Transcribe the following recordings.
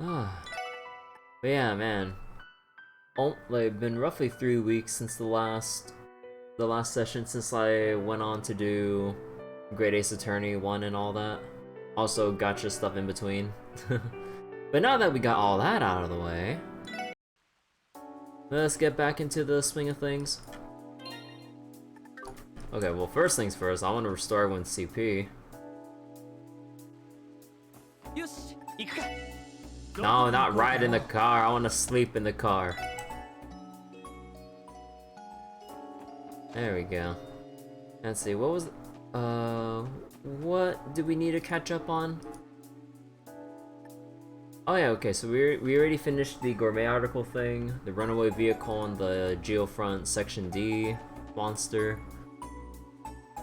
Ah, but yeah, man. Oh, like been roughly 3 weeks since the last session since I went on to do Great Ace Attorney 1 and all that. Also, gotcha stuff in between. But now that we got all that out of the way, let's get back into the swing of things. Okay, well, first things first, I want to restore everyone's CP. No, not ride in the car. I want to sleep in the car. There we go. Let's see, what was... what do we need to catch up on? Oh yeah, okay, so we already finished the gourmet article thing, the runaway vehicle and the Geofront Section D monster.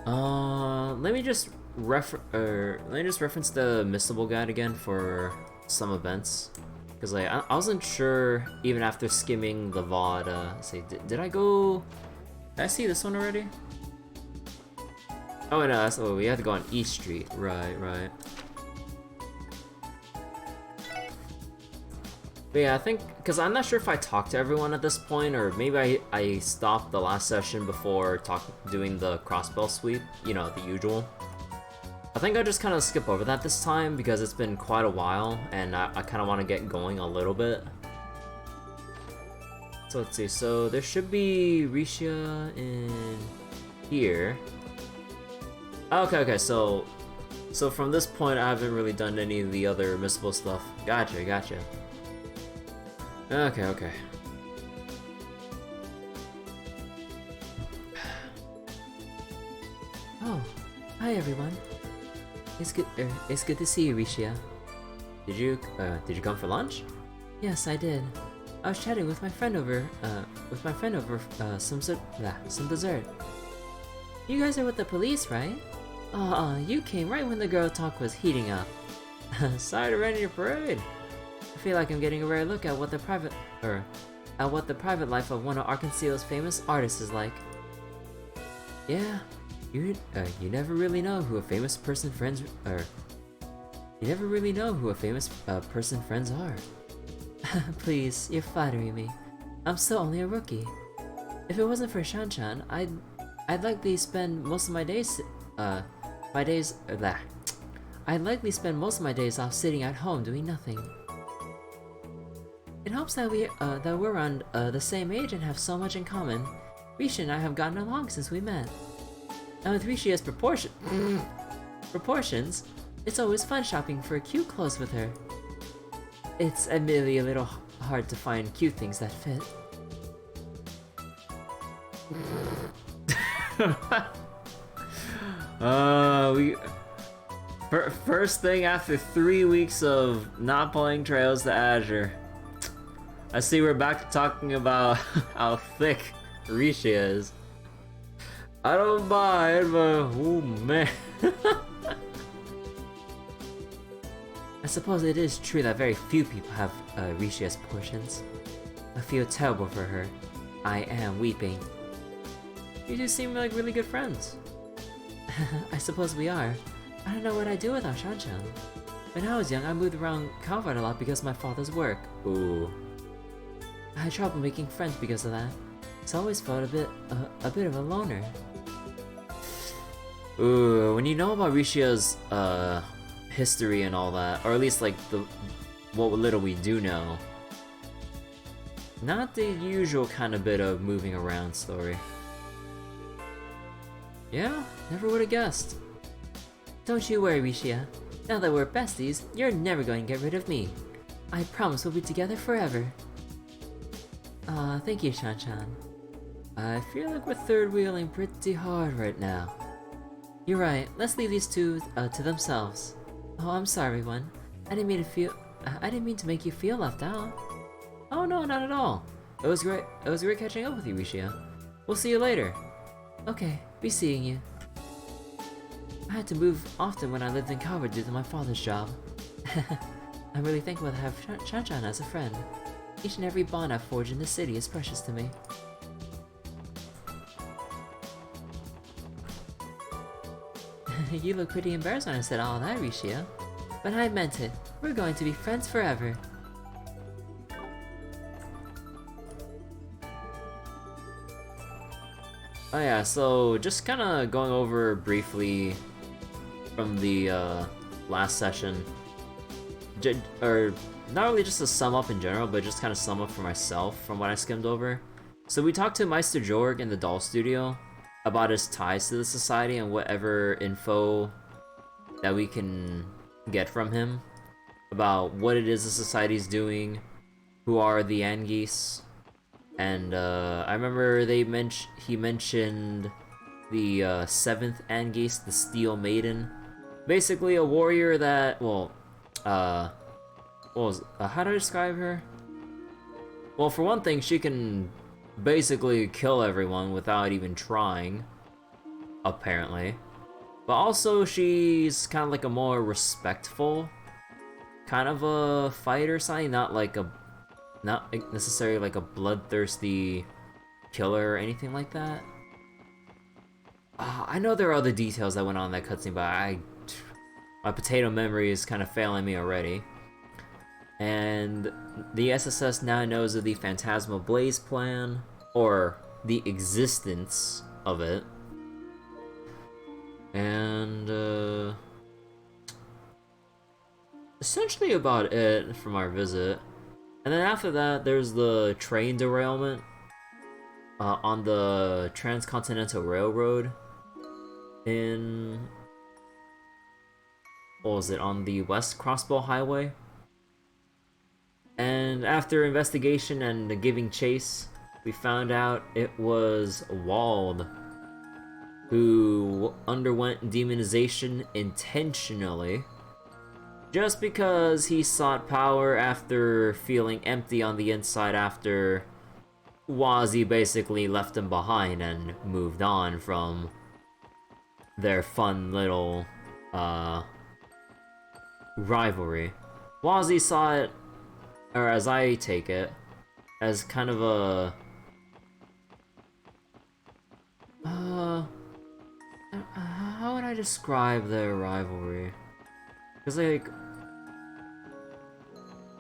Let me just reference the missable guide again for some events, because like I wasn't sure even after skimming the VOD. Say, did I go? Did I see this one already? Oh no, we have to go on East Street. Right. But yeah, I think, because I'm not sure if I talked to everyone at this point, or maybe I stopped the last session before doing the Crossbell sweep, you know, the usual. I think I'll just kind of skip over that this time, because it's been quite a while, and I kind of want to get going a little bit. So let's see, so there should be Risha in here. Okay, so from this point I haven't really done any of the other missable stuff. Gotcha. Okay. Oh, hi everyone. It's good to see you, Risha. Did you come for lunch? Yes, I did. I was chatting with my friend over some dessert. You guys are with the police, right? You came right when the girl talk was heating up. Sorry to rain your parade. I feel like I'm getting a rare look at what the private life of one of Arkansas's famous artists is like. Yeah, you never really know who a famous person friends are. Please, you're flattering me. I'm still only a rookie. If it wasn't for Shan-chan, I'd likely spend most of my days off sitting at home doing nothing. It helps that we're around the same age and have so much in common. Risha and I have gotten along since we met. And with Risha's proportions, it's always fun shopping for cute clothes with her. It's admittedly a little hard to find cute things that fit. First thing after 3 weeks of not playing Trails to Azure. I see we're back to talking about how thick Risha is. I don't buy it, but oh man. I suppose it is true that very few people have Risha's portions. I feel terrible for her. I am weeping. You two seem like really good friends. I suppose we are. I don't know what I'd do without Shan-chan. When I was young, I moved around Calvert a lot because of my father's work. Ooh. I had trouble making friends because of that, so I always felt a bit of a loner. Ooh, when you know about Rishia's history and all that, or at least like what little we do know, not the usual kind of bit of moving around story. Yeah, never would have guessed. Don't you worry, Risha. Now that we're besties, you're never going to get rid of me. I promise we'll be together forever. Thank you, Shan-chan. I feel like we're third wheeling pretty hard right now. You're right. Let's leave these two to themselves. Oh, I'm sorry, everyone. I didn't mean to make you feel left out. Oh no, not at all. It was great catching up with you, Risha. We'll see you later. Okay, be seeing you. I had to move often when I lived in Calvert due to my father's job. I'm really thankful to have Shan-chan as a friend. Each and every bond I've forged in the city is precious to me. You look pretty embarrassed when I said all that, Risha. But I meant it. We're going to be friends forever. Oh yeah, so just kind of going over briefly from the last session, or not really just to sum up in general, but just kind of sum up for myself from what I skimmed over. So we talked to Meister Jorg in the doll studio about his ties to the society and whatever info that we can get from him about what it is the society's doing, who are the Angeese, and I remember he mentioned the seventh Angeese, the Steel Maiden, basically a warrior that, well, how do I describe her? Well, for one thing, she can basically kill everyone without even trying, apparently. But also, she's kind of like a more respectful kind of a fighter sign, not necessarily like a bloodthirsty killer or anything like that. I know there are other details that went on in that cutscene, but my potato memory is kind of failing me already. And the SSS now knows of the Phantasmal Blaze plan, or the existence of it. And essentially about it from our visit. And then after that, there's the train derailment on the Transcontinental Railroad in, what was it, on the West Crossbell Highway. And after investigation and giving chase, we found out it was Wald who underwent demonization intentionally just because he sought power after feeling empty on the inside after Wazzy basically left him behind and moved on from their fun little rivalry. Wazzy saw it, or as I take it, as kind of a how would I describe their rivalry? Because like,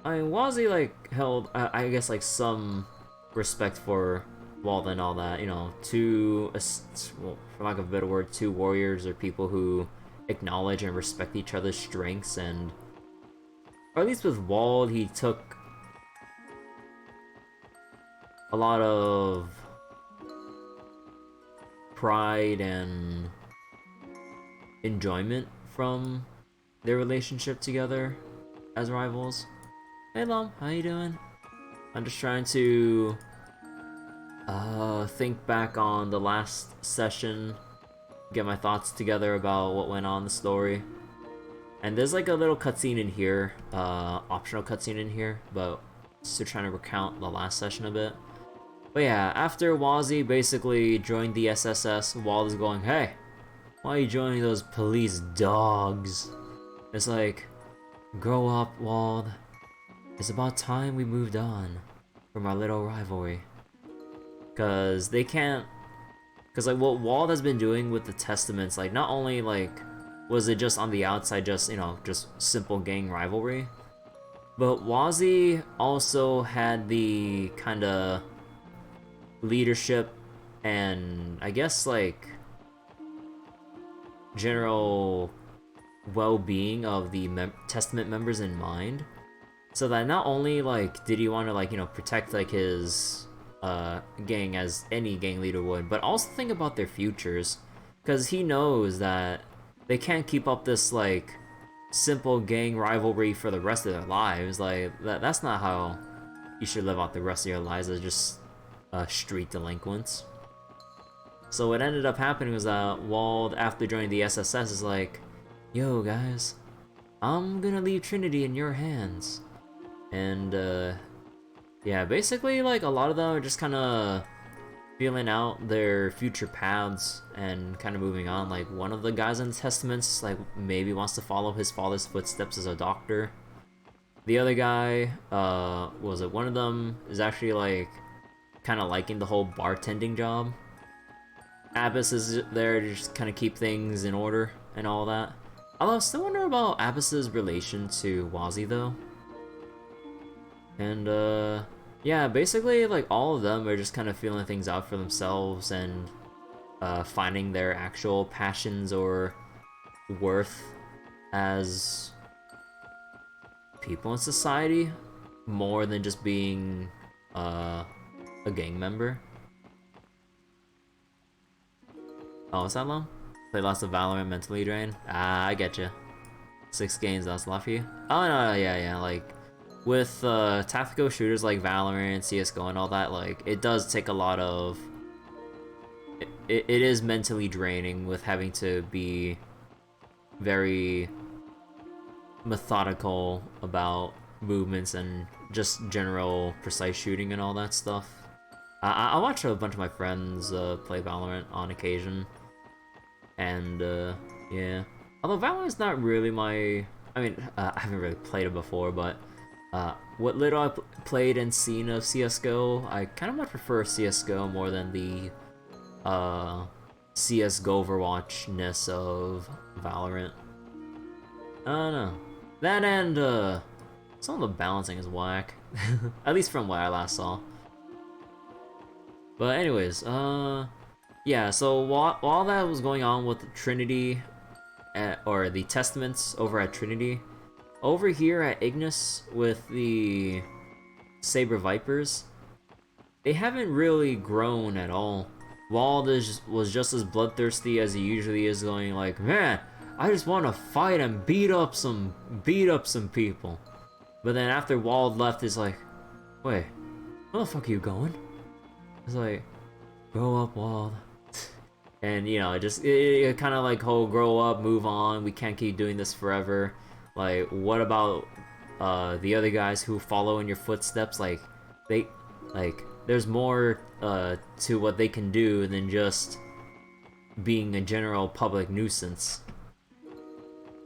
I mean, Wazzy like held I guess like some respect for Wald and all that, you know, well, for lack of a better word, two warriors or people who acknowledge and respect each other's strengths, and or at least with Wald, he took a lot of pride and enjoyment from their relationship together as rivals. Hey Lum, how you doing? I'm just trying to think back on the last session, get my thoughts together about what went on in the story. And there's like a little cutscene in here, optional cutscene in here, but still trying to recount the last session a bit. But yeah, after Wazzy basically joined the SSS, Wald is going, hey, why are you joining those police dogs? It's like, grow up, Wald. It's about time we moved on from our little rivalry. Cause they can't, cause like what Wald has been doing with the Testaments, like not only like was it just on the outside, just, you know, just simple gang rivalry, but Wazzy also had the kind of leadership and I guess like general well-being of the Testament members in mind, so that not only like did he want to like, you know, protect like his gang as any gang leader would, but also think about their futures, because he knows that they can't keep up this like simple gang rivalry for the rest of their lives. Like that's not how you should live out the rest of your lives as just street delinquents. So what ended up happening was that Wald, after joining the SSS, is like, yo guys, I'm gonna leave Trinity in your hands. And yeah, basically like a lot of them are just kind of feeling out their future paths and kind of moving on. Like one of the guys in the Testaments like maybe wants to follow his father's footsteps as a doctor. The other guy, was it one of them is actually like kind of liking the whole bartending job. Abbas is there to just kind of keep things in order and all that. Although I still wonder about Abbas's relation to Wazzy though. And yeah, basically like all of them are just kind of feeling things out for themselves, and finding their actual passions or worth as people in society more than just being a gang member. Oh, is that long? Play lots of Valorant, mentally drained? Ah, I get you. 6 games, that's a lot for you. Oh no, yeah, like with tactical shooters like Valorant, CS:GO, and all that, like it does take a lot of. It is mentally draining with having to be very methodical about movements and just general precise shooting and all that stuff. I watch a bunch of my friends play Valorant on occasion, and yeah. Although Valorant's not really my... I mean, I haven't really played it before, but what little I played and seen of CSGO, I kind of much prefer CSGO more than the CSGO Overwatch-ness of Valorant. I don't know. That and some of the balancing is whack. At least from what I last saw. But anyways, yeah, so while that was going on with Trinity, or the Testaments over at Trinity, over here at Ignis with the Saber Vipers, they haven't really grown at all. Wald was just as bloodthirsty as he usually is, going like, man, I just want to fight and beat up some people. But then after Wald left, it's like, wait, where the fuck are you going? It's like, grow up, Wald. And you know, it kind of like, oh, grow up, move on. We can't keep doing this forever. Like, what about the other guys who follow in your footsteps? Like, there's more to what they can do than just being a general public nuisance.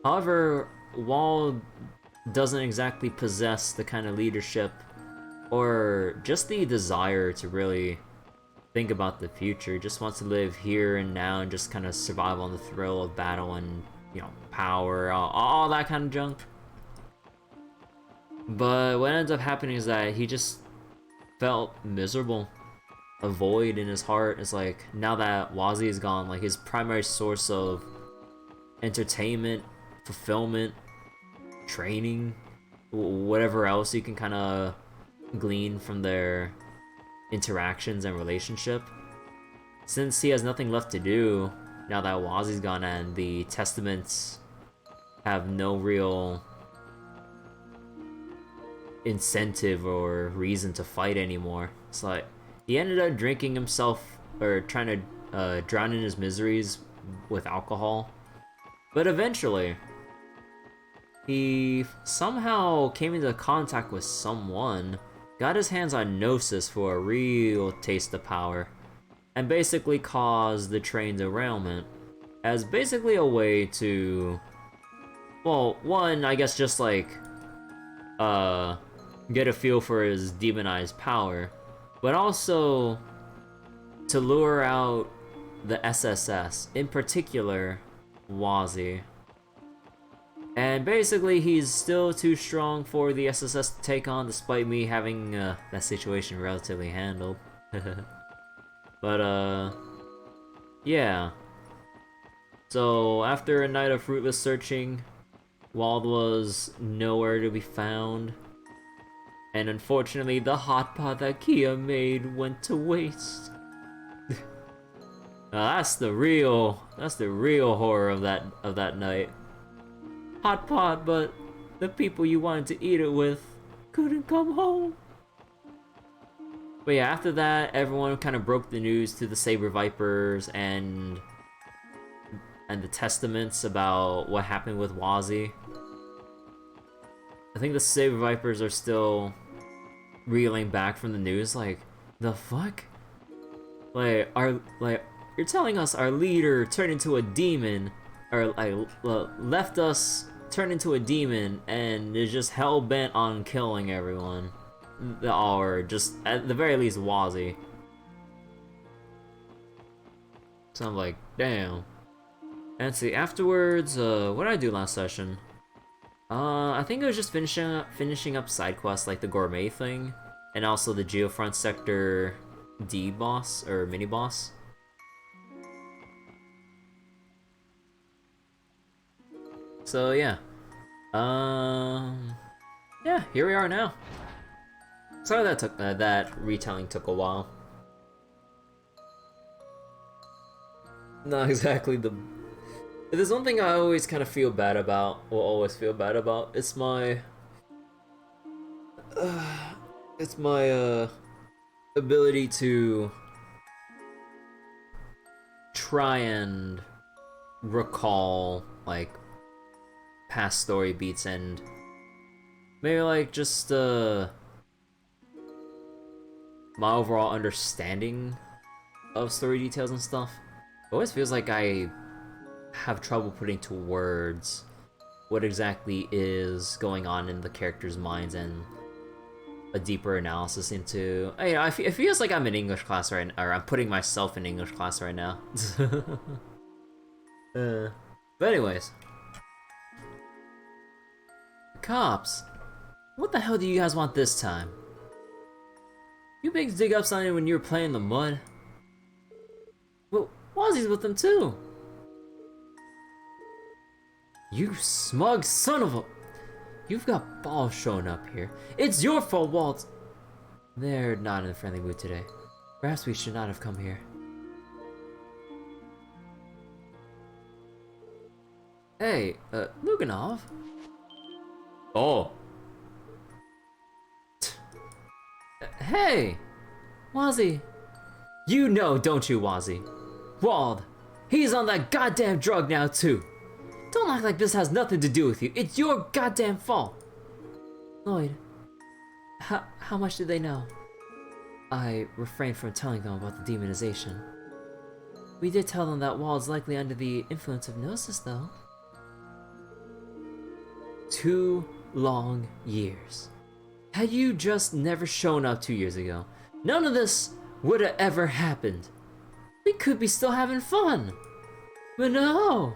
However, Wald doesn't exactly possess the kind of leadership or just the desire to really think about the future. He just wants to live here and now and just kind of survive on the thrill of battle and, you know, power, all that kind of junk. But what ends up happening is that he just felt miserable. A void in his heart. It's like, now that Wazi is gone, like his primary source of entertainment, fulfillment, training, whatever else you can kind of glean from their interactions and relationship. Since he has nothing left to do, now that Wazi's gone and the Testaments have no real incentive or reason to fight anymore. It's like, he ended up drinking himself, or trying to drown in his miseries with alcohol. But eventually, he somehow came into contact with someone, got his hands on Gnosis for a real taste of power, and basically caused the train derailment as basically a way to, well, one, I guess just like, get a feel for his demonized power, but also to lure out the SSS, in particular, Wazi. And basically, he's still too strong for the SSS to take on, despite me having that situation relatively handled. But, yeah. So, after a night of fruitless searching, Wald was nowhere to be found. And unfortunately, the hot pot that Kia made went to waste. Now, that's the real horror of that night. Hot pot, but the people you wanted to eat it with couldn't come home. But yeah, after that, everyone kind of broke the news to the Saber Vipers and the Testaments about what happened with Wazi. I think the Saber Vipers are still reeling back from the news, like, the fuck? You're telling us our leader turned into a demon, or left us, turned into a demon, and is just hell-bent on killing everyone. Or just, at the very least, Wazi. So I'm like, damn. And see, afterwards, what did I do last session? I think it was just finishing up side quests like the gourmet thing, and also the Geofront Sector D boss, or mini boss. So yeah. Yeah, here we are now. Sorry that took that retelling took a while. Not exactly the. If there's one thing I always kind of feel bad about, will always feel bad about, it's my ability to try and recall like past story beats and maybe like just my overall understanding of story details and stuff. It always feels like I have trouble putting to words what exactly is going on in the characters' minds and a deeper analysis into. You know, it feels like I'm in English class right now, or I'm putting myself in English class right now. But anyways, cops. What the hell do you guys want this time? You pigs dig up something when you were playing in the mud. Well, Wozzy's with them too. You smug son of a... You've got balls showing up here. It's your fault, Walt. They're not in a friendly mood today. Perhaps we should not have come here. Hey, Luganov? Oh. Hey! Wozzy! You know, don't you, Wozzy? Wald, he's on that goddamn drug now, too. Don't act like this has nothing to do with you. It's your goddamn fault. Lloyd, how much did they know? I refrained from telling them about the demonization. We did tell them that Wald's likely under the influence of Gnosis, though. 2 long years. Had you just never shown up 2 years ago, none of this would have ever happened. We could be still having fun. But no!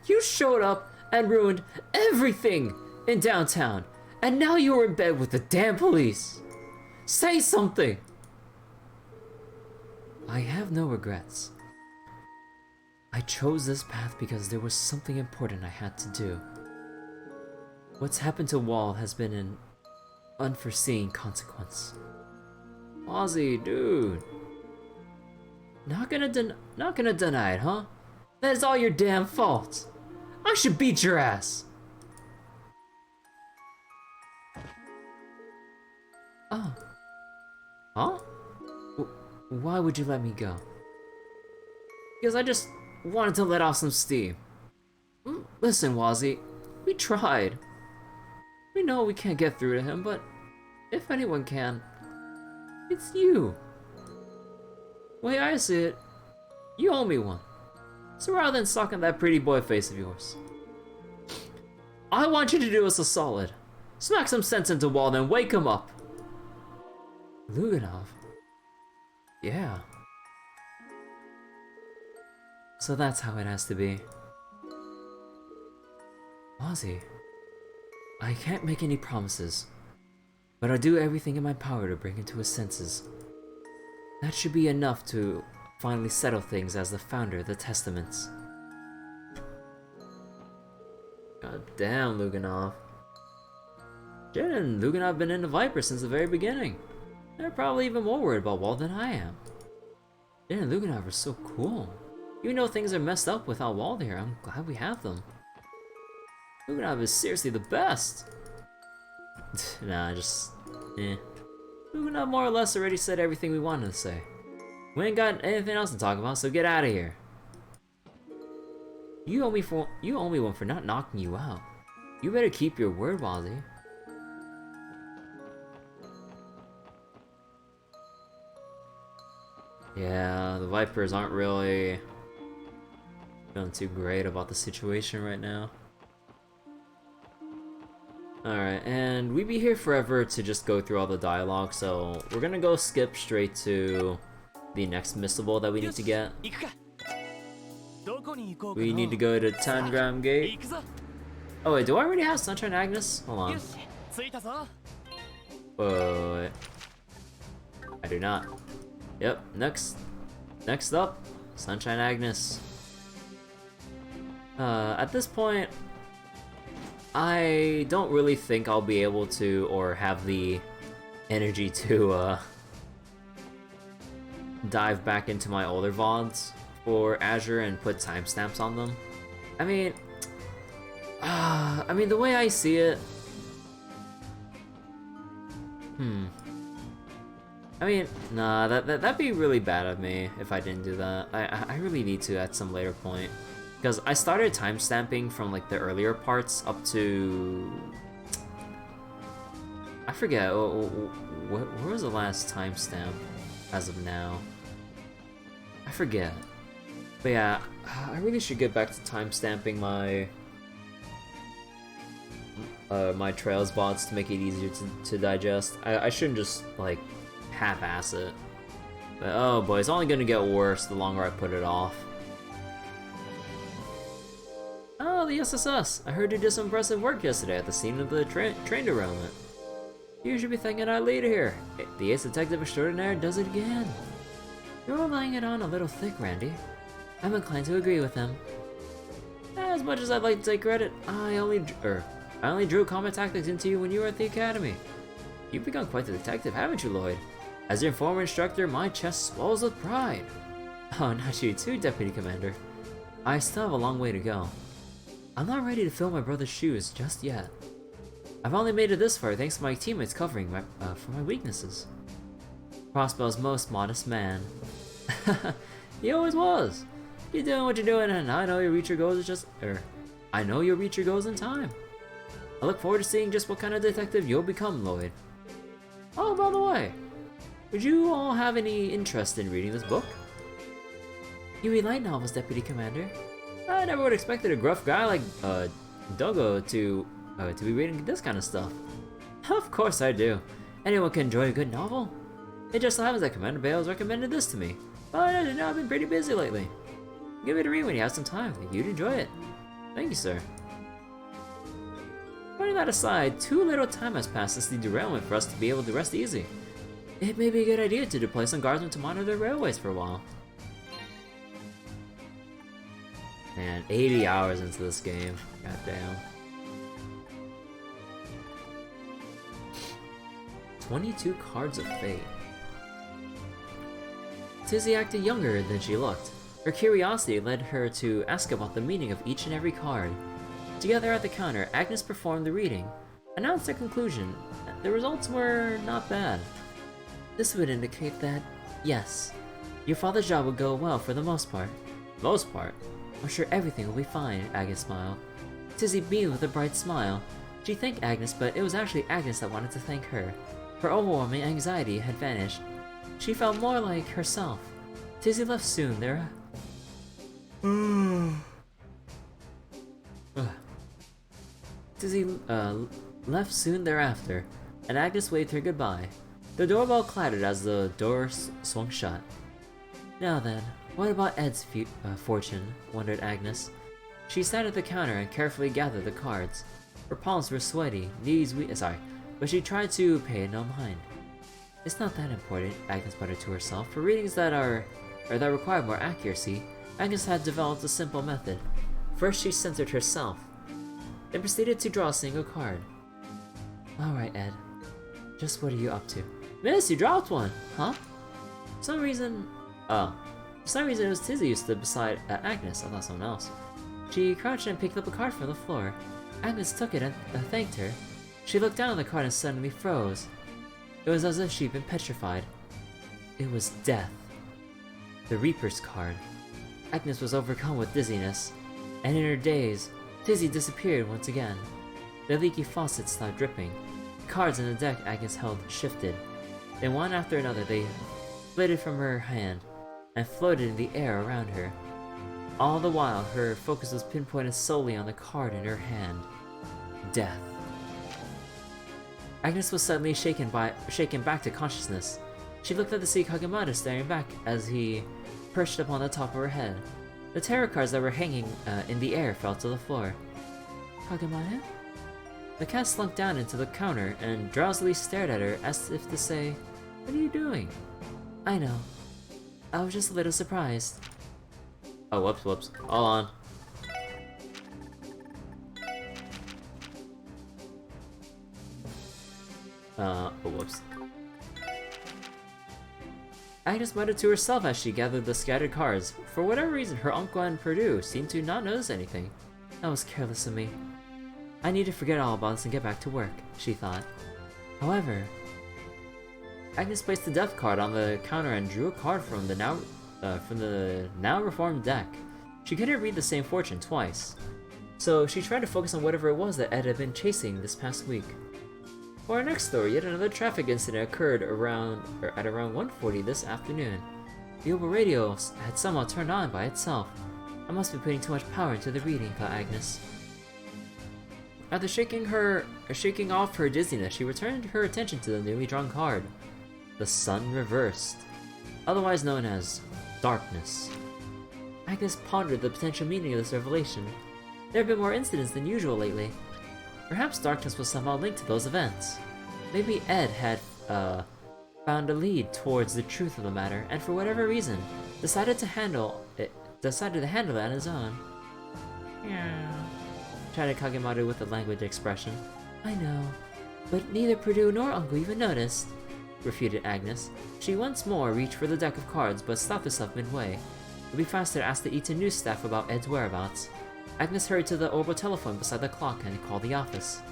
You showed up and ruined everything in downtown, and now you're in bed with the damn police. Say something! I have no regrets. I chose this path because there was something important I had to do. What's happened to Wald has been an unforeseen consequence. Ozzy, dude. Not gonna deny it, huh? That is all your damn fault. I should beat your ass. Oh. Huh? Why would you let me go? Because I just wanted to let off some steam. Listen, Wozzy, we tried. We know we can't get through to him, but if anyone can, it's you. Way I see it, you owe me one. So rather than suck on that pretty boy face of yours, I want you to do us a solid. Smack some sense into Wald and wake him up. Luganov? Yeah. So that's how it has to be. Ozzy, I can't make any promises, but I'll do everything in my power to bring him to his senses. That should be enough to finally settle things as the founder of the Testaments. God damn, Luganov. Jen and Luganov have been into Viper since the very beginning. They're probably even more worried about Wald than I am. Jen and Luganov are so cool. Even though things are messed up without Wald here, I'm glad we have them. Luganov is seriously the best. Nah, just... eh. Luganov more or less already said everything we wanted to say. We ain't got anything else to talk about, so get out of here. You owe me one for not knocking you out. You better keep your word, Wozzy. Yeah, the Vipers aren't really feeling too great about the situation right now. Alright, and we'd be here forever to just go through all the dialogue, so we're gonna go skip straight to the next missable that we need to get. We need to go to Tangram Gate. Oh wait, do I already have Sunshine Agnes? Hold on. Wait. I do not. Yep, next up, Sunshine Agnes. At this point, I don't really think I'll be able to, or have the energy to, dive back into my older VODs for Azure and put timestamps on them. I mean, the way I see it, I mean, nah, that'd be really bad of me if I didn't do that. I really need to at some later point. Because I started timestamping from like the earlier parts up to... I forget, where was the last timestamp as of now? I forget. But yeah, I really should get back to timestamping my my Trails bots to make it easier to digest. I shouldn't just like half-ass it. But oh boy, it's only gonna get worse the longer I put it off. Oh, the SSS! I heard you did some impressive work yesterday at the scene of the train derailment. You should be thanking our leader here. The ace detective extraordinaire does it again. You're laying it on a little thick, Randy. I'm inclined to agree with him. As much as I'd like to take credit, I only drew combat tactics into you when you were at the academy. You've become quite the detective, haven't you, Lloyd? As your former instructor, my chest swells with pride. Oh, not you too, Deputy Commander. I still have a long way to go. I'm not ready to fill my brother's shoes just yet. I've only made it this far thanks to my teammates covering for my weaknesses. Crossbell's most modest man. He always was. You're doing what you're doing, and I know you'll reach your goals I know you'll reach your goals in time. I look forward to seeing just what kind of detective you'll become, Lloyd. Oh, by the way, would you all have any interest in reading this book? You read light novels, Deputy Commander. I never would have expected a gruff guy like Dogo to be reading this kind of stuff. Of course I do. Anyone can enjoy a good novel. It just so happens that Commander Bales recommended this to me, but as you know, I've been pretty busy lately. Give it a read when you have some time. I think you'd enjoy it. Thank you, sir. Putting that aside, too little time has passed since the derailment for us to be able to rest easy. It may be a good idea to deploy some guardsmen to monitor the railways for a while. Man, 80 hours into this game. Goddamn. 22 cards of fate. Tizzy acted younger than she looked. Her curiosity led her to ask about the meaning of each and every card. Together at the counter, Agnes performed the reading, announced her conclusion. The results were not bad. This would indicate that, yes, your father's job would go well for the most part. Most part? I'm sure everything will be fine, Agnes smiled. Tizzy beamed with a bright smile. She thanked Agnes, but it was actually Agnes that wanted to thank her. Her overwhelming anxiety had vanished. She felt more like herself. Tizzy left soon there. Tizzy left soon thereafter, and Agnes waved her goodbye. The doorbell clattered as the door swung shut. Now then, what about Ed's fortune? Wondered Agnes. She sat at the counter and carefully gathered the cards. Her palms were sweaty, knees weak. But she tried to pay it no mind. It's not that important, Agnes muttered to herself. For readings that required more accuracy, Agnes had developed a simple method. First, she centered herself, then proceeded to draw a single card. Alright, Ed. Just what are you up to? Miss, you dropped one! Huh? For some reason it was Tizzy who stood beside Agnes. I thought someone else. She crouched and picked up a card from the floor. Agnes took it and thanked her. She looked down at the card and suddenly froze. It was as if she'd been petrified. It was death. The Reaper's card. Agnes was overcome with dizziness, and in her daze, Tizzy disappeared once again. The leaky faucet stopped dripping. The cards in the deck Agnes held shifted. Then one after another they flitted from her hand and floated in the air around her. All the while, her focus was pinpointed solely on the card in her hand. Death. Agnes was suddenly shaken back to consciousness. She looked at the sea Kagemata staring back as he perched upon the top of her head. The tarot cards that were hanging in the air fell to the floor. Kagemata? The cat slunk down into the counter and drowsily stared at her as if to say, "What are you doing?" I know. I was just a little surprised. Oh, whoops. Hold on. Oh, whoops. Agnes muttered to herself as she gathered the scattered cards. For whatever reason, her uncle and Purdue seemed to not notice anything. That was careless of me. I need to forget all about this and get back to work, she thought. However, Agnes placed the death card on the counter and drew a card from the now reformed deck. She couldn't read the same fortune twice, so she tried to focus on whatever it was that Ed had been chasing this past week. For our next story, yet another traffic incident occurred at around 1:40 this afternoon. The Uber radio had somehow turned on by itself. I must be putting too much power into the reading, thought Agnes. After shaking off her dizziness, she returned her attention to the newly drawn card. The Sun Reversed, otherwise known as Darkness. Agnes pondered the potential meaning of this revelation. There have been more incidents than usual lately. Perhaps darkness was somehow linked to those events. Maybe Ed had, found a lead towards the truth of the matter, and for whatever reason, decided to handle it on his own. Yeah. Tried Kagemaru with a languid expression. I know, but neither Purdue nor Uncle even noticed, refuted Agnes. She once more reached for the deck of cards, but stopped herself midway. It would be faster to ask the Eton News staff about Ed's whereabouts. Agnes hurried to the orbital telephone beside the clock and called the office.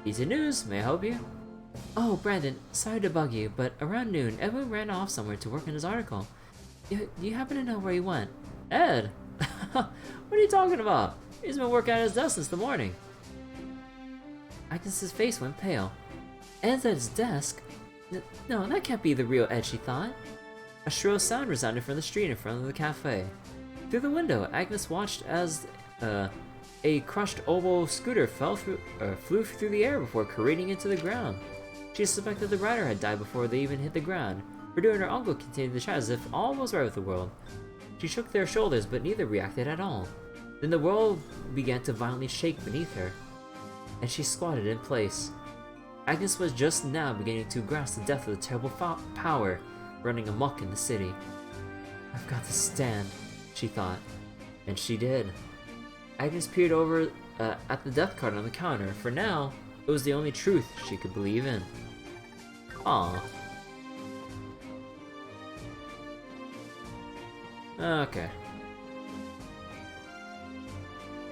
Eton News, may I help you? Oh, Brandon, sorry to bug you, but around noon, Edwin ran off somewhere to work on his article. Do you happen to know where he went? Ed? What are you talking about? He's been working at his desk since the morning. Agnes's face went pale. Ed's at his desk? No, that can't be the real Ed, she thought. A shrill sound resounded from the street in front of the cafe. Through the window, Agnes watched as a crushed oval scooter flew through the air before careening into the ground. She suspected the rider had died before they even hit the ground. Purdue and her uncle continued to chat as if all was right with the world. She shook their shoulders, but neither reacted at all. Then the world began to violently shake beneath her, and she squatted in place. Agnes was just now beginning to grasp the depth of the terrible power running amok in the city. I've got to stand, she thought, and she did. Agnes peered over at the death card on the counter. For now, it was the only truth she could believe in. Aww. Okay.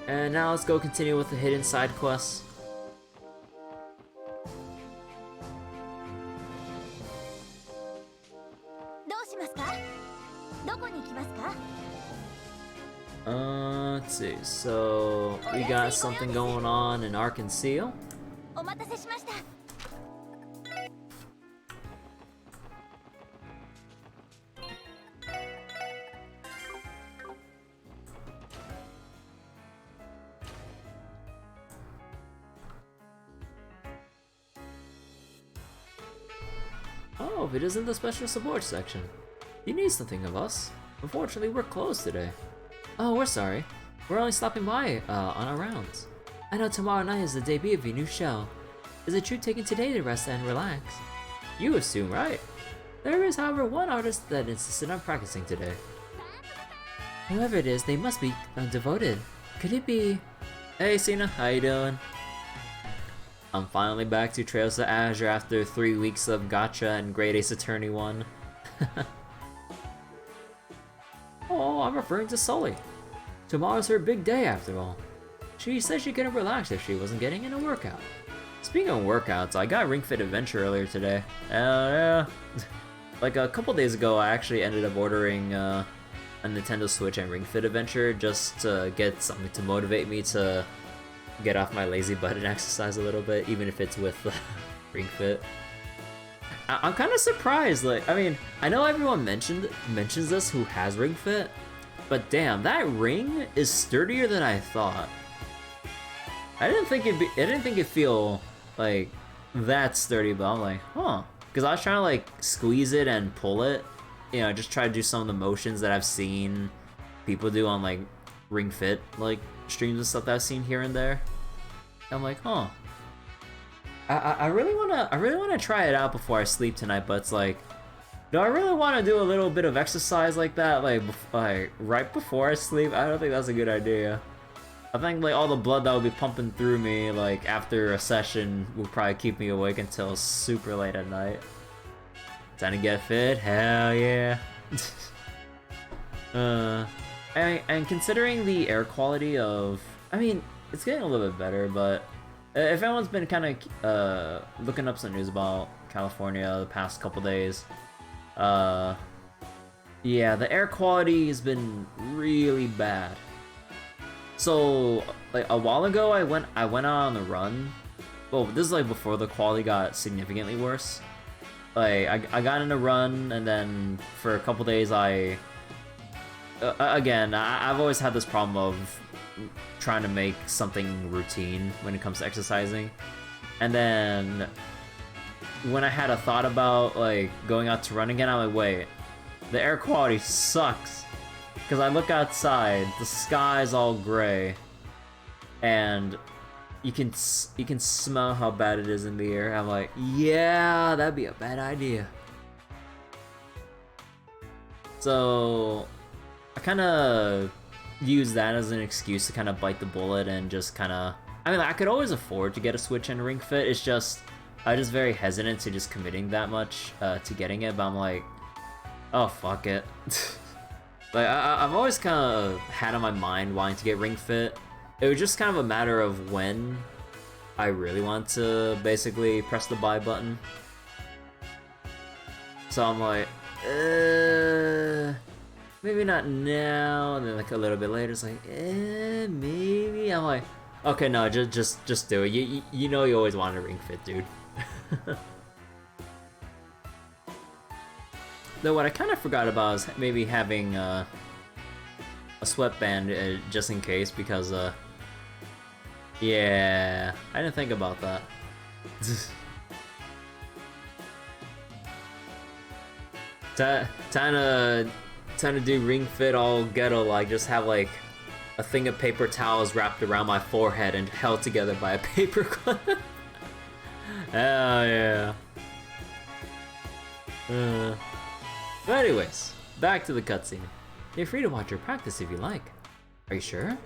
And now let's go continue with the hidden side quests. Let's see, so we got something going on in Arkansas. Oh, it isn't the special support section. You need something of us. Unfortunately, we're closed today. Oh, we're sorry. We're only stopping by on our rounds. I know tomorrow night is the debut of your new show. Is it true taking today to rest and relax? You assume right. There is, however, one artist that insisted on practicing today. Whoever it is, they must be devoted. Could it be... Hey, Cena, how you doing? I'm finally back to Trails to Azure after 3 weeks of gacha and Great Ace Attorney 1. Oh, I'm referring to Sully. Tomorrow's her big day after all. She said she couldn't relax if she wasn't getting in a workout. Speaking of workouts, I got Ring Fit Adventure earlier today. Yeah. Like a couple days ago, I actually ended up ordering a Nintendo Switch and Ring Fit Adventure just to get something to motivate me to get off my lazy butt and exercise a little bit, even if it's with Ring Fit. I'm kind of surprised. Like, I mean, I know everyone mentions this who has Ring Fit, but damn, that ring is sturdier than I thought. I didn't think it'd feel like that sturdy, but I'm like, huh? Because I was trying to like squeeze it and pull it, you know, just try to do some of the motions that I've seen people do on like Ring Fit like streams and stuff that I've seen here and there. I'm like, huh? I really wanna try it out before I sleep tonight, but it's like, do I really want to do a little bit of exercise like that, like right before I sleep? I don't think that's a good idea. I think like all the blood that would be pumping through me like after a session will probably keep me awake until super late at night. Time to get fit? Hell yeah. And considering the air quality of, I mean, it's getting a little bit better, but if anyone's been kind of looking up some news about California the past couple days, yeah, the air quality has been really bad. So like a while ago, I went out on the run. Well, this is like before the quality got significantly worse. Like I got in a run, and then for a couple days I've always had this problem of trying to make something routine when it comes to exercising. And then when I had a thought about like going out to run again, I'm like, wait, the air quality sucks. Because I look outside, the sky's all gray, and you can smell how bad it is in the air. I'm like, yeah, that'd be a bad idea. So I kind of use that as an excuse to kind of bite the bullet and just kind of, I mean, I could always afford to get a Switch and Ring Fit. It's just, I'm just very hesitant to just committing that much to getting it, but I'm like, oh, fuck it. Like, I've always kind of had on my mind wanting to get Ring Fit. It was just kind of a matter of when I really want to basically press the buy button. So I'm like, maybe not now. And then like a little bit later, it's like, maybe. I'm like, okay, no, just do it. You know you always wanted a Ring Fit, dude. Though what I kind of forgot about is maybe having a sweatband just in case, because yeah, I didn't think about that. Time to do Ring Fit all ghetto, like just have like a thing of paper towels wrapped around my forehead and held together by a paper clip. Hell yeah. But anyways, back to the cutscene. You're free to watch her practice if you like. Are you sure?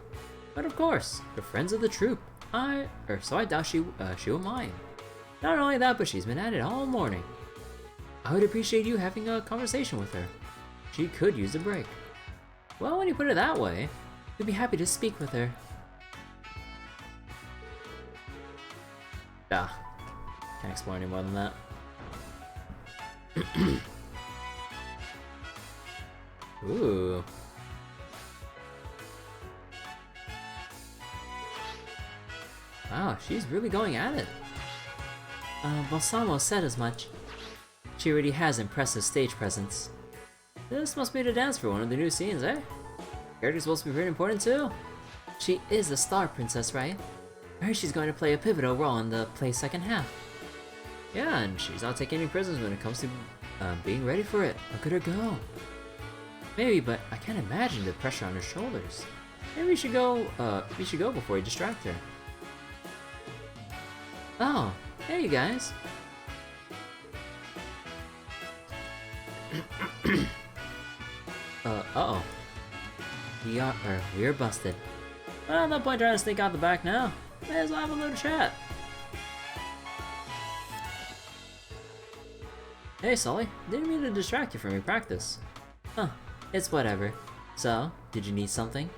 But of course, we're friends of the troop. So I doubt she will mind. Not only that, but she's been at it all morning. I would appreciate you having a conversation with her. She could use a break. Well, when you put it that way, we'd be happy to speak with her. Ah, can't explore any more than that. Ooh. Wow, she's really going at it. Balsamo said as much. She already has impressive stage presence. This must be the dance for one of the new scenes, eh? Character's supposed to be pretty important too. She is the star princess, right? I heard she's going to play a pivotal role in the play's second half. Yeah, and she's not taking any prisoners when it comes to being ready for it. Look at her go. Maybe, but I can't imagine the pressure on her shoulders. Maybe we should go before we distract her. Oh, hey you guys. Uh-oh. We're busted. Well, no point trying to sneak out the back now. May as well have a little chat. Hey, Sully. Didn't mean to distract you from your practice. Huh. It's whatever. So, did you need something?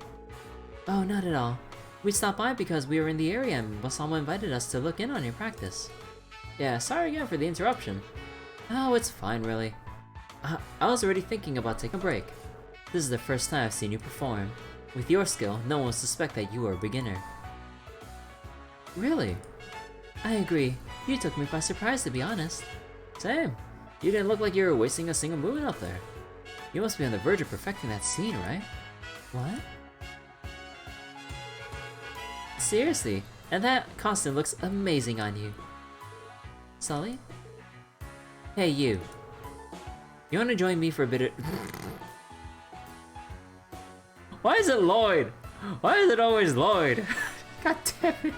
Oh, not at all. We stopped by because we were in the area and Balsamo invited us to look in on your practice. Yeah, sorry again for the interruption. Oh, it's fine, really. I was already thinking about taking a break. This is the first time I've seen you perform. With your skill, no one will suspect that you are a beginner. Really? I agree. You took me by surprise, to be honest. Same. You didn't look like you were wasting a single movement up there. You must be on the verge of perfecting that scene, right? What? Seriously, and that costume looks amazing on you. Sully? Hey, you. You wanna join me for a bit of... Why is it Lloyd? Why is it always Lloyd? God damn it.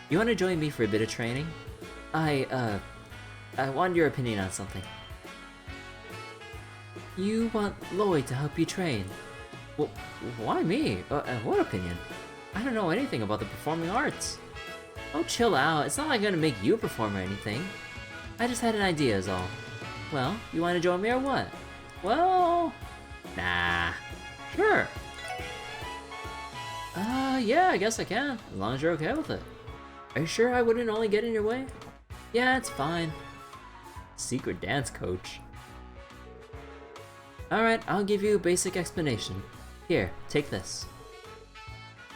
You wanna join me for a bit of training? I want your opinion on something. You want Lloyd to help you train? Well, why me? What opinion? I don't know anything about the performing arts. Oh, chill out. It's not like I'm gonna make you perform or anything. I just had an idea is all. Well, you wanna join me or what? Well... Nah. Sure. Yeah, I guess I can. As long as you're okay with it. Are you sure I wouldn't only get in your way? Yeah, it's fine. Secret dance coach. Alright, I'll give you a basic explanation. Here, take this.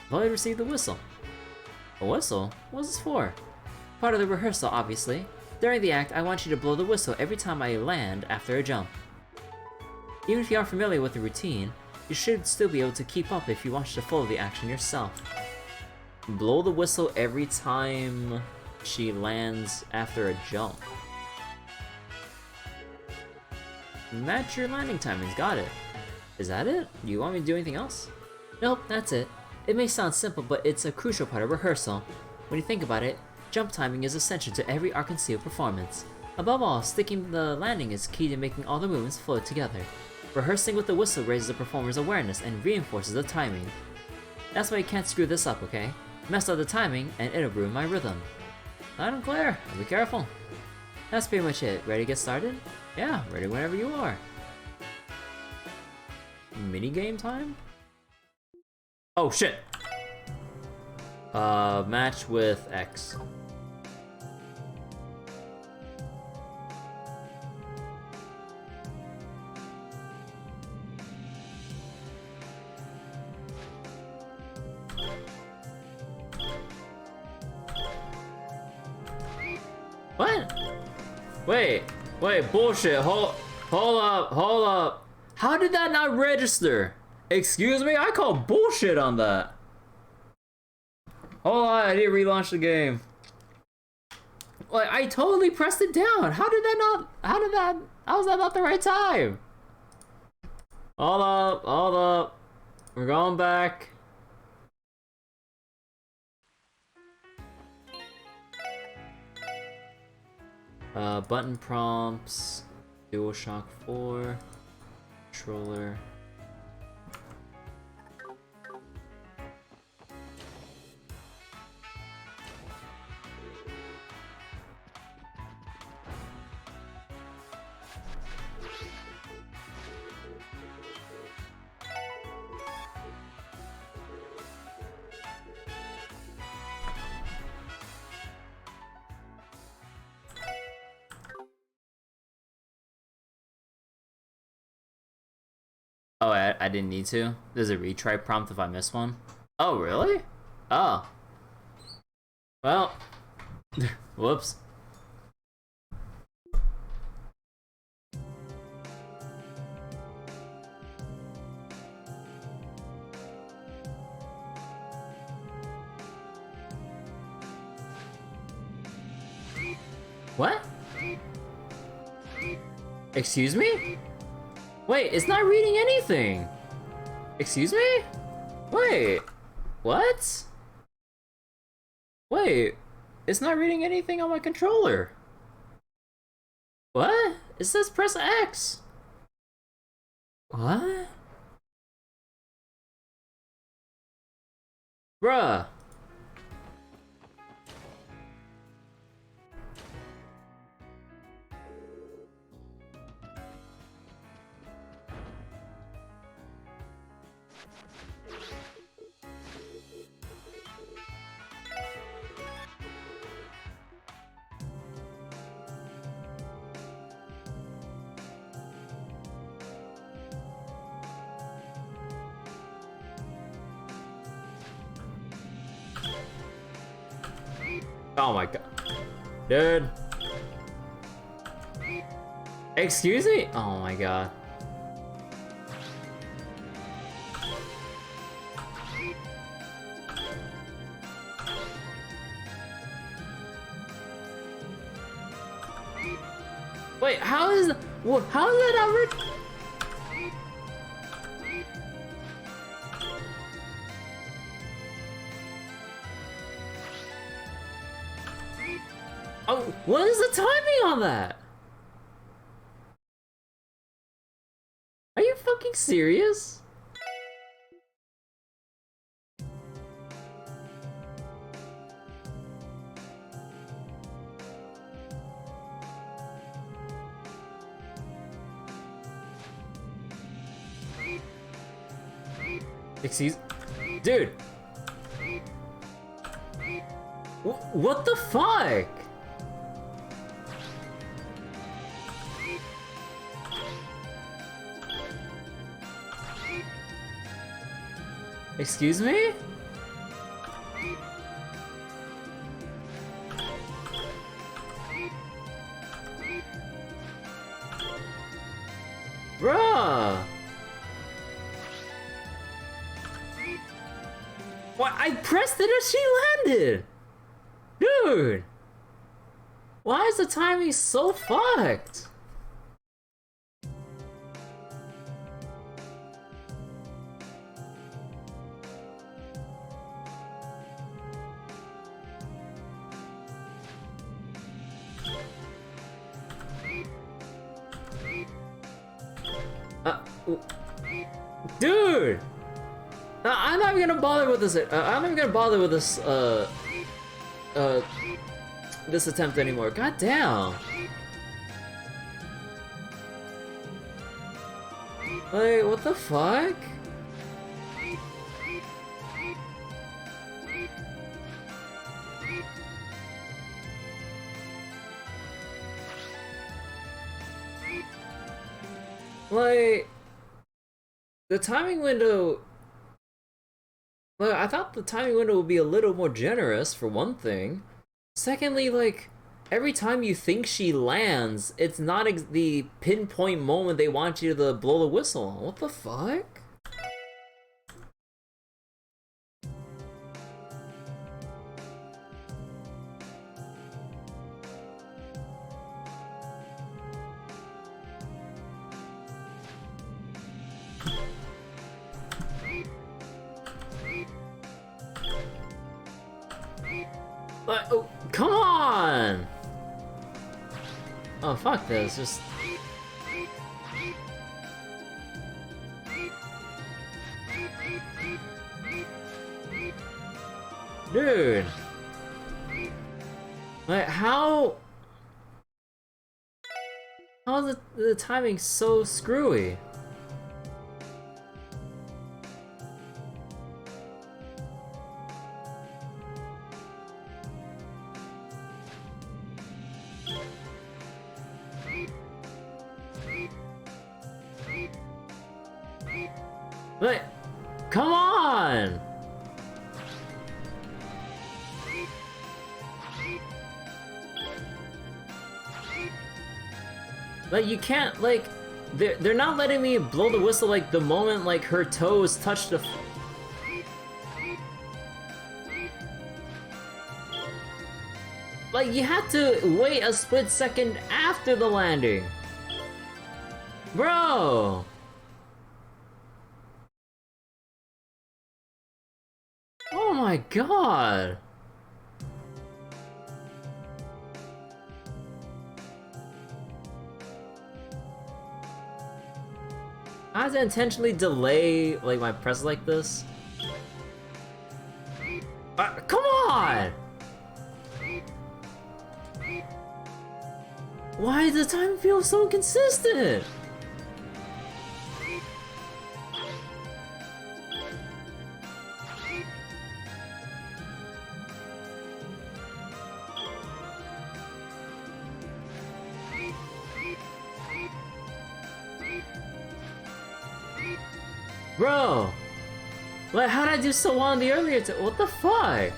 I've already received the whistle. A whistle? What's this for? Part of the rehearsal, obviously. During the act, I want you to blow the whistle every time I land after a jump. Even if you aren't familiar with the routine, you should still be able to keep up if you watch to follow the action yourself. Blow the whistle every time she lands after a jump. Match your landing timings, got it. Is that it? Do you want me to do anything else? Nope, that's it. It may sound simple, but it's a crucial part of rehearsal. When you think about it, jump timing is essential to every Arc and Seal performance. Above all, sticking the landing is key to making all the movements flow together. Rehearsing with the whistle raises the performer's awareness and reinforces the timing. That's why you can't screw this up, okay? Mess up the timing, and it'll ruin my rhythm. Loud and clear, I'll be careful. That's pretty much it. Ready to get started? Yeah, ready whenever you are. Minigame time? Oh shit! Match with X. What? Wait, bullshit, hold up. How did that not register? Excuse me, I call bullshit on that. Hold on, I need to relaunch the game. Like, I totally pressed it down. How was that not the right time? Hold up. We're going back. Button prompts, DualShock 4, controller. Oh, I didn't need to? There's a retry prompt if I miss one? Oh, really? Oh. Well. Whoops. What? Excuse me? Wait, it's not reading anything! Excuse me? Wait, what? Wait, it's not reading anything on my controller. What? It says press X. What? Bruh. Oh my god. Dude. Excuse me? Oh my god. Wait, how is that not written? Oh, what is the timing on that? Are you fucking serious? Excuse... Dude! What the fuck? Excuse me? Bruh! What? I pressed it and she landed! Dude! Why is the timing so fucked? Dude! I'm not even gonna bother with this. I'm not even gonna bother with this. This attempt anymore. God damn! Like, what the fuck? Like, the timing window... Like, I thought the timing window would be a little more generous, for one thing. Secondly, like, every time you think she lands, it's not the pinpoint moment they want you to blow the whistle. What the fuck? Oh, come on! Oh, fuck this, just... Dude! Like, how is the timing so screwy? Like, come on! Like, you can't, like, they're not letting me blow the whistle, like, the moment, like, her toes touch the... Like, you have to wait a split second after the landing! Bro! Oh my god! I have to intentionally delay, like, my press like this. Come on! Why does the time feel so consistent? Bro! Like, how did I do so well on the earlier what the fuck?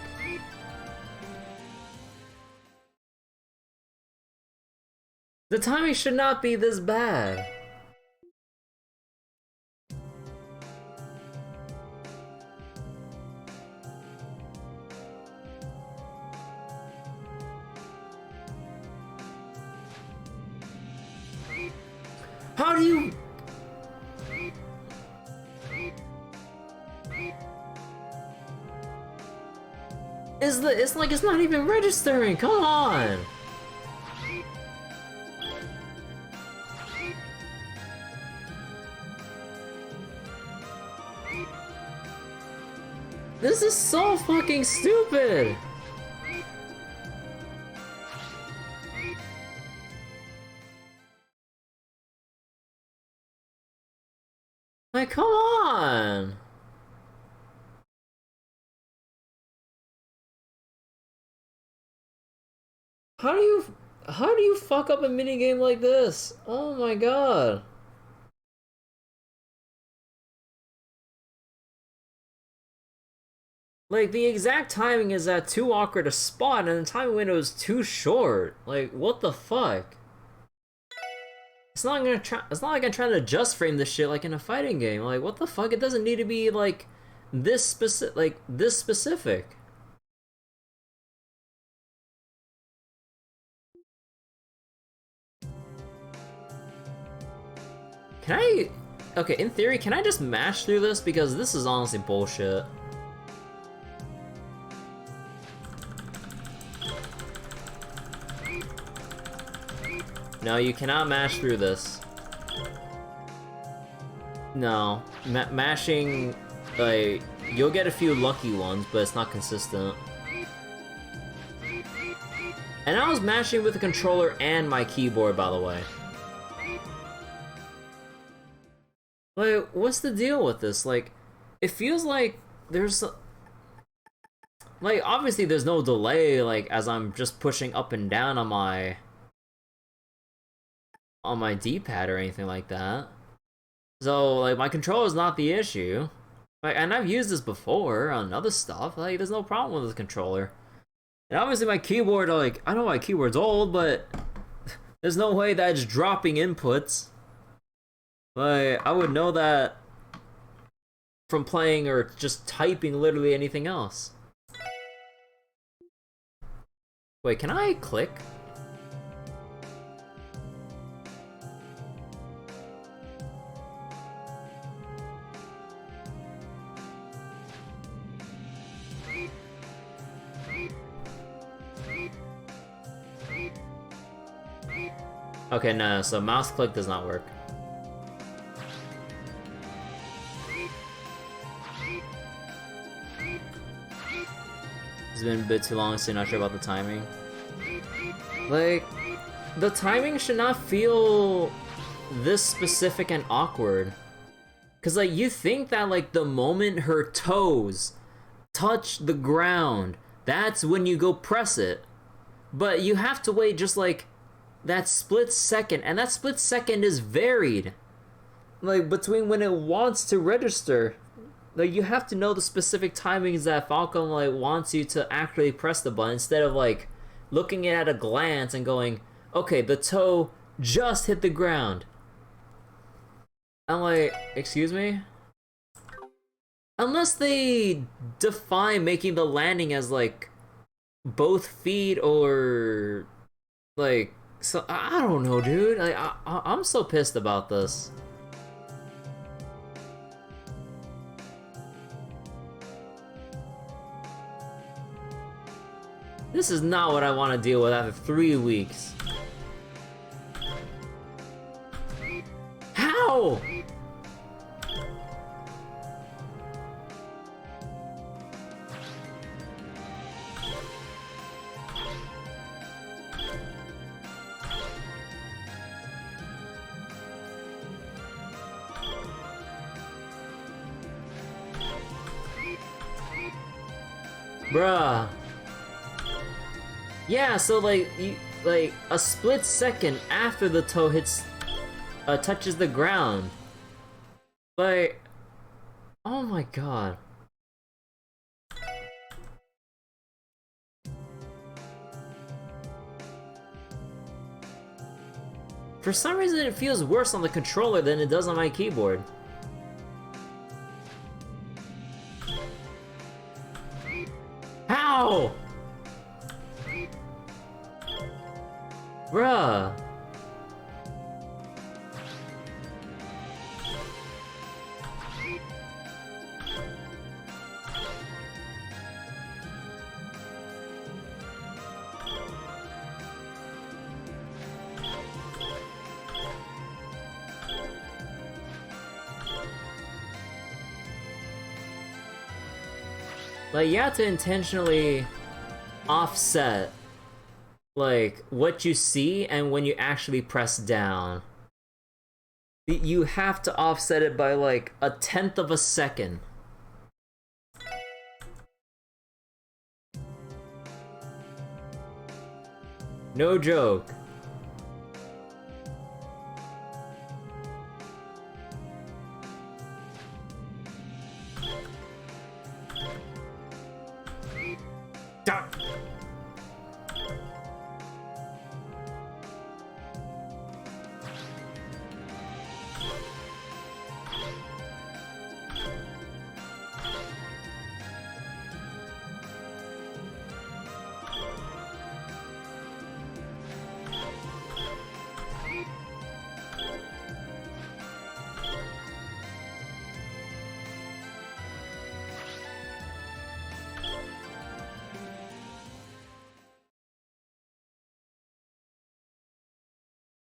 The timing should not be this bad. How do you... It's like it's not even registering, come on! This is so fucking stupid! Like, come on! How do you fuck up a minigame like this? Oh my god. Like, the exact timing is at too awkward a spot, and the timing window is too short. Like, what the fuck? It's not like I'm trying to just frame this shit like in a fighting game. Like, what the fuck? It doesn't need to be like this specific. Can I? Okay, in theory, can I just mash through this? Because this is honestly bullshit. No, you cannot mash through this. No. Mashing, like, you'll get a few lucky ones, but it's not consistent. And I was mashing with the controller and my keyboard, by the way. Like, what's the deal with this? Like, it feels like there's... Like, obviously there's no delay, like, as I'm just pushing up and down on my D-pad or anything like that. So, like, my controller is not the issue. Like, and I've used this before on other stuff. Like, there's no problem with the controller. And obviously my keyboard, like, I know my keyboard's old, but there's no way that it's dropping inputs. Like, I would know that from playing or just typing literally anything else. Wait, can I click? Okay, no, so mouse click does not work. It's been a bit too long, so you're not sure about the timing. Like, the timing should not feel this specific and awkward. Cause like, you think that like the moment her toes touch the ground, that's when you go press it. But you have to wait just like that split second, and that split second is varied. Like, between when it wants to register. Like, you have to know the specific timings that Falcom, like, wants you to actually press the button, instead of, like, looking at a glance and going, okay, the toe just hit the ground. I'm like, excuse me? Unless they define making the landing as, like, both feet or, like, so, I don't know, dude. Like, I'm so pissed about this. This is not what I want to deal with after 3 weeks. How? Bruh. Yeah, so like a split second after the toe touches the ground. Like, oh my god. For some reason it feels worse on the controller than it does on my keyboard. How? Bruh. Like, you have to intentionally offset, like, what you see and when you actually press down. You have to offset it by, like, 1/10 of a second. No joke.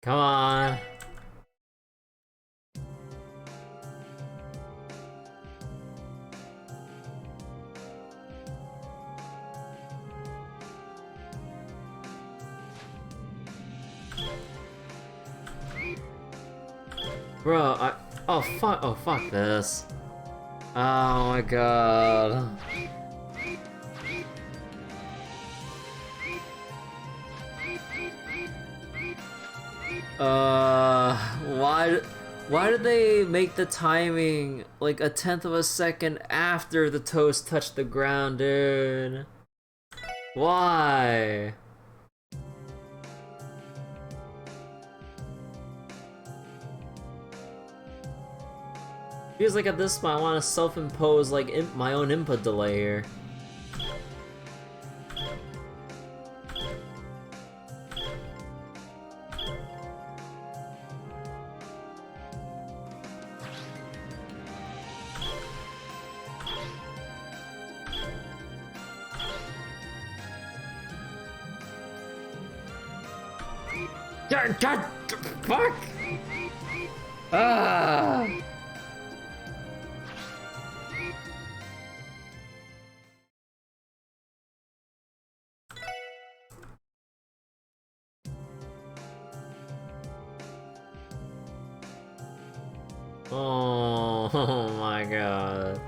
Come on. Bro, oh fuck this. Oh my god. Why did they make the timing like 1/10 of a second after the toast touched the ground, dude? Why? Feels like at this point I want to self-impose like my own input delay here. God, fuck! Ah! Oh my god.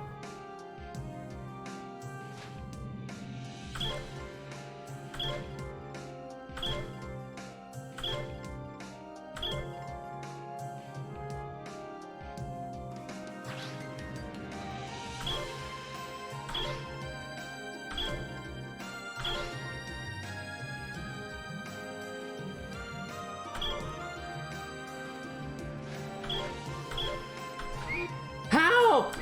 Help!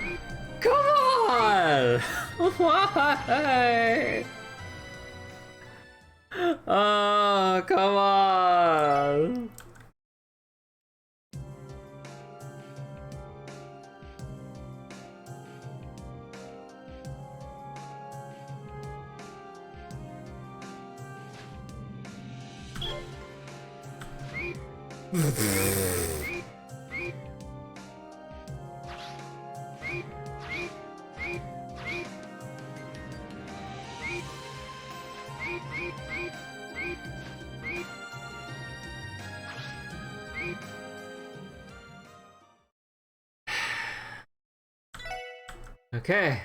Come on! Why? Oh, come on! Okay.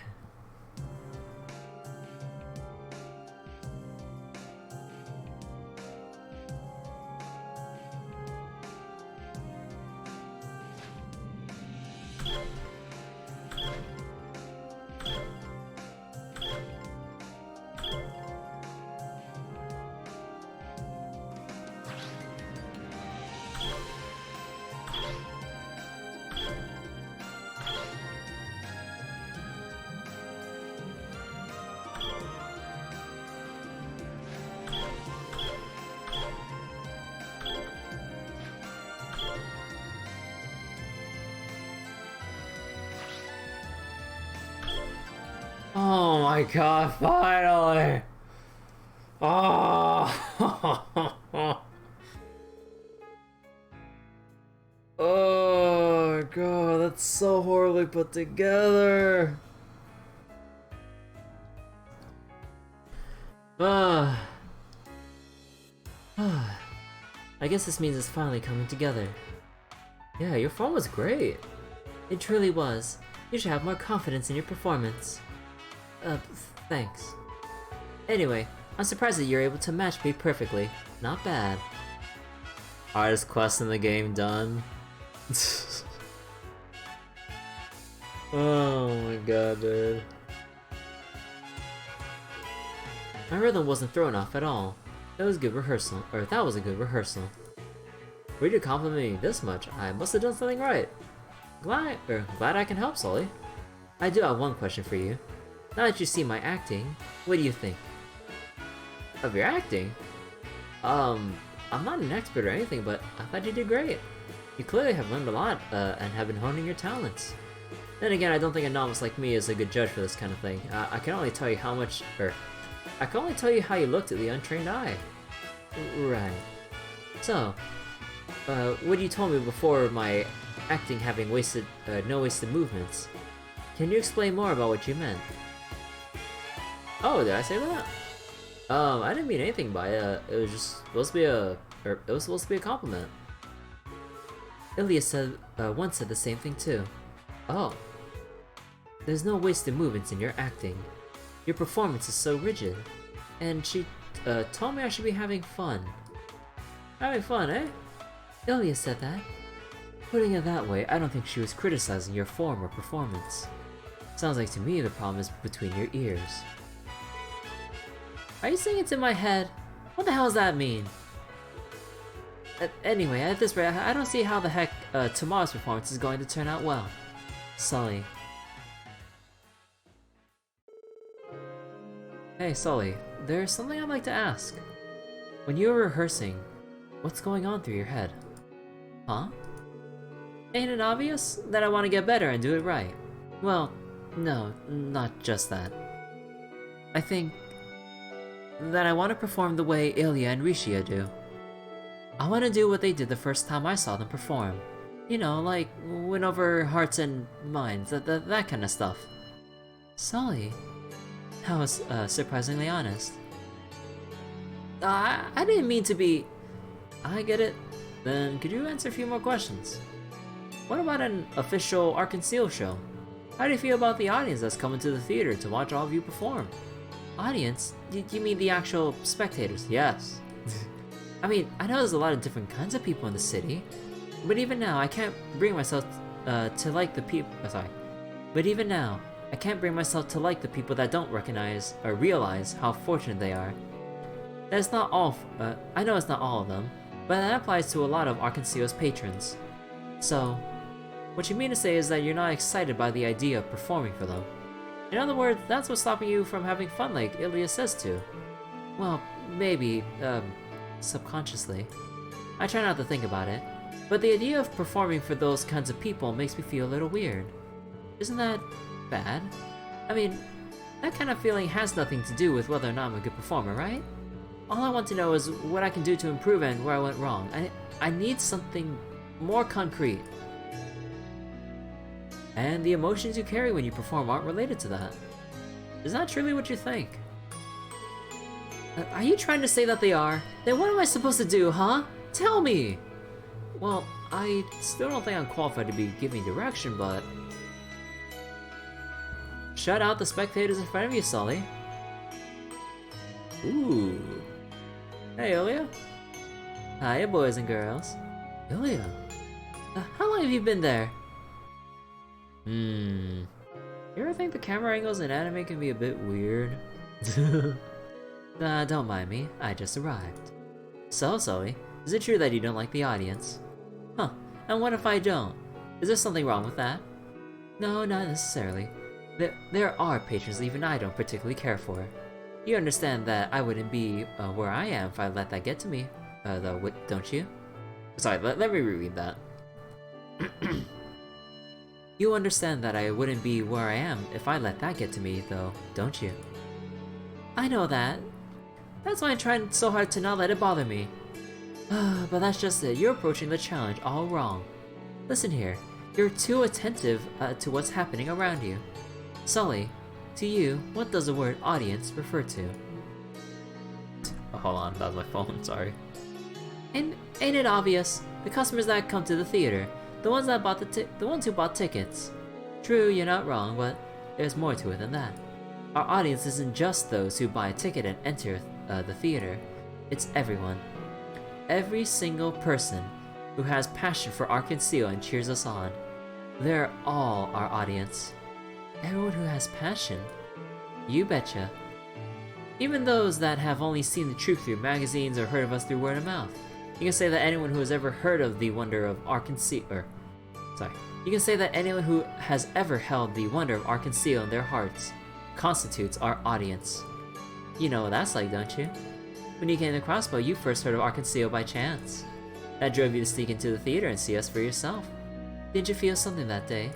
Oh my god, finally! Oh! Oh god, that's so horribly put together! I guess this means it's finally coming together. Yeah, your form was great. It truly was. You should have more confidence in your performance. Thanks. Anyway, I'm surprised that you're able to match me perfectly. Not bad. Hardest quest in the game done. Oh my god, dude. My rhythm wasn't thrown off at all. That was good rehearsal, or that was a good rehearsal. For you to compliment me this much, I must have done something right. Glad I can help, Sully. I do have one question for you. Now that you see my acting, what do you think? Of your acting? I'm not an expert or anything, but I thought you did great. You clearly have learned a lot, and have been honing your talents. Then again, I don't think a novice like me is a good judge for this kind of thing. I can only tell you how you looked at the untrained eye. Right. So, what you told me before my acting having no wasted movements. Can you explain more about what you meant? Oh, did I say that? I didn't mean anything by it. It was just supposed to be a compliment. Ilya once said the same thing too. Oh. There's no wasted movements in your acting. Your performance is so rigid. And she told me I should be having fun. Having fun, eh? Ilya said that. Putting it that way, I don't think she was criticizing your form or performance. Sounds like to me the problem is between your ears. Are you saying it's in my head? What the hell does that mean? Anyway, at this rate, I don't see how the heck tomorrow's performance is going to turn out well. Sully. Hey Sully, there's something I'd like to ask. When you were rehearsing, what's going on through your head? Huh? Ain't it obvious that I want to get better and do it right? Well, no, not just that. I think that I want to perform the way Ilya and Rishia do. I want to do what they did the first time I saw them perform. You know, like win over hearts and minds, that kind of stuff. Sully? That was surprisingly honest. I didn't mean to be... I get it. Then could you answer a few more questions? What about an official Ark and Seal show? How do you feel about the audience that's coming to the theater to watch all of you perform? Audience? You mean the actual spectators? Yes. I mean, I know there's a lot of different kinds of people in the city, but even now I can't bring myself to like the people. But even now, I can't bring myself to like the people that don't recognize or realize how fortunate they are. That's not all. I know it's not all of them, but that applies to a lot of Ark and Seal's patrons. So, what you mean to say is that you're not excited by the idea of performing for them. In other words, that's what's stopping you from having fun like Ilya says to. Well, maybe, subconsciously. I try not to think about it, but the idea of performing for those kinds of people makes me feel a little weird. Isn't that bad? I mean, that kind of feeling has nothing to do with whether or not I'm a good performer, right? All I want to know is what I can do to improve and where I went wrong. I need something more concrete. And the emotions you carry when you perform aren't related to that. Is that truly what you think? Are you trying to say that they are? Then what am I supposed to do, huh? Tell me! Well, I still don't think I'm qualified to be giving direction, but... Shut out the spectators in front of you, Sully. Ooh. Hey, Ilya. Hiya, boys and girls. Ilya? How long have you been there? You ever think the camera angles in anime can be a bit weird? Don't mind me, I just arrived. So, Sully, is it true that you don't like the audience? Huh, and what if I don't? Is there something wrong with that? No, not necessarily. There are patrons even I don't particularly care for. You understand that I wouldn't be where I am if I let that get to me, though, don't you? Sorry, let me reread that. You understand that I wouldn't be where I am if I let that get to me, though, don't you? I know that. That's why I'm trying so hard to not let it bother me. But that's just it, you're approaching the challenge all wrong. Listen here, you're too attentive to what's happening around you. Sully, to you, what does the word audience refer to? Oh, hold on, that was my phone, sorry. And ain't it obvious? The customers that come to the theater, the ones who bought tickets. True, you're not wrong, but there's more to it than that. Our audience isn't just those who buy a ticket and enter the theater. It's everyone. every single person who has passion for Arkansas and cheers us on. They're all our audience. Everyone who has passion? You betcha. Even those that have only seen the truth through magazines or heard of us through word of mouth. You can say that anyone who has ever heard of the wonder of Arkansas, you can say that anyone who has ever held the wonder of Arkansas in their hearts constitutes our audience. You know what that's like, don't you? When you came to Crossbell, you first heard of Arkansas by chance. That drove you to sneak into the theater and see us for yourself. Did you feel something that day?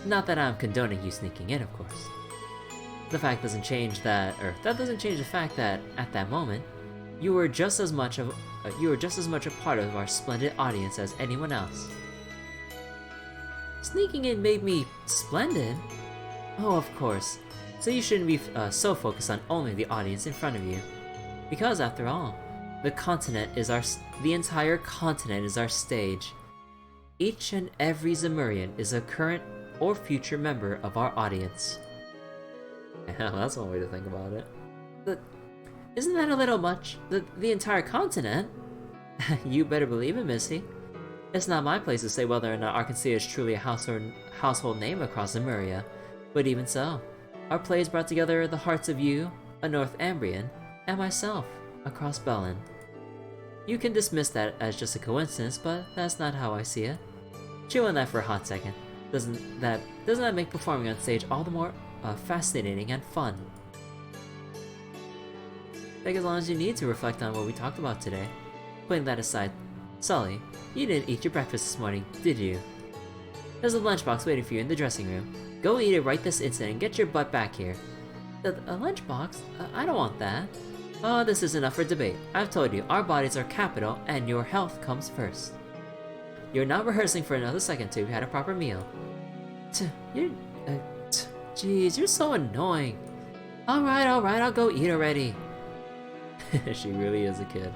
Not that I'm condoning you sneaking in, of course. The fact doesn't change that, or that doesn't change the fact that, at that moment, you were just as much a part of our splendid audience as anyone else. Sneaking in made me splendid? Oh, of course. So you shouldn't be so focused on only the audience in front of you. Because after all, the entire continent is our stage. Each and every Zemurian is a current or future member of our audience. Yeah, that's one way to think about it. But isn't that a little much? The entire continent? You better believe it, Missy. It's not my place to say whether or not Arkansas is truly a household name across Zemuria, but even so, our plays brought together the hearts of you, a North Ambrian, and myself, a Crossbellan. You can dismiss that as just a coincidence, but that's not how I see it. Chew on that for a hot second. Doesn't that make performing on stage all the more fascinating and fun? Take as long as you need to reflect on what we talked about today. Putting that aside, Sully, you didn't eat your breakfast this morning, did you? There's a lunchbox waiting for you in the dressing room. Go eat it right this instant and get your butt back here. A lunchbox? I don't want that. Oh, this isn't up for debate. I've told you, our bodies are capital and your health comes first. You're not rehearsing for another second till you've had a proper meal. Jeez, you're so annoying. Alright, I'll go eat already. She really is a kid.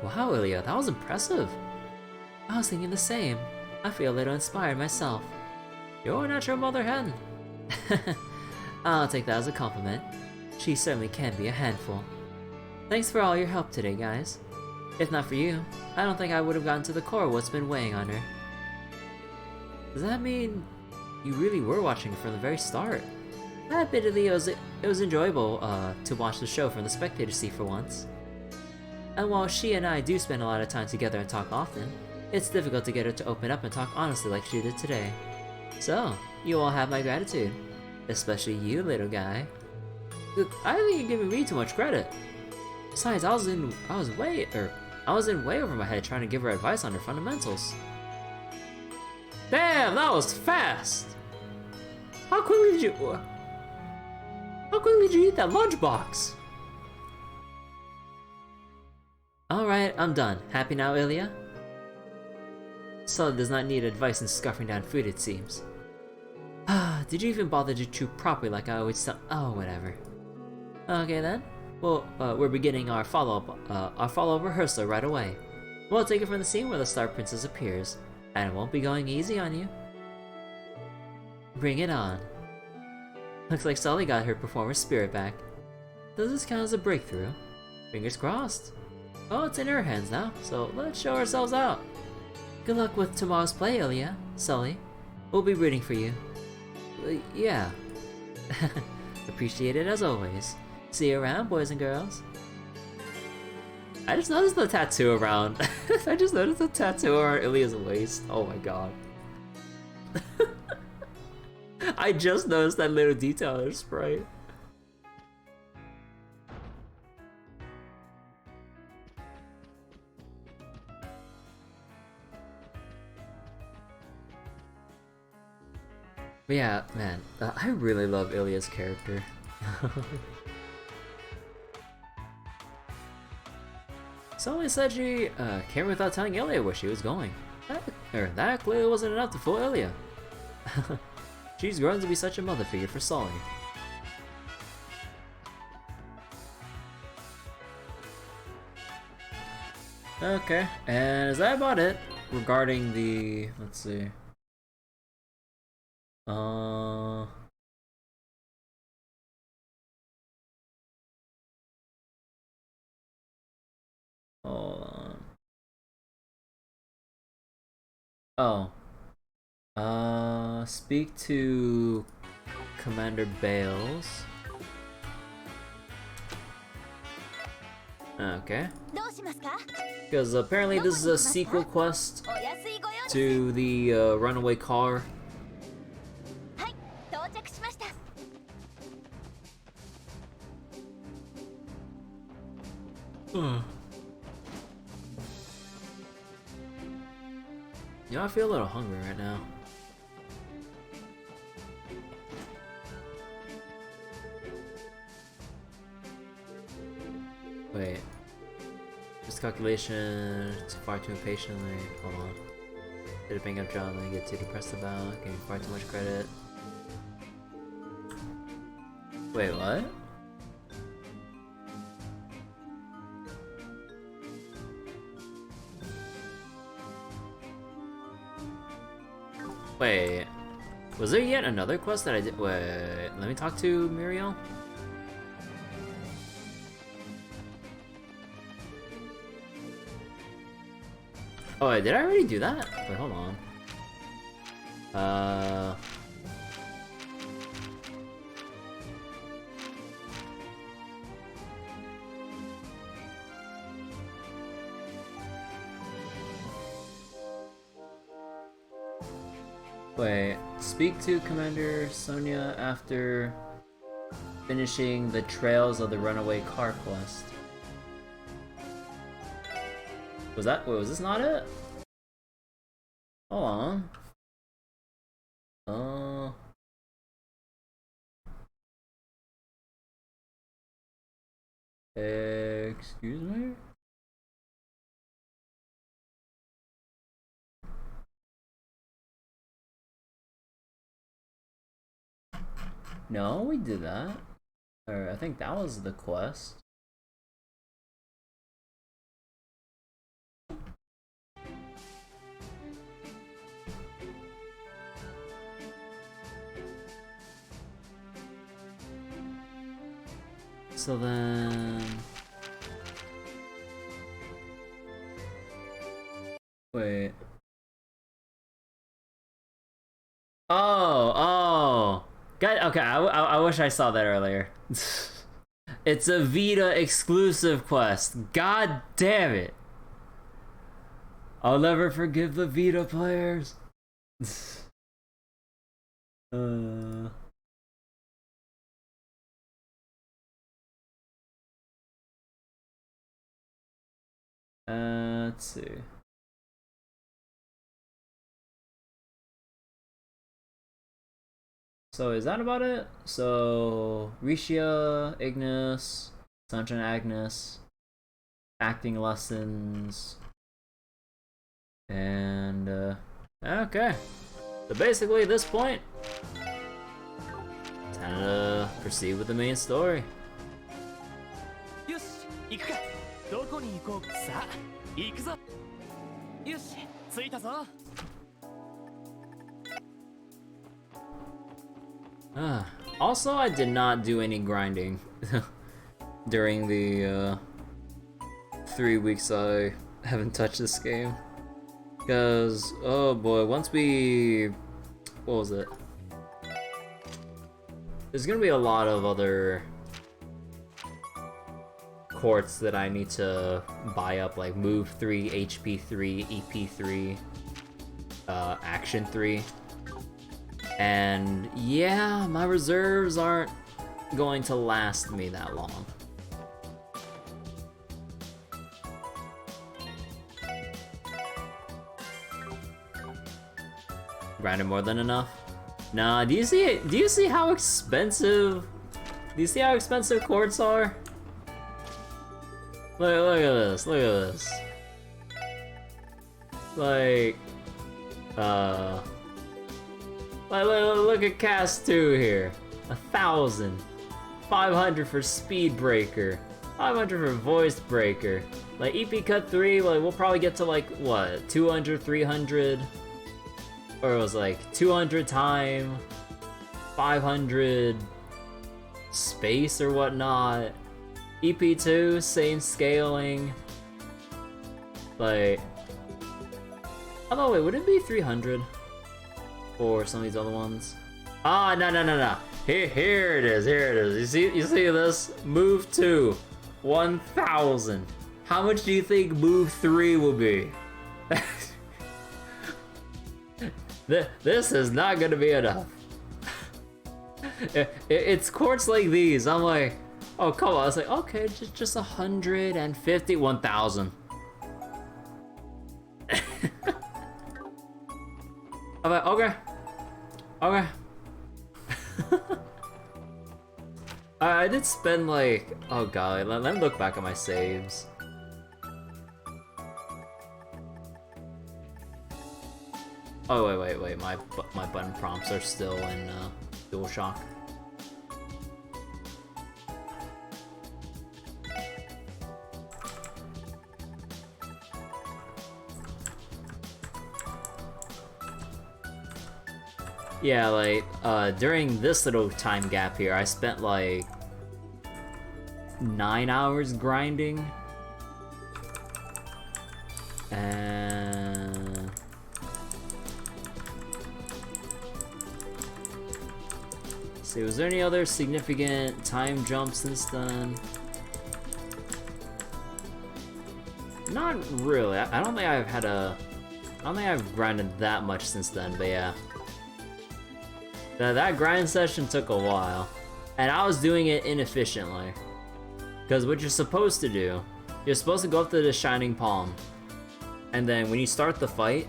Wow, Ilya, that was impressive. I was thinking the same. I feel a little inspired myself. You're a natural mother hen. I'll take that as a compliment. She certainly can be a handful. Thanks for all your help today, guys. If not for you, I don't think I would have gotten to the core of what's been weighing on her. Does that mean you really were watching from the very start? Admittedly, it was enjoyable to watch the show from the spectator seat for once. And while she and I do spend a lot of time together and talk often, it's difficult to get her to open up and talk honestly like she did today. So, you all have my gratitude. Especially you, little guy. I think you're giving me too much credit. Besides, I was in way over my head trying to give her advice on her fundamentals. Damn, that was fast! How quickly did you eat that lunchbox? Alright, I'm done. Happy now, Ilya? Sully does not need advice in scarfing down food, it seems. Did you even bother to chew properly like I always tell— oh, whatever. Okay then. Well, we're beginning our follow-up rehearsal right away. We'll take it from the scene where the Star Princess appears, and it won't be going easy on you. Bring it on. Looks like Sully got her performer's spirit back. Does this count as a breakthrough? Fingers crossed. Oh, it's in her hands now, so let's show ourselves out. Good luck with tomorrow's play, Ilya. Sully, we'll be rooting for you. Yeah. Appreciate it as always. See you around, boys and girls. I just noticed the tattoo around. I just noticed the tattoo around Ilya's waist. Oh my god. I just noticed that little detail in her sprite. But yeah, man, I really love Ilya's character. Sully said she came without telling Ilya where she was going. That clearly wasn't enough to fool Ilya. She's grown to be such a mother figure for Sully. Okay, and is that about it regarding the, let's see. Hold on. Oh. Speak to Commander Bales. Okay. Because apparently this is a sequel quest to the runaway car. Yeah, I feel a little hungry right now. Wait. This calculation, it's far too impatiently. Hold on. Did a bang up job and get too depressed about, getting far too much credit. Wait, what? Wait, was there yet another quest that I did? Wait, let me talk to Muriel. Oh wait, did I already do that? Wait, hold on. Wait, speak to Commander Sonia after finishing the Trails of the Runaway Car quest. Was that? Wait, was this not it? Hold on. Excuse me? No, we did that. Or I think that was the quest. So then... Wait. Oh! God, okay, I wish I saw that earlier. It's a Vita exclusive quest. God damn it! I'll never forgive the Vita players. Let's see. So is that about it? So Risha, Ignis, Sunshine Agnes, acting lessons, and okay. So basically at this point, time to proceed with the main story. Also, I did not do any grinding during the 3 weeks I haven't touched this game. Because, oh boy, once we... What was it? There's gonna be a lot of other courts that I need to buy up, like Move 3, HP 3, EP 3, Action 3. And yeah, my reserves aren't going to last me that long. Grinded more than enough? Nah, do you see how expensive? Do you see how expensive quartz are? Look at this, look at this. Like, look at cast 2 here. 1,000. 500 for speed breaker. 500 for voice breaker. Like EP cut 3, like we'll probably get to like what, 200, 300, or it was like 200 time, 500 space or whatnot. EP2, same scaling. Like, although wait, would it be 300 for some of these other ones? Ah, no. Here it is. You see this? Move 2, 1,000. How much do you think move 3 will be? This is not gonna be enough. It's quartz like these. I'm like, oh come on. It's like, okay, just 150, 1,000. I'm like, okay. I did spend like, oh god, let me look back at my saves. Oh wait, my button prompts are still in DualShock. Yeah, like, during this little time gap here, I spent like 9 hours grinding. And... see, was there any other significant time jumps since then? Not really. I don't think I've had a... I don't think I've grinded that much since then, but yeah. That grind session took a while, and I was doing it inefficiently. Because what you're supposed to do, you're supposed to go up to the Shining Palm, and then when you start the fight,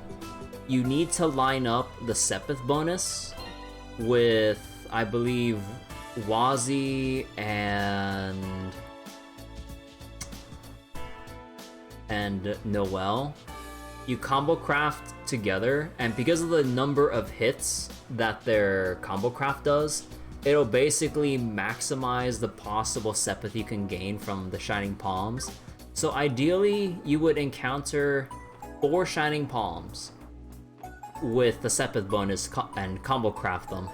you need to line up the Sepith bonus with, I believe, Wazi and Noelle. You combo craft together, and because of the number of hits that their combo craft does, it'll basically maximize the possible Sepith you can gain from the Shining Palms. So ideally, you would encounter 4 Shining Palms with the Sepith bonus and combo craft them.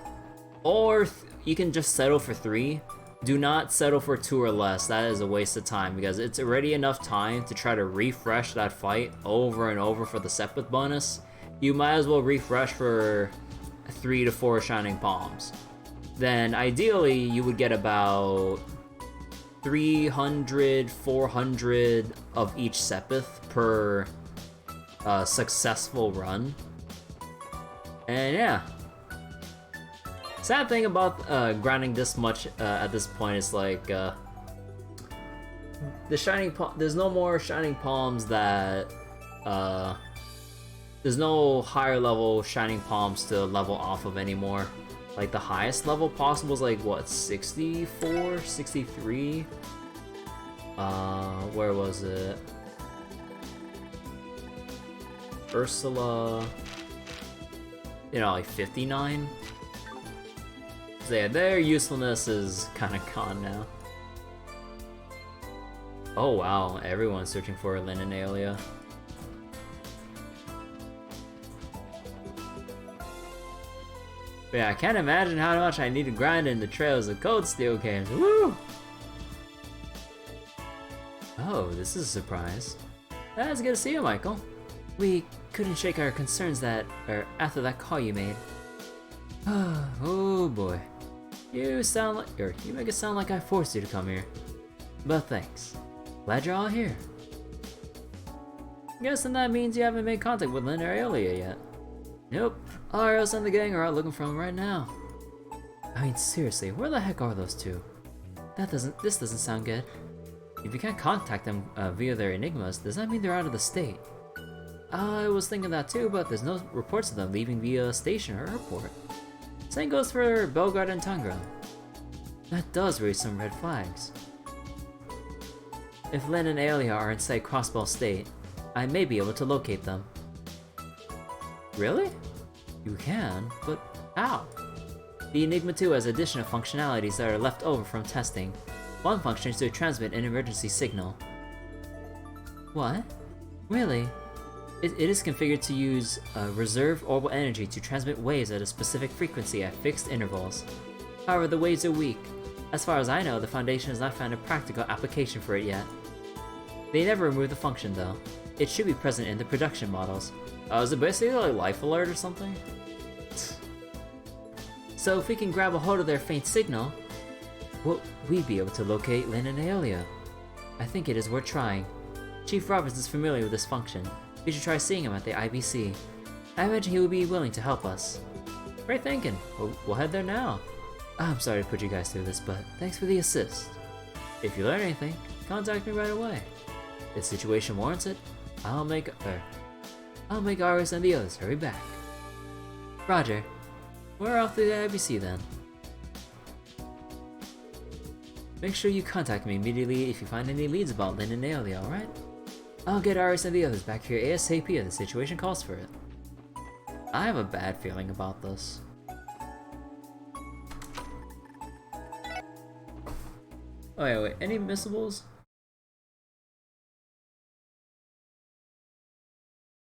Or you can just settle for 3. Do not settle for 2 or less. That is a waste of time because it's already enough time to try to refresh that fight over and over for the Sepith bonus. You might as well refresh for 3 to 4 Shining Palms. Then ideally you would get about 300, 400 of each Sepith per successful run. And yeah. Sad thing about grinding this much at this point is like the Shining Palm. There's no more Shining Palms that there's no higher level Shining Palms to level off of anymore. Like the highest level possible is like what, 64, 63? Where was it? Ursula, you know, like 59. So yeah, their usefulness is kind of gone now. Oh wow, everyone's searching for Lynn and Aelia. But yeah, I can't imagine how much I need to grind in the Trails of Cold Steel games. Woo! Oh, this is a surprise. It's good to see you, Michael. We couldn't shake our concerns after that call you made. Oh boy. You make it sound like I forced you to come here. But thanks. Glad you're all here. Guessing that means you haven't made contact with Lynn or Aelia yet. Nope. Arios and the gang are out looking for him right now. I mean, seriously, where the heck are those two? This doesn't sound good. If you can't contact them via their enigmas, does that mean they're out of the state? I was thinking that too, but there's no reports of them leaving via station or airport. Same goes for Belgrade and Tangra. That does raise some red flags. If Lynn and Aelia are inside Crossbell State, I may be able to locate them. Really? You can, but how? The Enigma 2 has additional functionalities that are left over from testing. One function is to transmit an emergency signal. What? Really? It is configured to use reserve orbital energy to transmit waves at a specific frequency at fixed intervals. However, the waves are weak. As far as I know, the Foundation has not found a practical application for it yet. They never removed the function though. It should be present in the production models. Is it basically like life alert or something? So if we can grab a hold of their faint signal, well, we'd be able to locate Lynn and Aelia. I think it is worth trying. Chief Roberts is familiar with this function. We should try seeing him at the IBC. I imagine he will be willing to help us. Great thinking. We'll head there now. I'm sorry to put you guys through this, but thanks for the assist. If you learn anything, contact me right away. If the situation warrants it, I'll make Aris and the others hurry back. Roger. We're off to the IBC then. Make sure you contact me immediately if you find any leads about Lynn and Aelia, alright? I'll get Aris and the others back here ASAP if the situation calls for it. I have a bad feeling about this. Oh wait, any missables?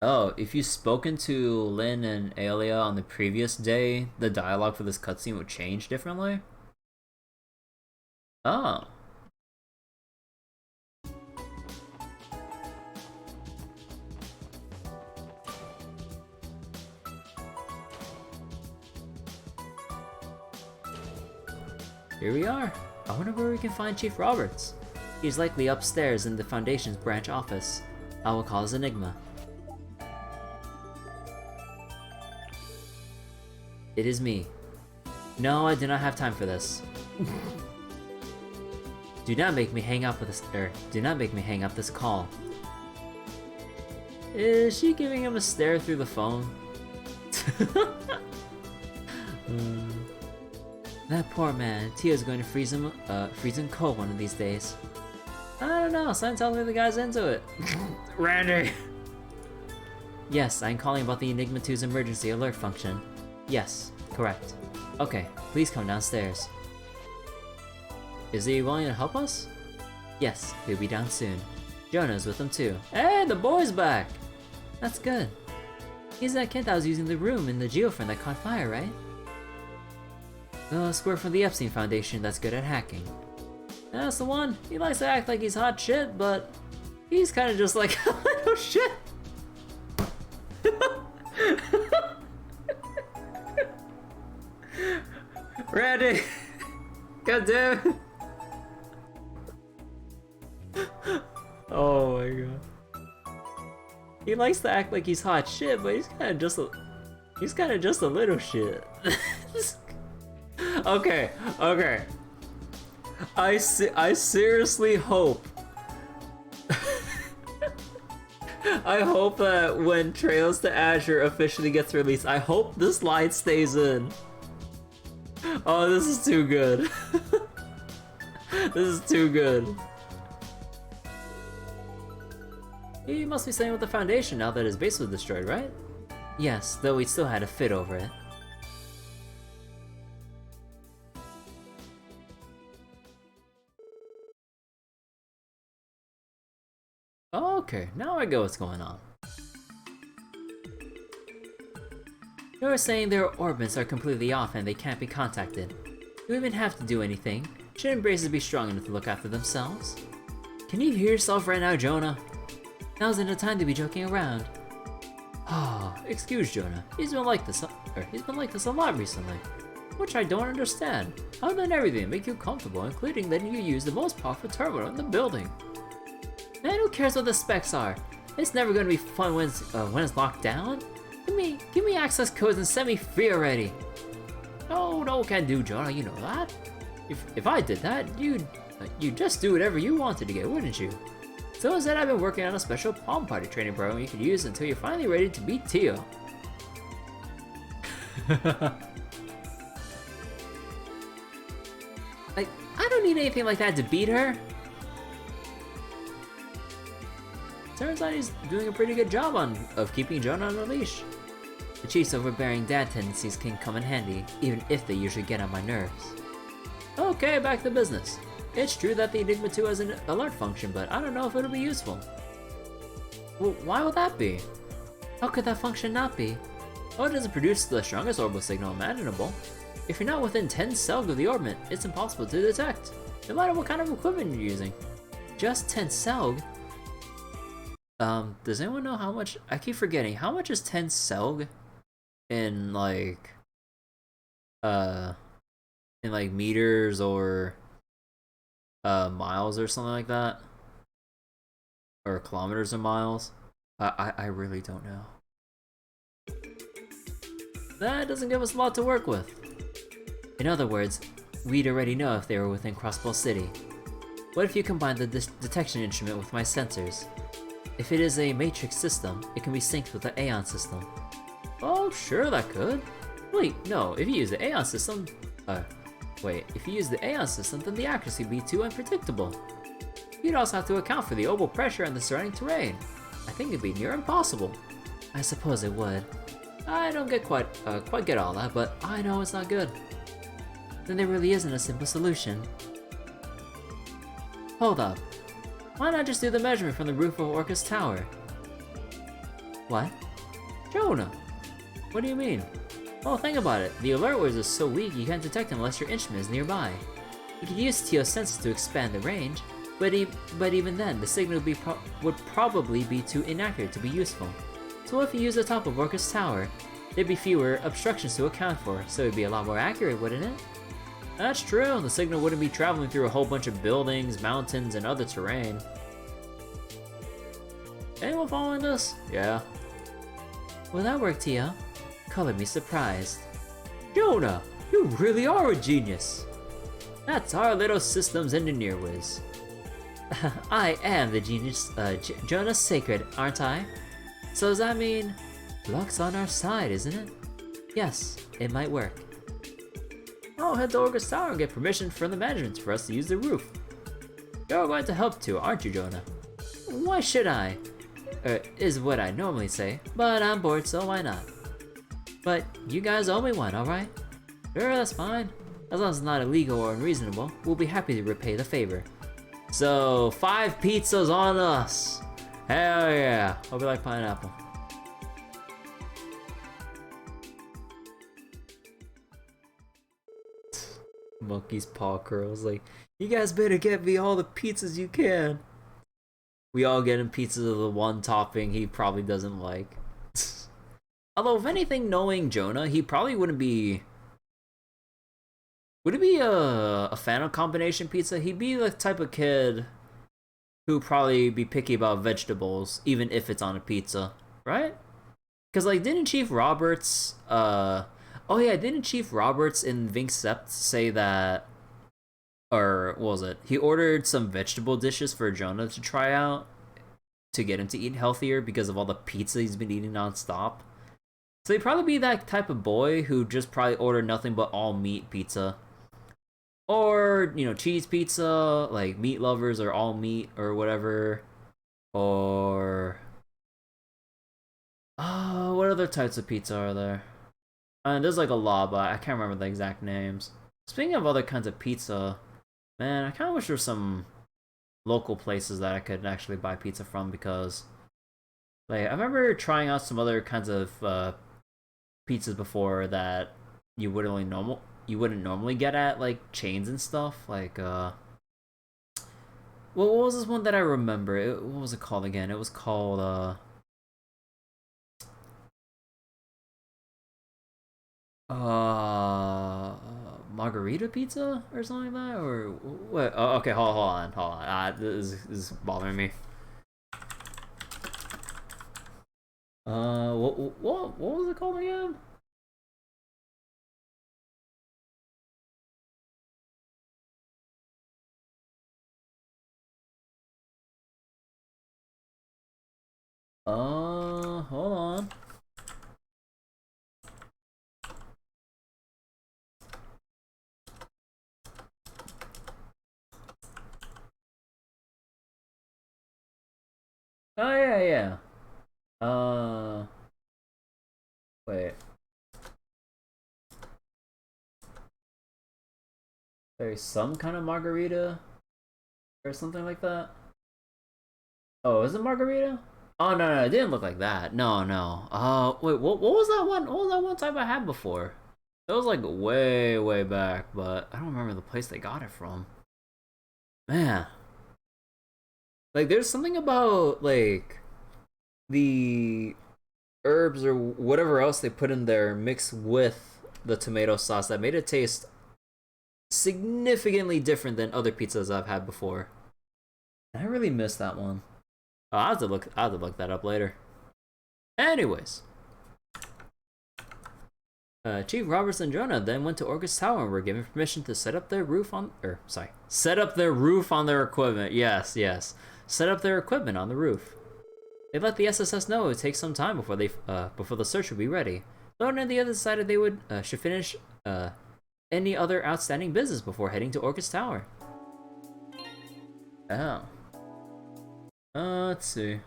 Oh, if you've spoken to Lynn and Aelia on the previous day, the dialogue for this cutscene would change differently? Oh. Here we are. I wonder where we can find Chief Roberts. He's likely upstairs in the Foundation's branch office. I will call his Enigma. It is me. No, I do not have time for this. Do not make me hang up with this. Do not make me hang up this call. Is she giving him a stare through the phone? That poor man. Tio's going to freeze him cold one of these days. I don't know. Sign tells me the guy's into it. Randy. Yes, I'm calling about the Enigma 2's emergency alert function. Yes, correct. Okay, please come downstairs. Is he willing to help us? Yes, he'll be down soon. Jonah's with him too. Hey, the boy's back! That's good. He's that kid that was using the room in the geofriend that caught fire, right? The square from the Epstein Foundation that's good at hacking. That's the one. He likes to act like he's hot shit, but he's kind of just like, oh shit! Randy! God damn it! Oh my god. He likes to act like he's hot shit, but he's kind of just a little shit. Okay. I seriously hope I hope that when Trails to Azure officially gets released, I hope this line stays in. Oh, this is too good. This is too good. He must be staying with the Foundation now that his base was destroyed, right? Yes, though we still had a fit over it. Okay, now I get what's going on. You were saying their orbits are completely off and they can't be contacted. Do we even have to do anything? Shouldn't braces be strong enough to look after themselves? Can you hear yourself right now, Jonah? Now's no time to be joking around. Oh, excuse Jonah. He's been like this a lot recently. Which I don't understand. I've done everything to make you comfortable, including letting you use the most powerful terminal in the building. Man, who cares what the specs are? It's never gonna be fun when it's locked down. Give me access codes and set me free already. No, can do, Jonah. You know that. If I did that, you'd just do whatever you wanted to get, wouldn't you? So instead, I've been working on a special Palm Party training program you could use until you're finally ready to beat Tio. Like, I don't need anything like that to beat her. Turns out he's doing a pretty good job of keeping Jonah on a leash. The Chief's overbearing dad tendencies can come in handy, even if they usually get on my nerves. Okay, back to business. It's true that the Enigma 2 has an alert function, but I don't know if it'll be useful. Well, why would that be? How could that function not be? Well, it doesn't produce the strongest orbital signal imaginable. If you're not within 10 Selg of the orbit, it's impossible to detect, no matter what kind of equipment you're using. Just 10 Selg? Does anyone know how much? I keep forgetting. How much is 10 selg in uh, meters or miles or something like that, or kilometers or miles? I really don't know. That doesn't give us a lot to work with. In other words, we'd already know if they were within Crossbell City. What if you combine the detection instrument with my sensors? If it is a matrix system, it can be synced with the Aeon system. Oh, sure that could. Wait, no, if you use the Aeon system... if you use the Aeon system, then the accuracy would be too unpredictable. You'd also have to account for the oval pressure and the surrounding terrain. I think it'd be near impossible. I suppose it would. I don't get quite get all that, but I know it's not good. Then there really isn't a simple solution. Hold up. Why not just do the measurement from the roof of Orca's tower? What? Jonah! What do you mean? Well, think about it. The alert waves are so weak you can't detect them unless your instrument is nearby. You could use TO sensors to expand the range, but even then, the signal would probably be too inaccurate to be useful. So if you use the top of Orca's tower, there'd be fewer obstructions to account for, so it'd be a lot more accurate, wouldn't it? That's true, the signal wouldn't be traveling through a whole bunch of buildings, mountains, and other terrain. Anyone following this? Yeah. Will that work, Tia? Color me surprised. Jonah, you really are a genius! That's our little systems engineer whiz. I am the genius, Jonah Sacred, aren't I? So does that mean luck's on our side, isn't it? Yes, it might work. I'll head to Orca's tower and get permission from the management for us to use the roof. You're going to help too, aren't you, Jonah? Why should I? Is what I normally say, but I'm bored, so why not? But you guys owe me one, alright? Sure, that's fine. As long as it's not illegal or unreasonable, we'll be happy to repay the favor. So, 5 pizzas on us! Hell yeah! Hope you like pineapple. Monkey's paw curls, like, you guys better get me all the pizzas you can. We all get him pizzas of the one topping he probably doesn't like. Although, if anything, knowing Jonah, he probably wouldn't be... Would it be a fan of combination pizza? He'd be the type of kid who'd probably be picky about vegetables, even if it's on a pizza, right? Because, like, didn't Chief Roberts, oh yeah, didn't Chief Roberts in Vincept say that, or what was it? He ordered some vegetable dishes for Jonah to try out to get him to eat healthier because of all the pizza he's been eating nonstop. So he'd probably be that type of boy who just probably ordered nothing but all meat pizza. Or, you know, cheese pizza, like meat lovers or all meat or whatever. Or... what other types of pizza are there? There's like a lot, but I can't remember the exact names. Speaking of other kinds of pizza, man, I kind of wish there were some local places that I could actually buy pizza from, because like I remember trying out some other kinds of pizzas before that you wouldn't normally get at like chains and stuff. Like what was this one that I remember? What was it called again? It was called margarita pizza or something like that, or what? Oh, okay, hold on. This is bothering me. What was it called again? Hold on. Oh yeah. Wait. There's some kind of margarita or something like that. Oh, is it margarita? Oh no, it didn't look like that. No. Wait, what was that one? What was that one type I had before? It was like way back, but I don't remember the place they got it from. Man. Like, there's something about, like, the herbs or whatever else they put in there mixed with the tomato sauce that made it taste significantly different than other pizzas I've had before. I really missed that one. Oh, I have to look that up later. Anyways, Chief Roberts and Jonah then went to Orcus Tower and were given permission to set up their roof on, set up their roof on their equipment. Yes, set up their equipment on the roof. They let the SSS know it would take some time before the search would be ready. Thornton and the others decided they should finish any other outstanding business before heading to Orcus Tower. Oh. Let's see.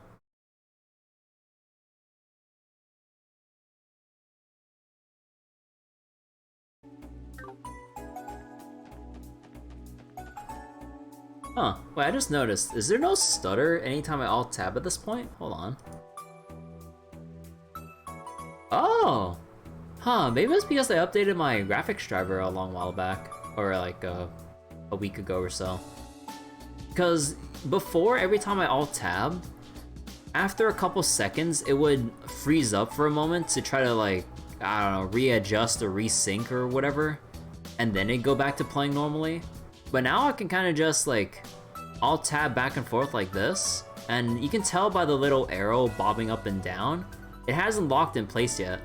Huh, wait, I just noticed, is there no stutter anytime I alt-tab at this point? Hold on. Oh! Huh, maybe it's because I updated my graphics driver a long while back. Or like a week ago or so. Because before, every time I alt-tab, after a couple seconds, it would freeze up for a moment to try to like, I don't know, readjust or resync or whatever. And then it'd go back to playing normally. But now I can kind of just like alt-tab back and forth like this, and you can tell by the little arrow bobbing up and down, it hasn't locked in place yet.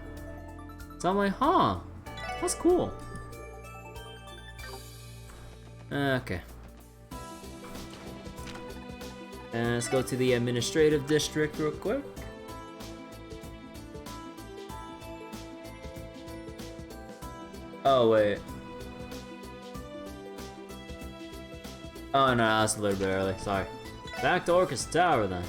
So I'm like, huh, that's cool. Okay. And let's go to the administrative district real quick. Oh, wait. Oh no, that's a little bit early, sorry. Back to Orcus Tower then.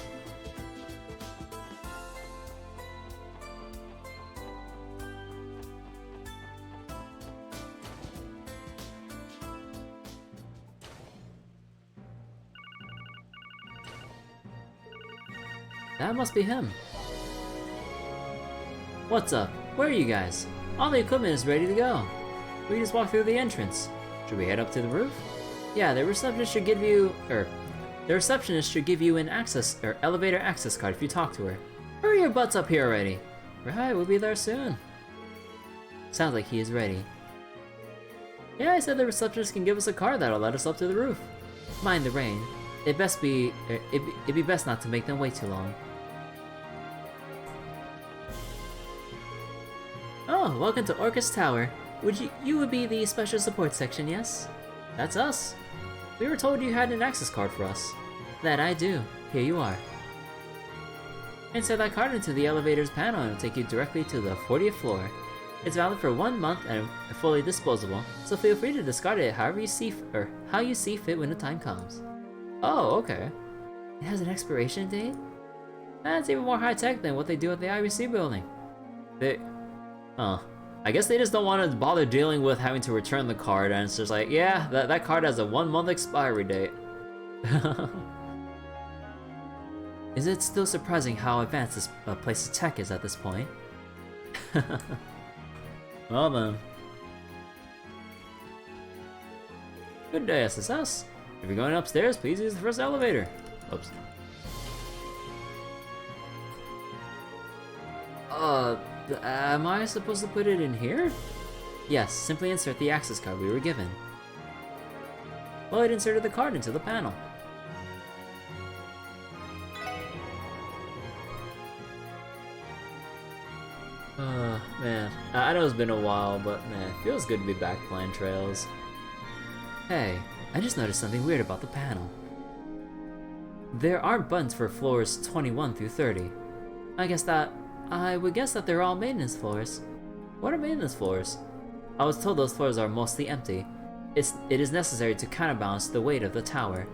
That must be him. What's up? Where are you guys? All the equipment is ready to go. We just walked through the entrance. Should we head up to the roof? Yeah, the receptionist should give you an elevator access card if you talk to her. Hurry your butts up here already. Right, we'll be there soon. Sounds like he is ready. Yeah, I said the receptionist can give us a card that'll let us up to the roof. Mind the rain. It'd be best not to make them wait too long. Oh, welcome to Orcus Tower. You would be the special support section, yes? That's us. We were told you had an access card for us. That I do. Here you are. Insert that card into the elevator's panel and it'll take you directly to the 40th floor. It's valid for 1 month and fully disposable, so feel free to discard it how you see fit when the time comes. Oh, okay. It has an expiration date? That's even more high-tech than what they do at the IBC building. I guess they just don't want to bother dealing with having to return the card, and it's just like, yeah, that card has a 1 month expiry date. Is it still surprising how advanced this place's tech is at this point? Well then. Good day, SSS. If you're going upstairs, please use the first elevator. Oops. Am I supposed to put it in here? Yes, simply insert the access card we were given. Lloyd inserted the card into the panel. Man, I know it's been a while, but man, it feels good to be back playing Trails. Hey, I just noticed something weird about the panel. There aren't buttons for floors 21 through 30. I would guess that they're all maintenance floors. What are maintenance floors? I was told those floors are mostly empty. It is necessary to counterbalance the weight of the tower.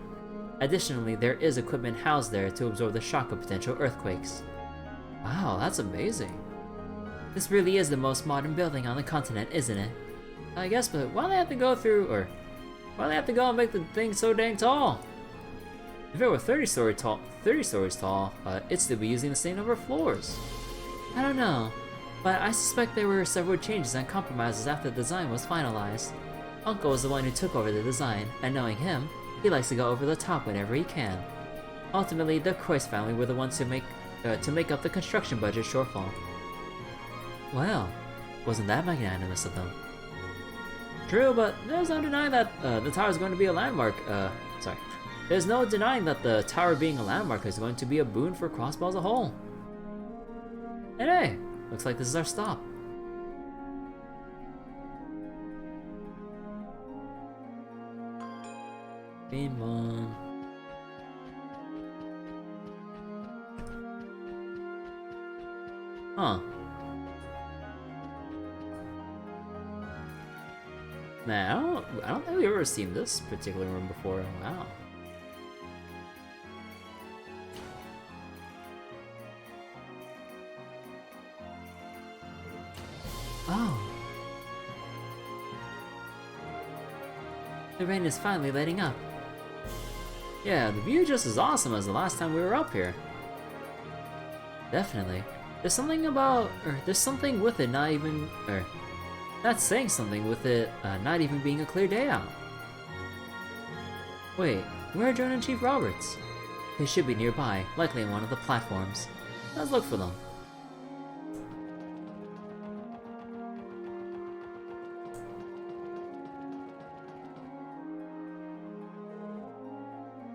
Additionally, there is equipment housed there to absorb the shock of potential earthquakes. Wow, that's amazing. This really is the most modern building on the continent, isn't it? I guess, but why do they have to go and make the thing so dang tall? If it were 30 stories tall, it'd still be using the same number of floors. I don't know, but I suspect there were several changes and compromises after the design was finalized. Uncle was the one who took over the design, and knowing him, he likes to go over the top whenever he can. Ultimately, the Croix family were the ones who to make up the construction budget shortfall. Well, wasn't that magnanimous of them? True, but there's no denying that the tower is going to be a landmark. Sorry. There's no denying that the tower being a landmark is going to be a boon for Crossbell as a whole. And hey, looks like this is our stop. Come on. Huh. Man, I don't think we've ever seen this particular room before. Wow. Oh. The rain is finally letting up. Yeah, the view just as awesome as the last time we were up here. Definitely. There's something about, there's something with it not even, not saying something with it not even being a clear day out. Wait, where are Drone and Chief Roberts? They should be nearby, likely on one of the platforms. Let's look for them.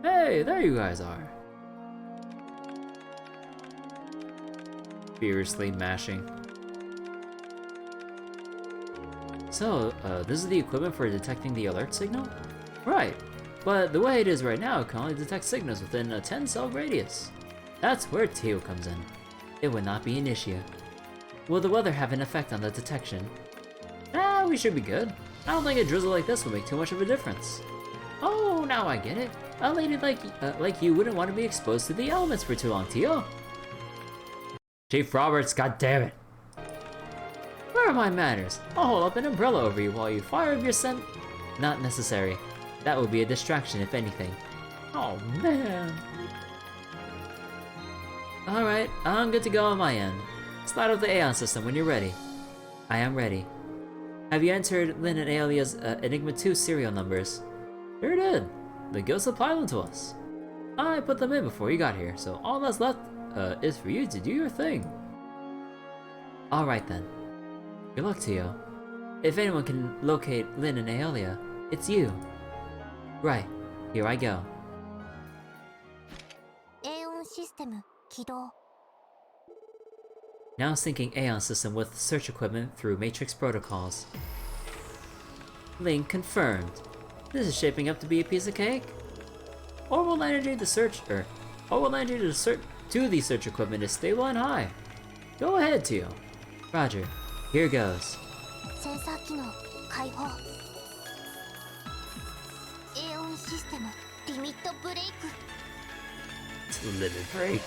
Hey, there you guys are. Furiously mashing. So, this is the equipment for detecting the alert signal? Right, but the way it is right now, it can only detect signals within a 10-cell radius. That's where Teo comes in. It would not be an issue. Will the weather have an effect on the detection? We should be good. I don't think a drizzle like this will make too much of a difference. Oh, now I get it. A lady like you wouldn't want to be exposed to the elements for too long, Teo. Chief Roberts, goddammit. Where are my manners? I'll hold up an umbrella over you while you fire up your scent. Not necessary. That would be a distraction, if anything. Oh, man. Alright, I'm good to go on my end. Slide up the Aeon system when you're ready. I am ready. Have you entered Lynn and Aelia's Enigma 2 serial numbers? Sure did. The guild supplied them to us. I put them in before you got here, so all that's left is for you to do your thing. Alright then. Good luck to you. If anyone can locate Lynn and Aelia, it's you. Right, here I go. Aeon system 起動. Now syncing Aeon system with search equipment through Matrix protocols. Link confirmed. This is shaping up to be a piece of cake. Orbital energy to search, orbital energy to the search equipment is stable and high. Go ahead, Teo. Roger. Here goes. センサー機能開放. Aeon system リミットブレイク. Limit break.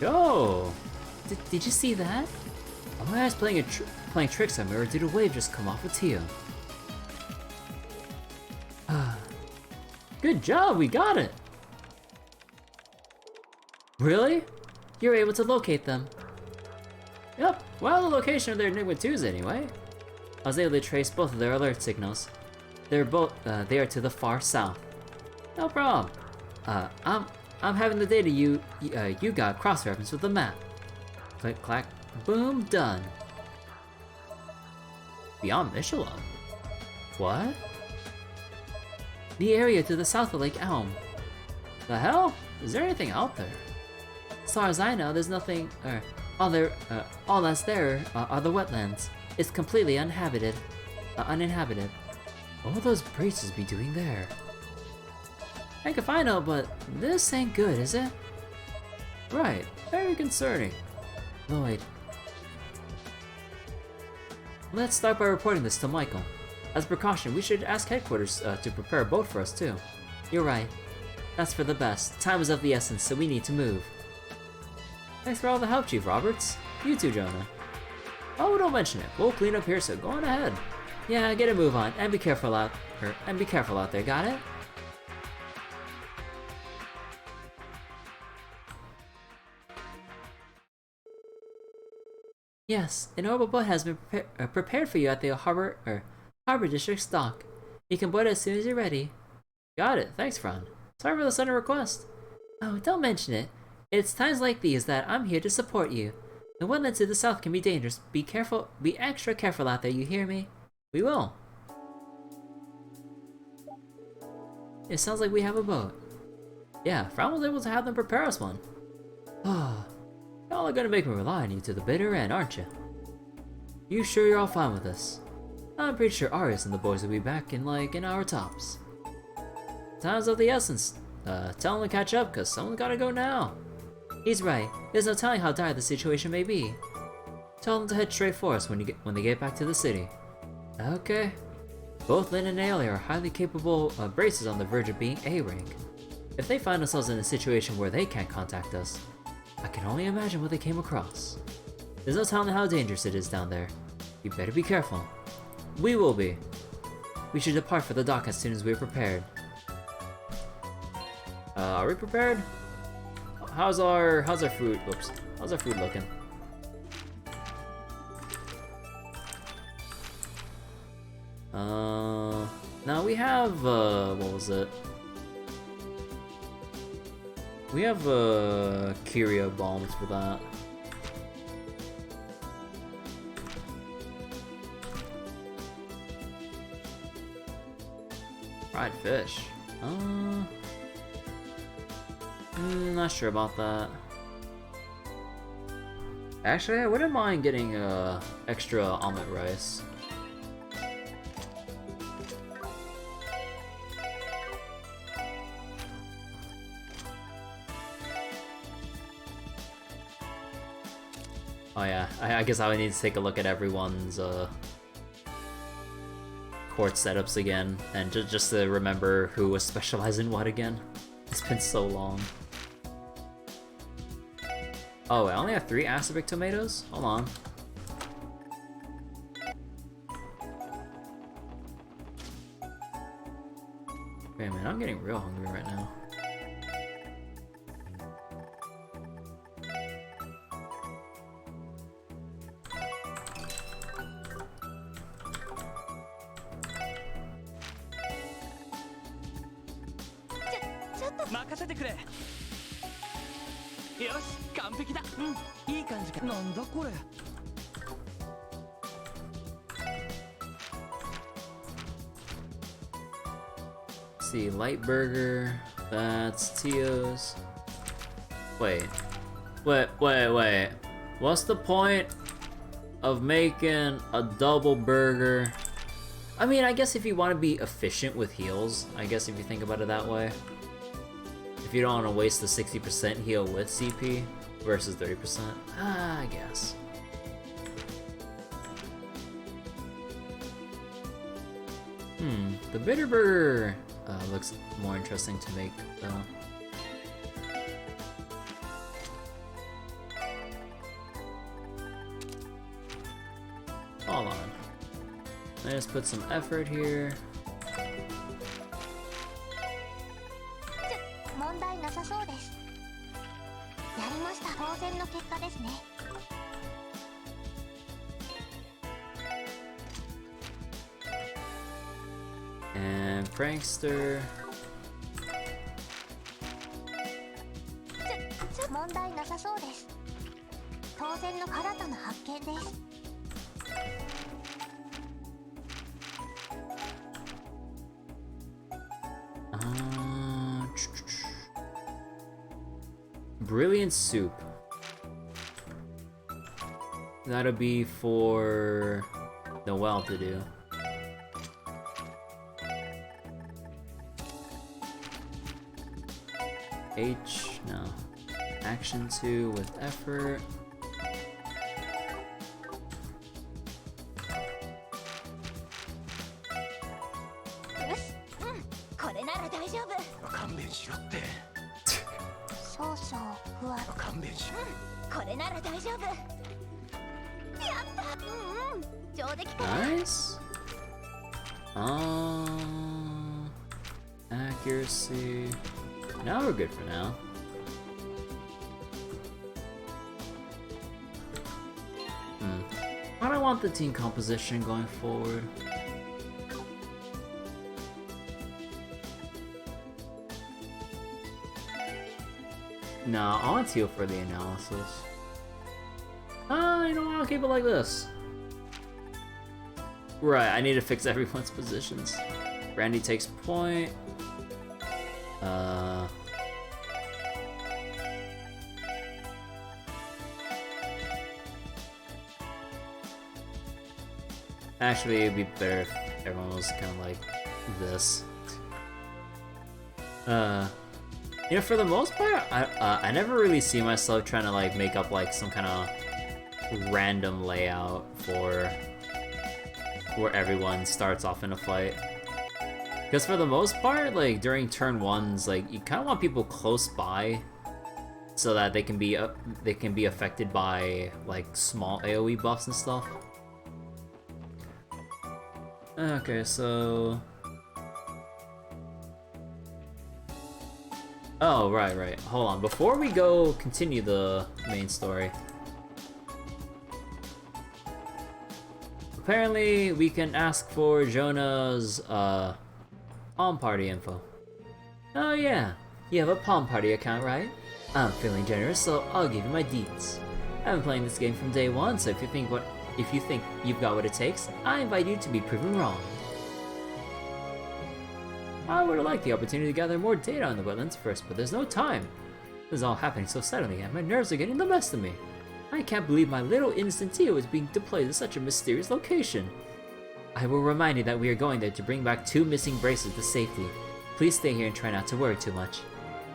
Yo! Did you see that? I was playing tricks on me, or did a wave just come off with Teo? Good job, we got it! Really? You're able to locate them. Yep, well, the location of their Enigma 2s anyway. I was able to trace both of their alert signals. They are to the far south. No problem. I'm having the data you got cross-referenced with the map. Click, clack, boom, done. Beyond Michelin? What? The area to the south of Lake Elm. The hell? Is there anything out there? As far as I know, there's nothing, all that's there are the wetlands. It's completely uninhabited. What will those breaches be doing there? Heck if I know, but this ain't good, is it? Right, very concerning. Lloyd. Let's start by reporting this to Michael. As a precaution, we should ask headquarters to prepare a boat for us too. You're right. That's for the best. Time is of the essence, so we need to move. Thanks for all the help, Chief Roberts. You too, Jonah. Oh, don't mention it. We'll clean up here, so go on ahead. Yeah, get a move on, and be careful out there, got it? Yes, an orbital boat has been prepared for you at the harbor district's dock. You can board it as soon as you're ready. Got it. Thanks, Fran. Sorry for the sudden request. Oh, don't mention it. It's times like these that I'm here to support you. The wetlands to the south can be dangerous. Be careful. Be extra careful out there, you hear me? We will. It sounds like we have a boat. Yeah, Fran was able to have them prepare us one. Oh, Y'all are gonna make me rely on you to the bitter end, aren't you? you sure you're all fine with this? I'm pretty sure Arius and the boys will be back in like an hour tops. Time's of the essence. Tell them to catch up, cause someone's gotta go now. He's right. There's no telling how dire the situation may be. Tell them to head straight for us when they get back to the city. Okay. Both Lynn and Ailey are highly capable bracers on the verge of being A rank. If they find themselves in a situation where they can't contact us, I can only imagine what they came across. There's no telling how dangerous it is down there. You better be careful. We will be. We should depart for the dock as soon as we're prepared. Are we prepared? How's our food? Whoops. How's our food looking? Now we have what was it? We have Kyria bombs for that. Fried fish. Not sure about that. Actually, I wouldn't mind getting extra omelet rice. Oh yeah, I guess I would need to take a look at everyone's court setups again, and just to remember who was specialized in what again. It's been so long. Oh, I only have 3 acerbic tomatoes? Hold on. Wait a minute, I'm getting real hungry right now. See, light burger, that's Tio's. Wait. What's the point of making a double burger? I mean, I guess if you want to be efficient with heals, I guess if you think about it that way. If you don't want to waste the 60% heal with CP versus 30%, I guess. The bitter burger looks more interesting to make though. Hold on. Let's put some effort here. 問題なさそうです。やりました。当然の結果ですね。And Prankster. 問題なさそうです。当然の新たな発見です。Brilliant soup. That'll be for Noelle to do. H, no. Action 2 with effort. Nice. Accuracy. Now we're good for now. I don't want the team composition going forward. No, I want Teal for the analysis. You know what? I'll keep it like this. Right, I need to fix everyone's positions. Randy takes point. Actually, it'd be better if everyone was kind of like this. You know, for the most part, I never really see myself trying to like make up like some kind of random layout for where everyone starts off in a fight. Because for the most part, like during turn ones, like you kind of want people close by so that they can be affected by like small AoE buffs and stuff. Okay, so... Oh, right. Hold on. Before we go continue the main story, apparently we can ask for Jonah's Palm Party info. Oh yeah, you have a Palm Party account, right? I'm feeling generous, so I'll give you my deets. I've been playing this game from day one, so if you think you've got what it takes, I invite you to be proven wrong. I would have liked the opportunity to gather more data on the wetlands first, but there's no time. This is all happening so suddenly, and my nerves are getting the best of me. I can't believe my little innocent Tio is being deployed to such a mysterious location. I will remind you that we are going there to bring back 2 missing bracelets to safety. Please stay here and try not to worry too much.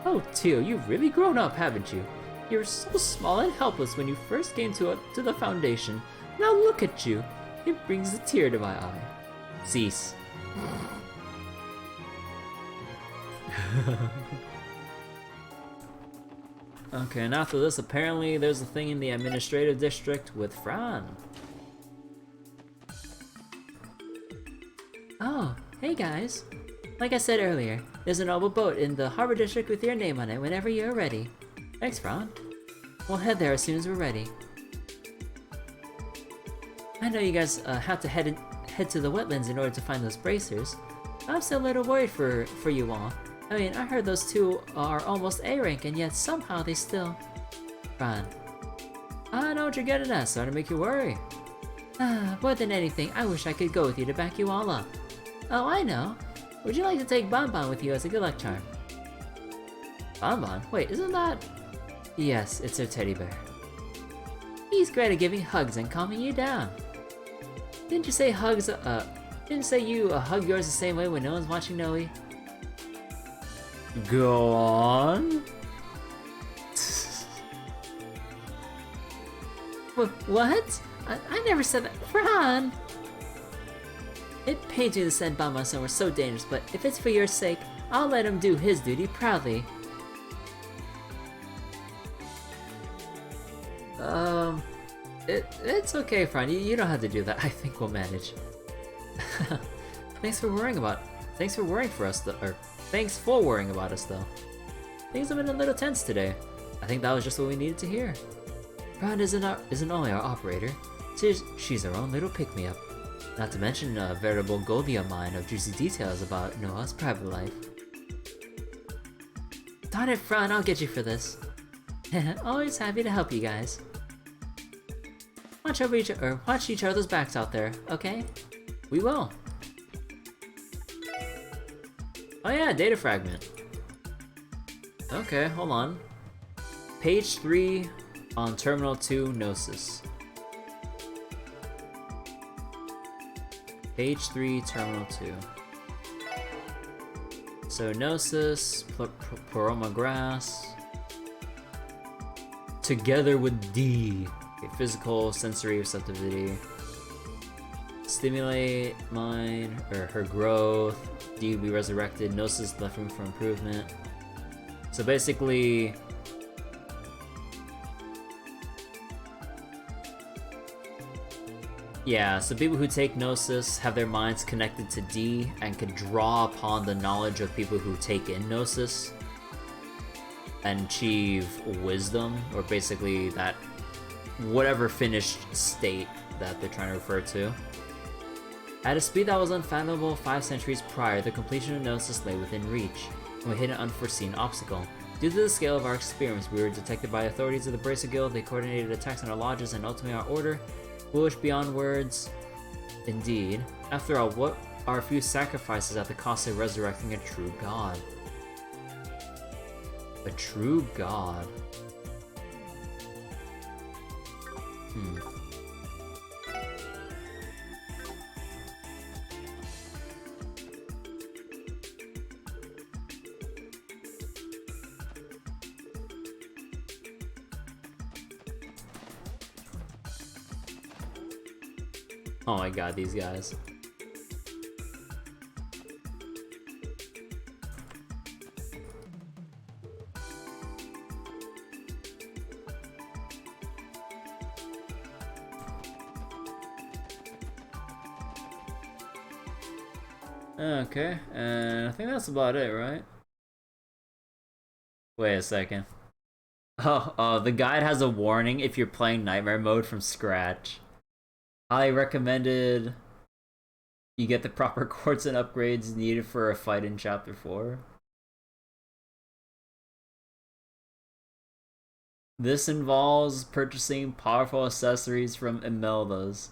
Oh, Tio, you've really grown up, haven't you? You were so small and helpless when you first came to the Foundation. Now look at you. It brings a tear to my eye. Cease. Okay, and after this, apparently there's a thing in the administrative district with Fran. Oh, hey guys. Like I said earlier, there's a noble boat in the harbor district with your name on it whenever you're ready. Thanks, Fran. We'll head there as soon as we're ready. I know you guys have to head to the wetlands in order to find those bracers. I'm still a little worried for you all. I mean, I heard those 2 are almost A rank, and yet somehow they still... Fran. I know what you're getting at, starting to make you worry. More than anything, I wish I could go with you to back you all up. Oh, I know. Would you like to take Bonbon with you as a good luck charm? Bonbon? Wait, isn't that... Yes, it's her teddy bear. He's great at giving hugs and calming you down. Didn't you say you hug yours the same way when no one's watching Noe? Go on. What? I never said that. Fran! It pains me to send Bonbon somewhere so dangerous, but if it's for your sake, I'll let him do his duty proudly. It's okay, Fran. You don't have to do that. I think we'll manage. Thanks for worrying for us, though. Thanks for worrying about us, though. Things have been a little tense today. I think that was just what we needed to hear. Fran isn't only our operator, she's our own little pick-me-up. Not to mention a veritable Goldia mine of juicy details about Noah's private life. Darn it, Fran, I'll get you for this. Always happy to help you guys. Watch each other's backs out there, okay? We will. Oh yeah, data fragment. Okay, hold on. Page 3 on Terminal 2 Gnosis. Page 3, Terminal 2. So Gnosis, Poroma Grass, together with D. Okay, physical, sensory receptivity. Stimulate mine, or her growth. D will be resurrected. Gnosis left room for improvement. So basically... Yeah, so people who take Gnosis have their minds connected to D and can draw upon the knowledge of people who take in Gnosis and achieve wisdom, or basically that whatever finished state that they're trying to refer to. At a speed that was unfathomable 5 centuries prior, the completion of Gnosis lay within reach, and we hit an unforeseen obstacle. Due to the scale of our experiments, we were detected by authorities of the Bracer Guild. They coordinated attacks on our lodges and ultimately our order. Foolish beyond words. Indeed. After all, what are a few sacrifices at the cost of resurrecting a true god? A true god. Oh my god, these guys. Okay, and I think that's about it, right? Wait a second. Oh, the guide has a warning if you're playing Nightmare mode from scratch. I recommended you get the proper quartz and upgrades needed for a fight in Chapter 4. This involves purchasing powerful accessories from Imelda's.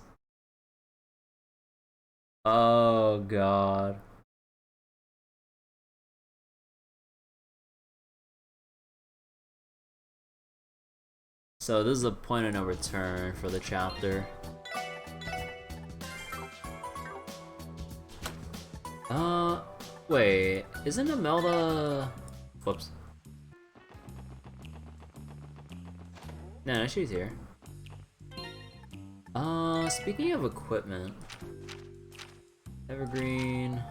Oh god. So this is a point of no return for the chapter. Wait, isn't Imelda... Whoops. No, she's here. Speaking of equipment... Evergreen...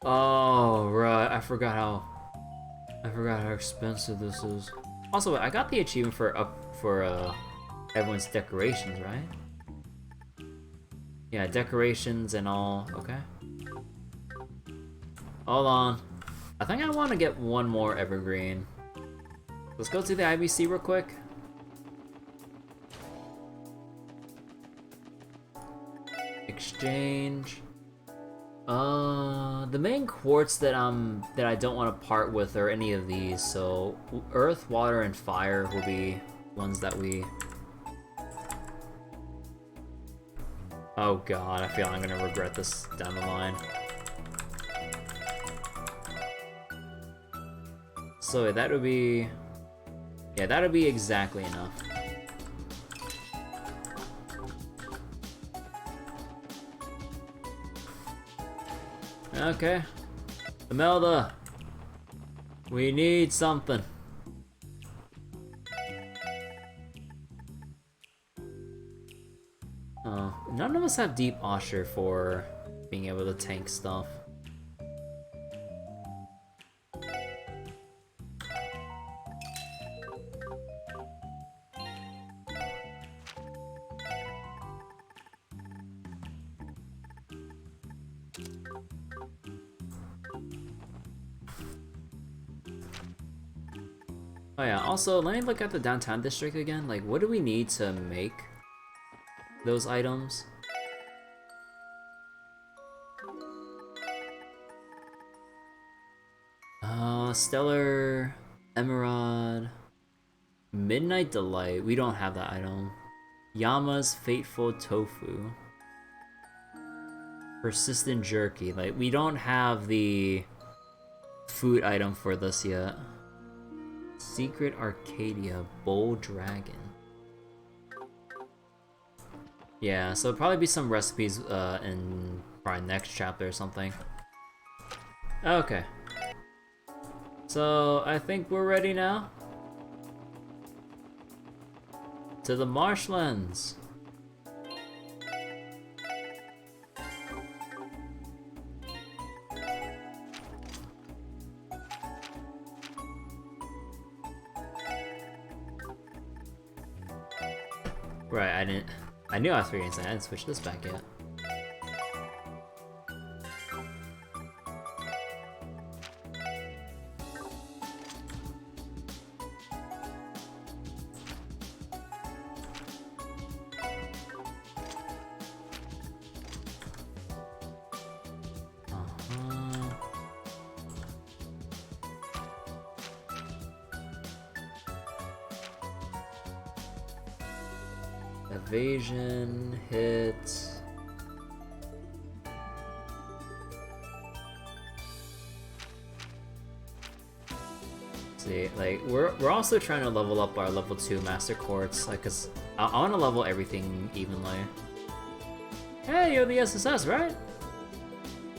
Oh, right, I forgot how expensive this is. Also, I got the achievement for everyone's decorations, right? Yeah, decorations and all. Okay. Hold on. I think I want to get one more evergreen. Let's go to the IBC real quick. Exchange. The main quartz that I don't want to part with are any of these. So earth, water, and fire will be ones that we. Oh god, I feel I'm gonna regret this down the line. So that would be... Yeah, that would be exactly enough. Okay. Imelda! We need something. Oh, none of us have deep Azure for being able to tank stuff. Oh yeah, also, let me look at the downtown district again. Like, what do we need to make those items? Stellar Emerald, Midnight Delight. We don't have that item. Yama's Fateful Tofu, Persistent Jerky. Like, we don't have the food item for this yet. Secret Arcadia Bold Dragon. Yeah, so it'll probably be some recipes in probably next chapter or something. Okay. So I think we're ready now. To the Marshlands. Right, I knew I was forgetting something. I didn't switch this back yet. evasion, hit. See, like we're also trying to level up our level 2 master quartz, like, cause I want to level everything evenly. Hey, you're the SSS, right?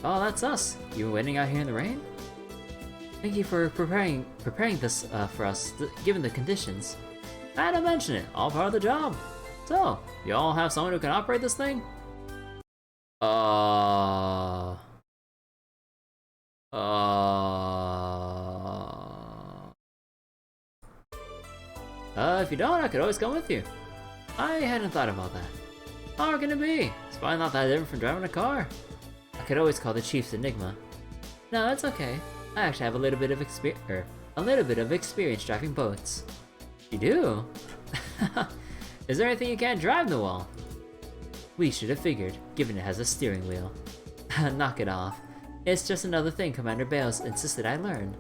Oh, that's us. You been waiting out here in the rain? Thank you for preparing this for us, given the conditions. I had to mention it, all part of the job. So, you all have someone who can operate this thing? If you don't, I could always come with you. I hadn't thought about that. How can it be? It's probably not that different from driving a car. I could always call the Chief's Enigma. No, it's okay. I actually have a little bit of experience driving boats. You do? Is there anything you can't drive, Noel? We should have figured, given it has a steering wheel. Knock it off. It's just another thing Commander Bales insisted I learn.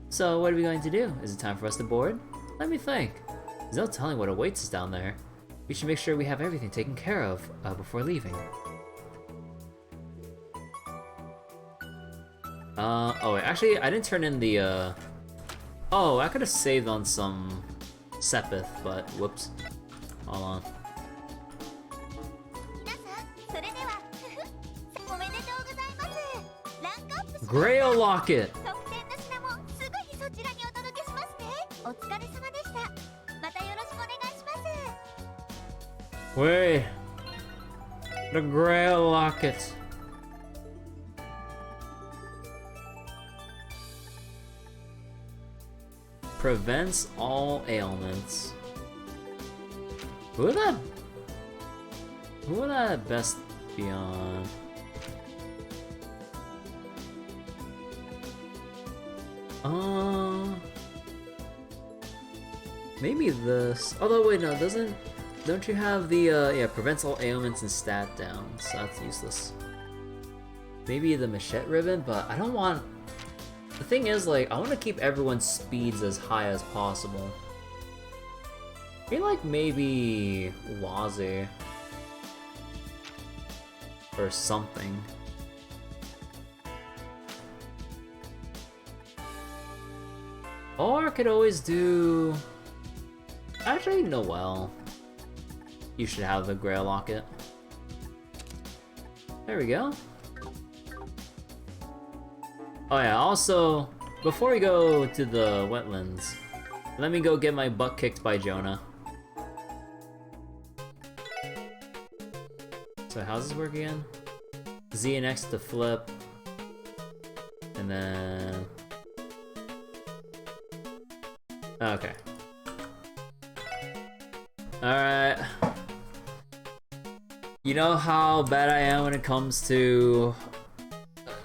So what are we going to do? Is it time for us to board? Let me think. There's no telling what awaits us down there. We should make sure we have everything taken care of before leaving. Oh wait, actually I didn't turn in the oh, I could have saved on some Sepith, but whoops. Hold on. Grail Locket! Wait. The Grail Locket. Prevents all ailments. Who would that best be on? Maybe this. Although wait, no, don't you have the yeah, prevents all ailments and stat down, so that's useless. Maybe the machete ribbon, but I don't want. The thing is, like, I want to keep everyone's speeds as high as possible. I feel like maybe Waze or something. Or I could always do. Actually, Noel. You should have the Grail Locket. There we go. Oh yeah, also, before we go to the wetlands, let me go get my butt kicked by Jonah. So how's this work again? Z and X to flip. And then... Okay. Alright. You know how bad I am when it comes to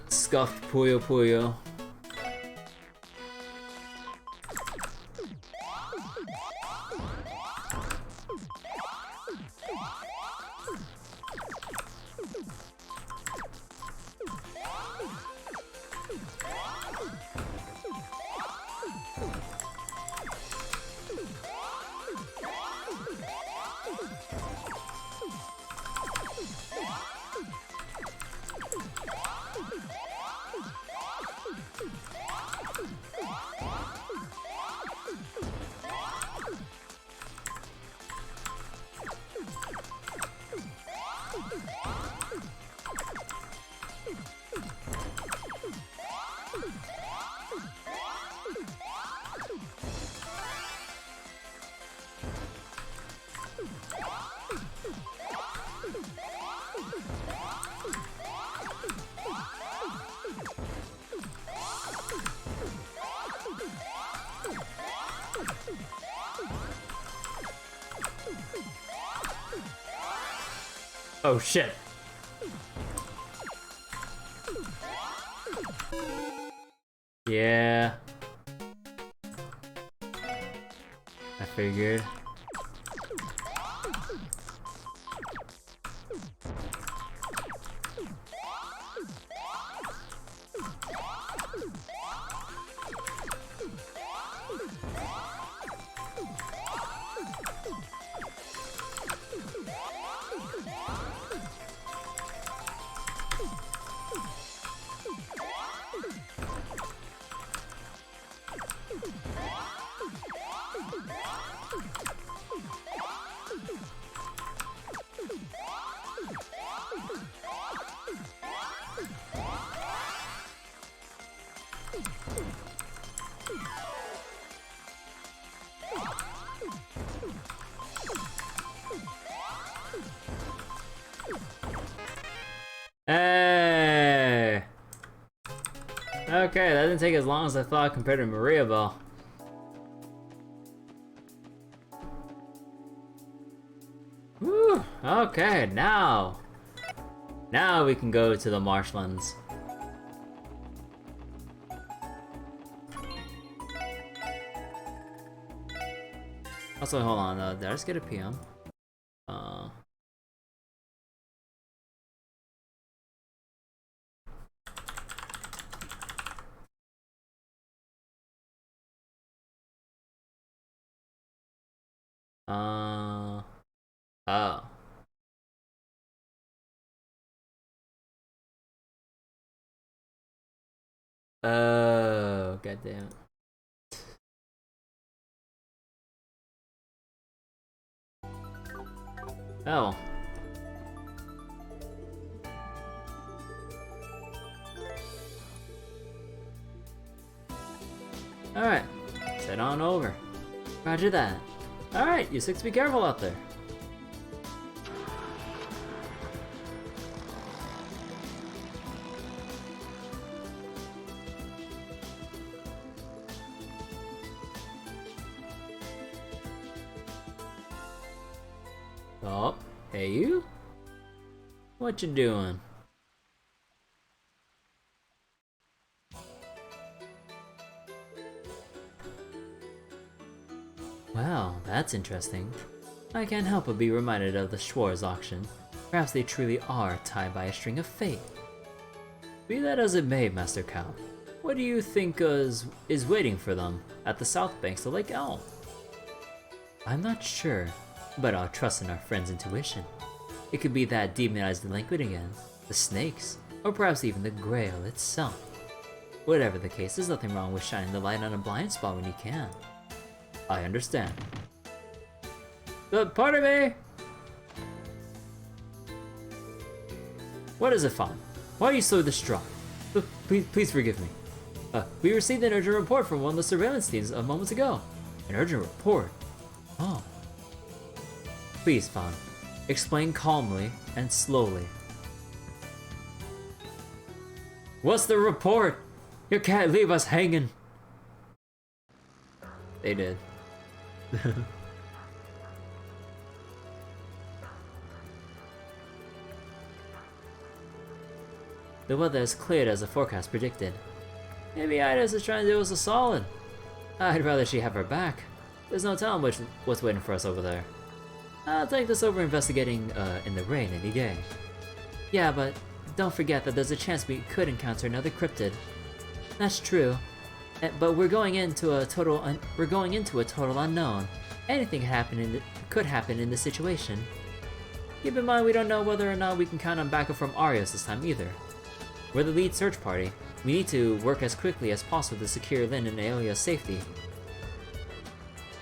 scuffed Puyo Puyo. Oh shit. Yeah. I figured. Hey! Okay, that didn't take as long as I thought compared to Maria Bell. Whew, okay, now we can go to the Marshlands. Also, hold on, did I just get a PM? Oh. Oh, goddamn. Oh. Alright, let's head on over. Roger that. Alright, you six be careful out there. Oh, hey you? What you doing? Well, that's interesting. I can't help but be reminded of the Schwarz auction. Perhaps they truly are tied by a string of fate. Be that as it may, Master Cow, what do you think is waiting for them at the south banks of Lake Elm? I'm not sure, but I'll trust in our friend's intuition. It could be that demonized delinquent again, the snakes, or perhaps even the Grail itself. Whatever the case, there's nothing wrong with shining the light on a blind spot when you can. I understand. But pardon me! What is it, Fawn? Why are you so distraught? Please forgive me. We received an urgent report from one of the surveillance teams moments ago. An urgent report? Oh. Please, Fawn. Explain calmly and slowly. What's the report? You can't leave us hanging. They did. The weather has cleared as the forecast predicted. Maybe Ida's is trying to do us a solid. I'd rather she have her back. There's no telling what's waiting for us over there. I'll take this over investigating in the rain any day. Yeah, but don't forget that there's a chance we could encounter another cryptid. That's true, but we're going into a total unknown. Anything could happen in this situation. Keep in mind we don't know whether or not we can count on backup from Arios this time either. We're the lead search party. We need to work as quickly as possible to secure Lynn and Aelia's safety.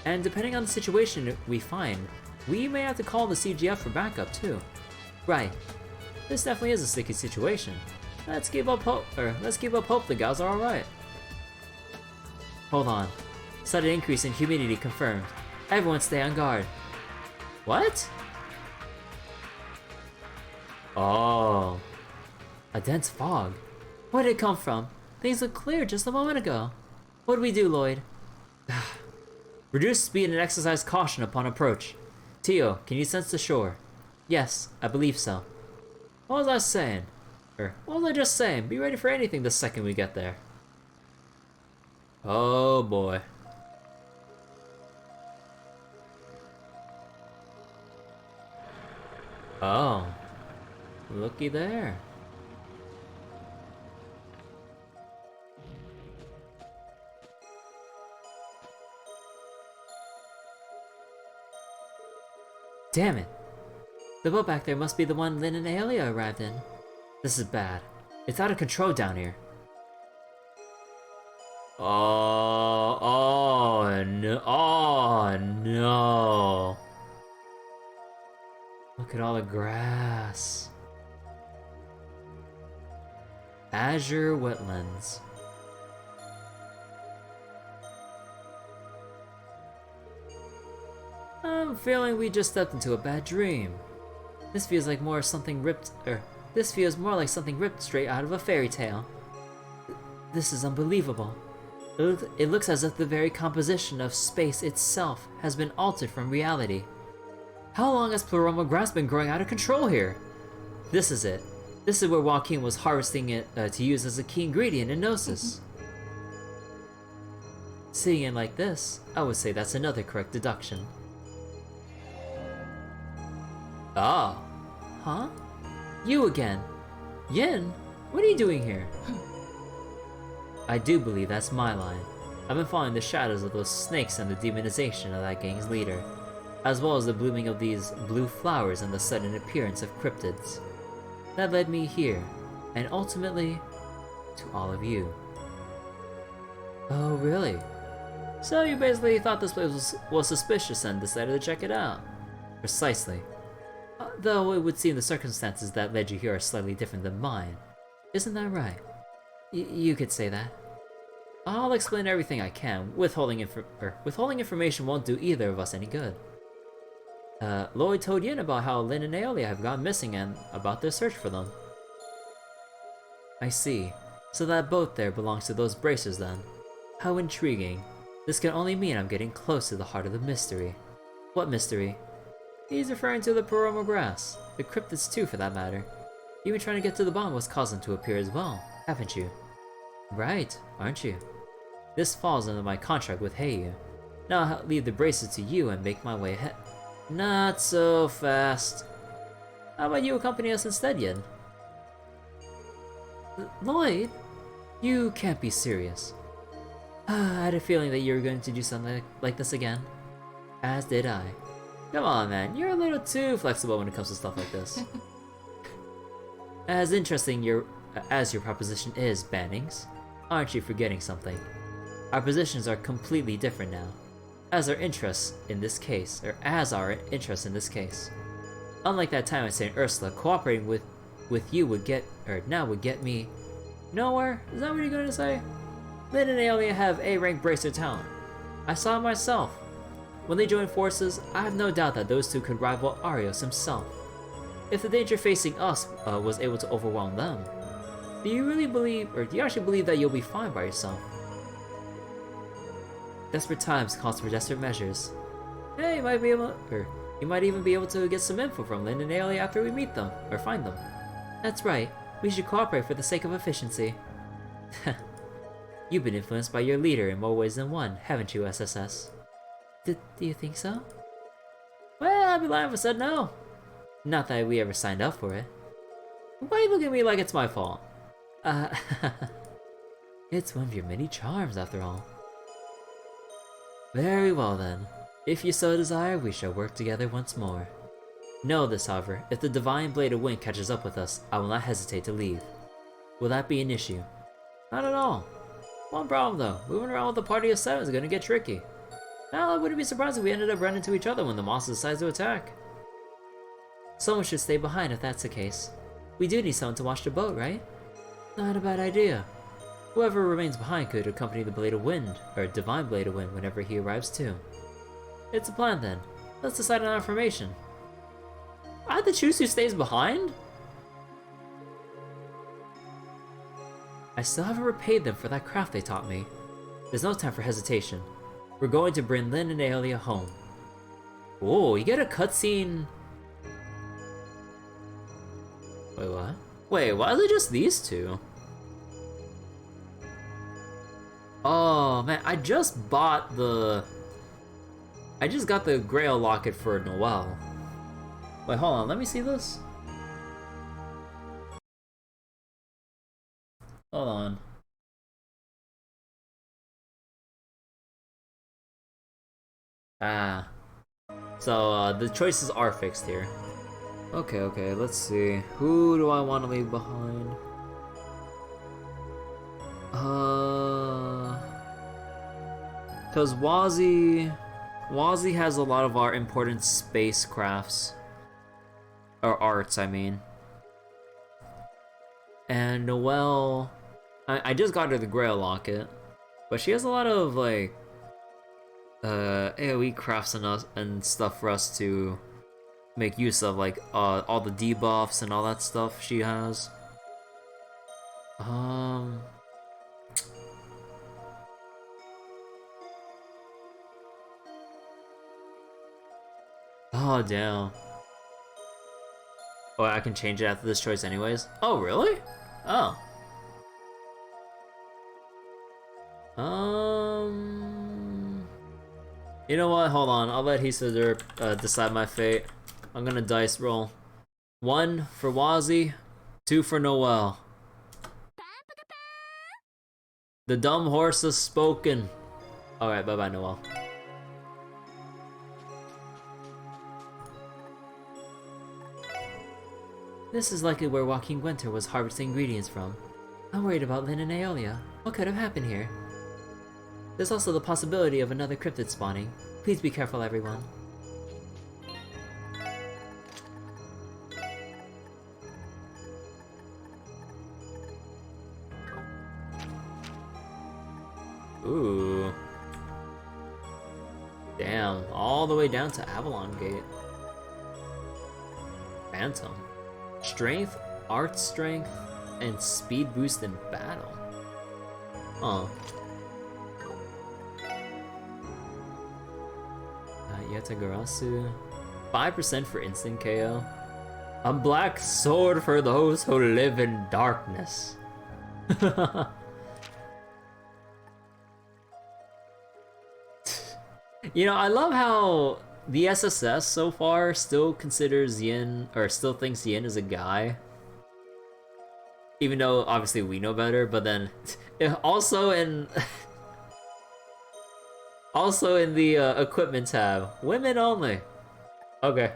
And depending on the situation we find, we may have to call the CGF for backup too. Right. This definitely is a sticky situation. Let's keep up hope the gals are alright. Hold on. Sudden increase in humidity confirmed. Everyone stay on guard. What? Oh. A dense fog. Where did it come from? Things looked clear just a moment ago. What do we do, Lloyd? Reduce speed and exercise caution upon approach. Tio, can you sense the shore? Yes, I believe so. What was I saying? Or what was I just saying? Be ready for anything the second we get there. Oh boy. Oh. Looky there. Damn it! The boat back there must be the one Lynn and Aelia arrived in. This is bad. It's out of control down here. Oh no! Oh no! Look at all the grass. Azure Wetlands. I'm feeling we just stepped into a bad dream. This feels like more something ripped, this feels more like something ripped straight out of a fairy tale. This is unbelievable. It looks as if the very composition of space itself has been altered from reality. How long has Pleroma grass been growing out of control here? This is it. This is where Joaquin was harvesting it to use as a key ingredient in Gnosis. Seeing it like this, I would say that's another correct deduction. Ah. Huh? You again. Yin, what are you doing here? I do believe that's my line. I've been following the shadows of those snakes and the demonization of that gang's leader, as well as the blooming of these blue flowers and the sudden appearance of cryptids. That led me here, and ultimately, to all of you. Oh, really? So you basically thought this place was suspicious and decided to check it out? Precisely. Though it would seem the circumstances that led you here are slightly different than mine. Isn't that right? You could say that. I'll explain everything I can. Withholding information won't do either of us any good. Lloyd told Yin about how Lynn and Aeolia have gone missing and about their search for them. I see. So that boat there belongs to those bracers then. How intriguing. This can only mean I'm getting close to the heart of the mystery. What mystery? He's referring to the Pleroma grass. The cryptids too, for that matter. You've been trying to get to the bottom of what's caused them to appear as well, haven't you? Right, aren't you? This falls under my contract with Heiyu. Now I'll leave the braces to you and make my way ahead. Not so fast. How about you accompany us instead, Yin? Lloyd? You can't be serious. I had a feeling that you were going to do something like this again. As did I. Come on, man. You're a little too flexible when it comes to stuff like this. As interesting as your proposition is, Bannings, aren't you forgetting something? Our positions are completely different now. As our interests in this case. Unlike that time at St. Ursula, cooperating with you would get me nowhere? Is that what you're going to say? Lynn and Aeolia have A-rank bracer talent. I saw it myself. When they join forces, I have no doubt that those two could rival Arios himself. If the danger facing us was able to overwhelm them, do you actually believe that you'll be fine by yourself? Desperate times calls for desperate measures. Hey, you might even be able to get some info from Lynn and Aeolia after we meet them, or find them. That's right, we should cooperate for the sake of efficiency. You've been influenced by your leader in more ways than one, haven't you, SSS? Do you think so? Well, I'd be lying if I said no. Not that we ever signed up for it. Why you look at me like it's my fault? It's one of your many charms, after all. Very well then. If you so desire, we shall work together once more. Know this, however, if the Divine Blade of Wind catches up with us, I will not hesitate to leave. Will that be an issue? Not at all. One problem though, moving around with a party of 7 is gonna get tricky. Now, I wouldn't be surprised if we ended up running into each other when the monster decides to attack. Someone should stay behind if that's the case. We do need someone to watch the boat, right? Not a bad idea. Whoever remains behind could accompany the Blade of Wind, or Divine Blade of Wind, whenever he arrives too. It's a plan then. Let's decide on our formation. I have to choose who stays behind? I still haven't repaid them for that craft they taught me. There's no time for hesitation. We're going to bring Lynn and Aeolia home. Whoa, you get a cutscene. Wait, what? Wait, why are they just these two? Oh man, I just got the Grail locket for Noelle. Wait, hold on, let me see this. Hold on. So the choices are fixed here. Okay, let's see. Who do I want to leave behind? Cause Wazi has a lot of our important spacecrafts. Or arts, I mean. And Noelle, I just got her the Grail Locket, but she has a lot of like AoE crafts and stuff for us to make use of, like all the debuffs and all that stuff she has. Oh damn. Oh, I can change it after this choice anyways? Oh, really? Oh. You know what? Hold on. I'll let Hisader decide my fate. I'm gonna dice roll. 1 for Wazi, 2 for Noelle. The dumb horse has spoken. Alright, bye-bye, Noelle. This is likely where Joaquin Gwenter was harvesting ingredients from. I'm worried about Lynn and Aeolia. What could have happened here? There's also the possibility of another cryptid spawning. Please be careful, everyone. Ooh. Damn, all the way down to Avalon Gate. Phantom. Strength, art strength, and speed boost in battle. Huh. Yatagarasu. 5% for instant KO. A black sword for those who live in darkness. You know, I love how the SSS so far still considers Yin, or still thinks Yin is a guy. Even though obviously we know better, but then also in also in the equipment tab, women only. Okay.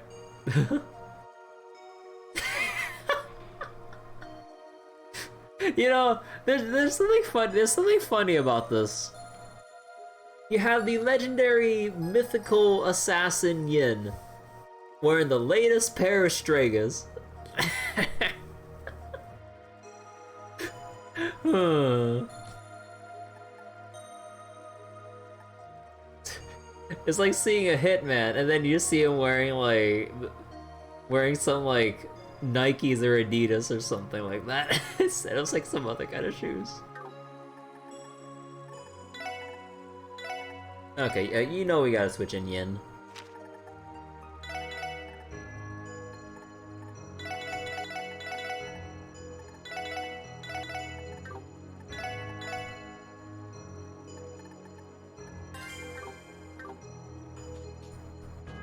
You know, there's something fun. There's something funny about this. You have the legendary mythical assassin Yin wearing the latest pair of Stregas. It's like seeing a hitman and then you see him wearing some like Nikes or Adidas or something like that instead of like some other kind of shoes. Okay, you know we gotta switch in Yin.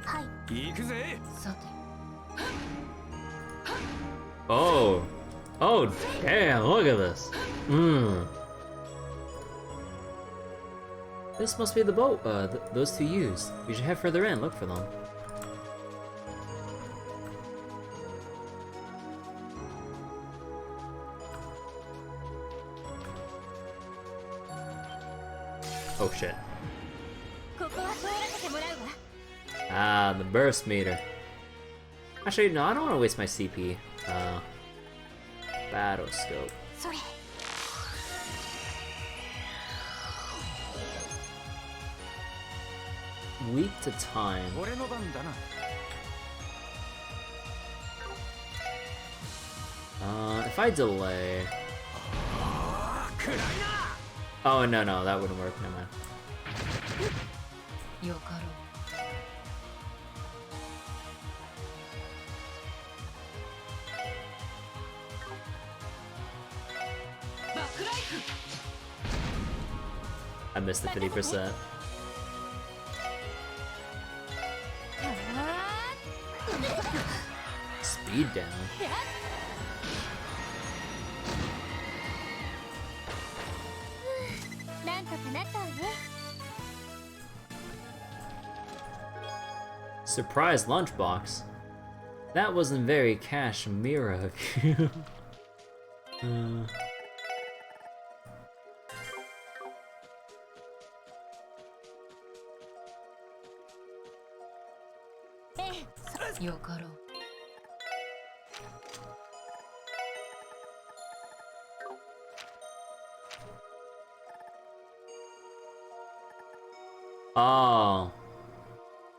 Hi. Oh! Oh, damn, look at this. This must be the boat those two used. We should head further in, look for them. Oh shit. Ah, the burst meter. Actually, no, I don't want to waste my CP. Battle scope. それ Weak to time. If I delay. Oh no, that wouldn't work. Never mind. I missed the 50%. Speed down. Surprise lunchbox. That wasn't very Kashmira of you. Oh.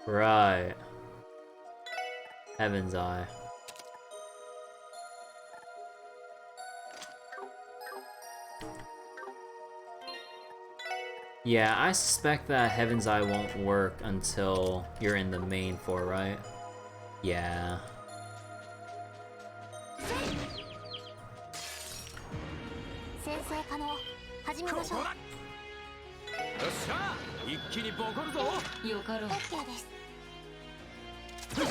Right. Heaven's Eye. Yeah, I suspect that Heaven's Eye won't work until you're in the main four, right? Yeah. 先生可能始めましょう。よっしゃ一気にボコるぞよかろう。 OK です。そこ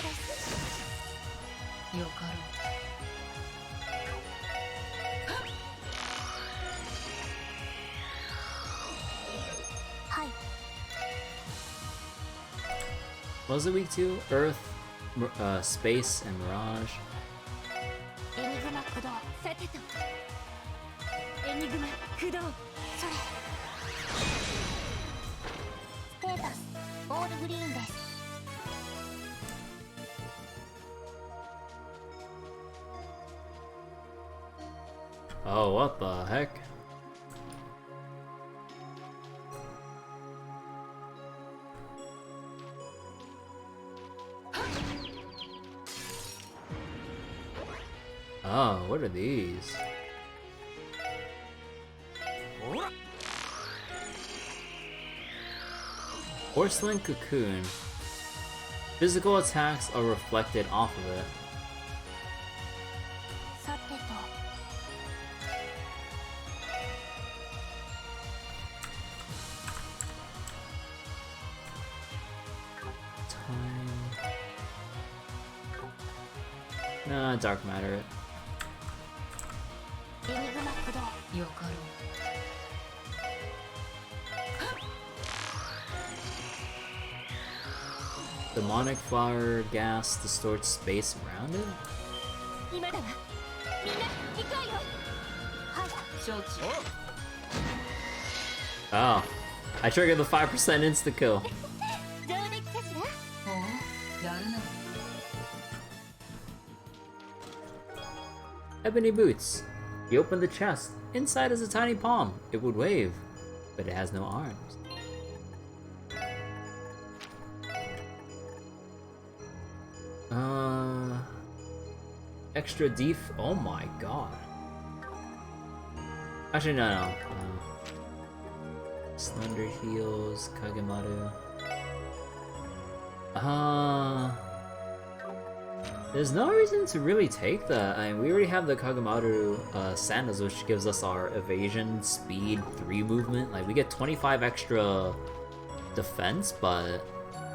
です。よかろ はい。 What was it week 2? Earth, Space, and Mirage. エニグマ駆動。さてと。エニグマ駆動。それ。ステータスオールグリーンです。 Oh, what the heck? Oh, what are these? ほら Porcelain Cocoon. Physical attacks are reflected off of it. さてと。 Time. Nah, dark matter it. エニグマ駆動。 う。よかろ Demonic flower gas distorts space around it? 今だわ。みんな行くわよ。はい。 う。承知。 Oh. I triggered the 5% insta kill. 上出来かしら。ほう。やるな。 Ebony boots. You open the chest. Inside is a tiny palm. It would wave, but it has no arms. Extra def. Oh my god. Actually, no. Slender heels, Kagemaru. There's no reason to really take that. I mean, we already have the Kagemaru sandals, which gives us our evasion, speed, 3 movement. Like, we get 25 extra defense, but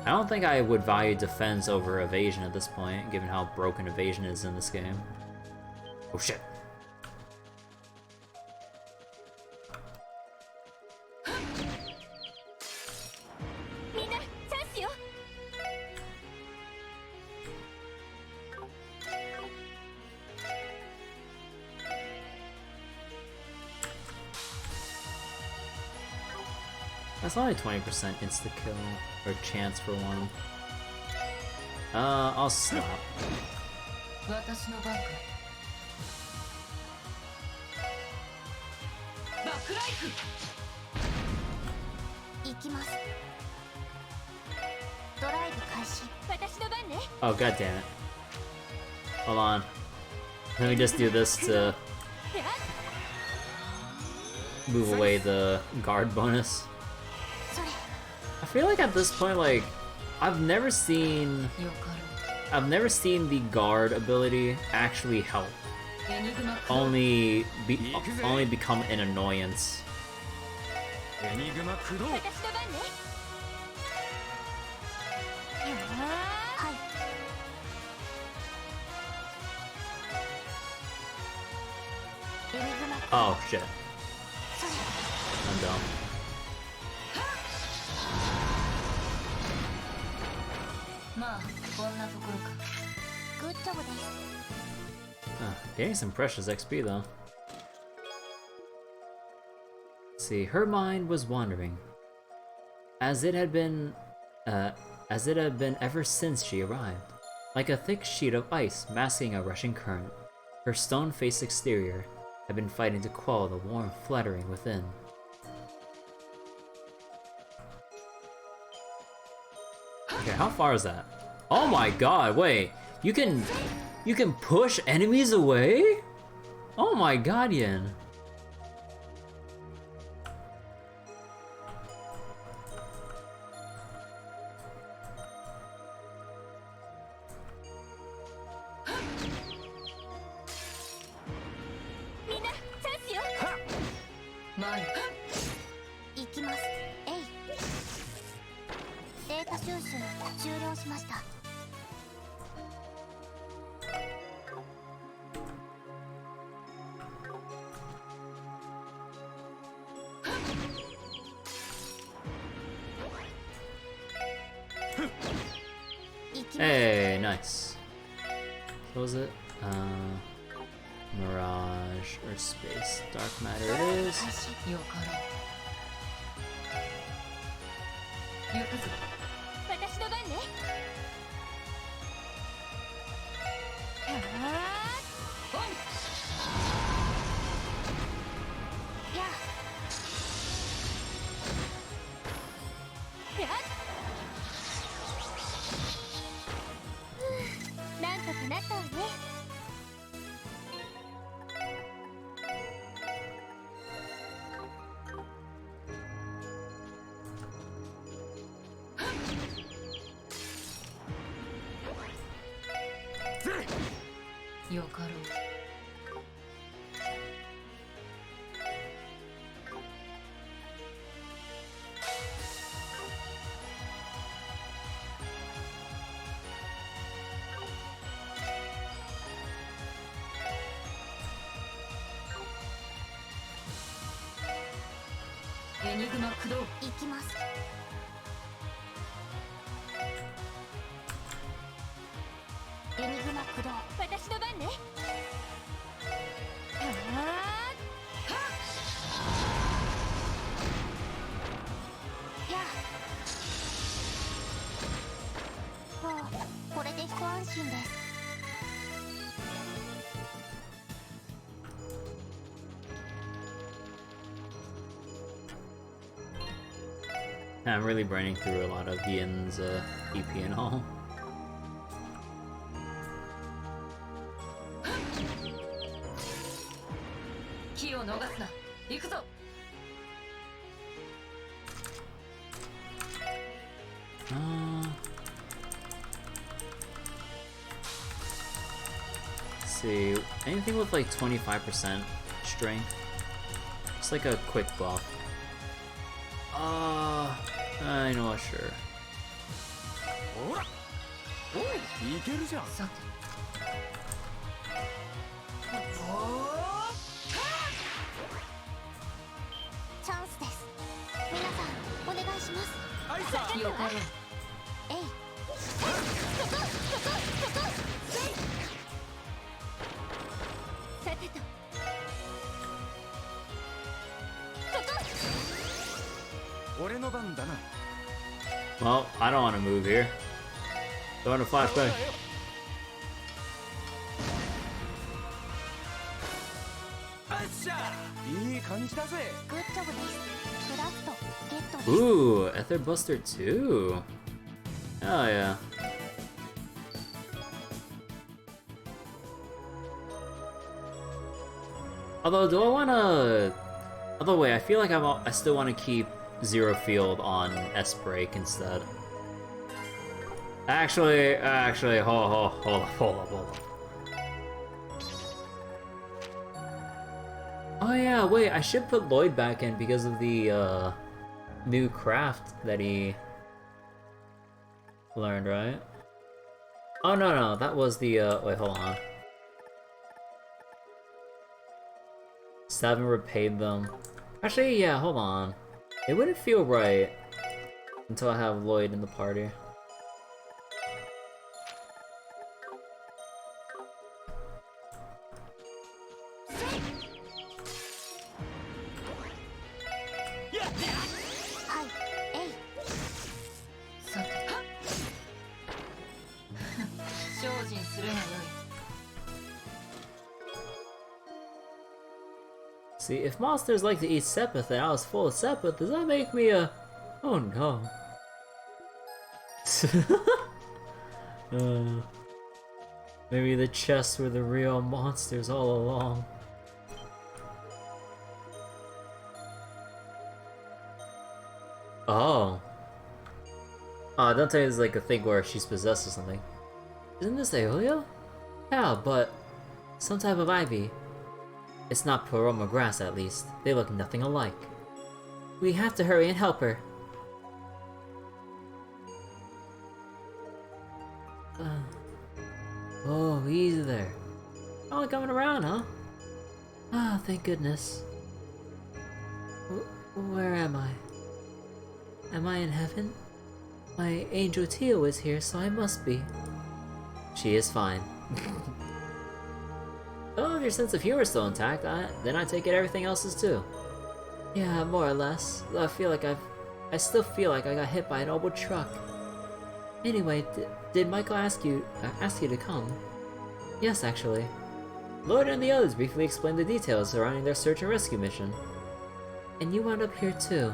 I don't think I would value defense over evasion at this point, given how broken evasion is in this game. Oh shit. That's only 20% insta kill, or chance for one. I'll stop. 私の番か。バックライフ。行きます。ドライブ開始。私の番ね。 Oh, god damn it. Hold on. Let me just do this to move away the guard bonus. それ。 I feel like at this point, like, I've never seen よかろ the guard ability actually help. う。エニグマ駆動。 Only become an annoyance. エニグマ駆動私の番ね。はい。 エニグマ駆動。 Oh shit. それ。 I'm dumb. まあこんなところか。グッジョブです。 Getting some precious XP though. Let's see, her mind was wandering, as it had been ever since she arrived, like a thick sheet of ice masking a rushing current. Her stone-faced exterior had been fighting to quell the warm fluttering within. how far is that? Oh my god, wait. You can push enemies away? Oh my god, Yin. Hey, nice. What was it? Mirage or space. Dark matter it is. 私の番ね。やなんとかなったわね。よかろう。エニグマ駆動行きます。エニグマ駆動私の番ね。これで一安心です。 I'm really burning through a lot of Yin's EP and all. Let's see, anything with like 25% strength? It's like a quick buff. I know, sure. おい、いけるじゃん。さて。チャンスです。皆さん、お願いします。はい、さあ。よかろう。えい。そこ。せい。さてと。そこ。俺の番だな。 Well, I don't want to move here. Go into flashback. Ooh, Ether Buster 2. Hell yeah. Although, do I want to... Although, wait, I feel like I still want to keep Zero Field on S-Break instead. Actually, hold up. Oh yeah, wait, I should put Lloyd back in because of the new craft that he learned, right? Oh no, that was the wait, hold on. Still haven't repaid them. Actually, yeah, hold on. It wouldn't feel right until I have Lloyd in the party. See, if monsters like to eat Sepith and I was full of Sepith, does that make me a... Oh no. Maybe the chests were the real monsters all along. Oh. Oh, don't tell me it's like a thing where she's possessed or something. Isn't this Aeolia? Yeah, but some type of ivy. It's not Paroma grass, at least. They look nothing alike. We have to hurry and help her. Oh, easy there. Only coming around, huh? Ah, thank goodness. Where am I? Am I in heaven? My angel Tia was here, so I must be. She is fine. Oh, if your sense of humor is still intact, then I take it everything else is too. Yeah, more or less. I still feel like I got hit by an old truck. Anyway, did Michael ask you to come? Yes, actually. Lloyd and the others briefly explained the details surrounding their search and rescue mission. And you wound up here too.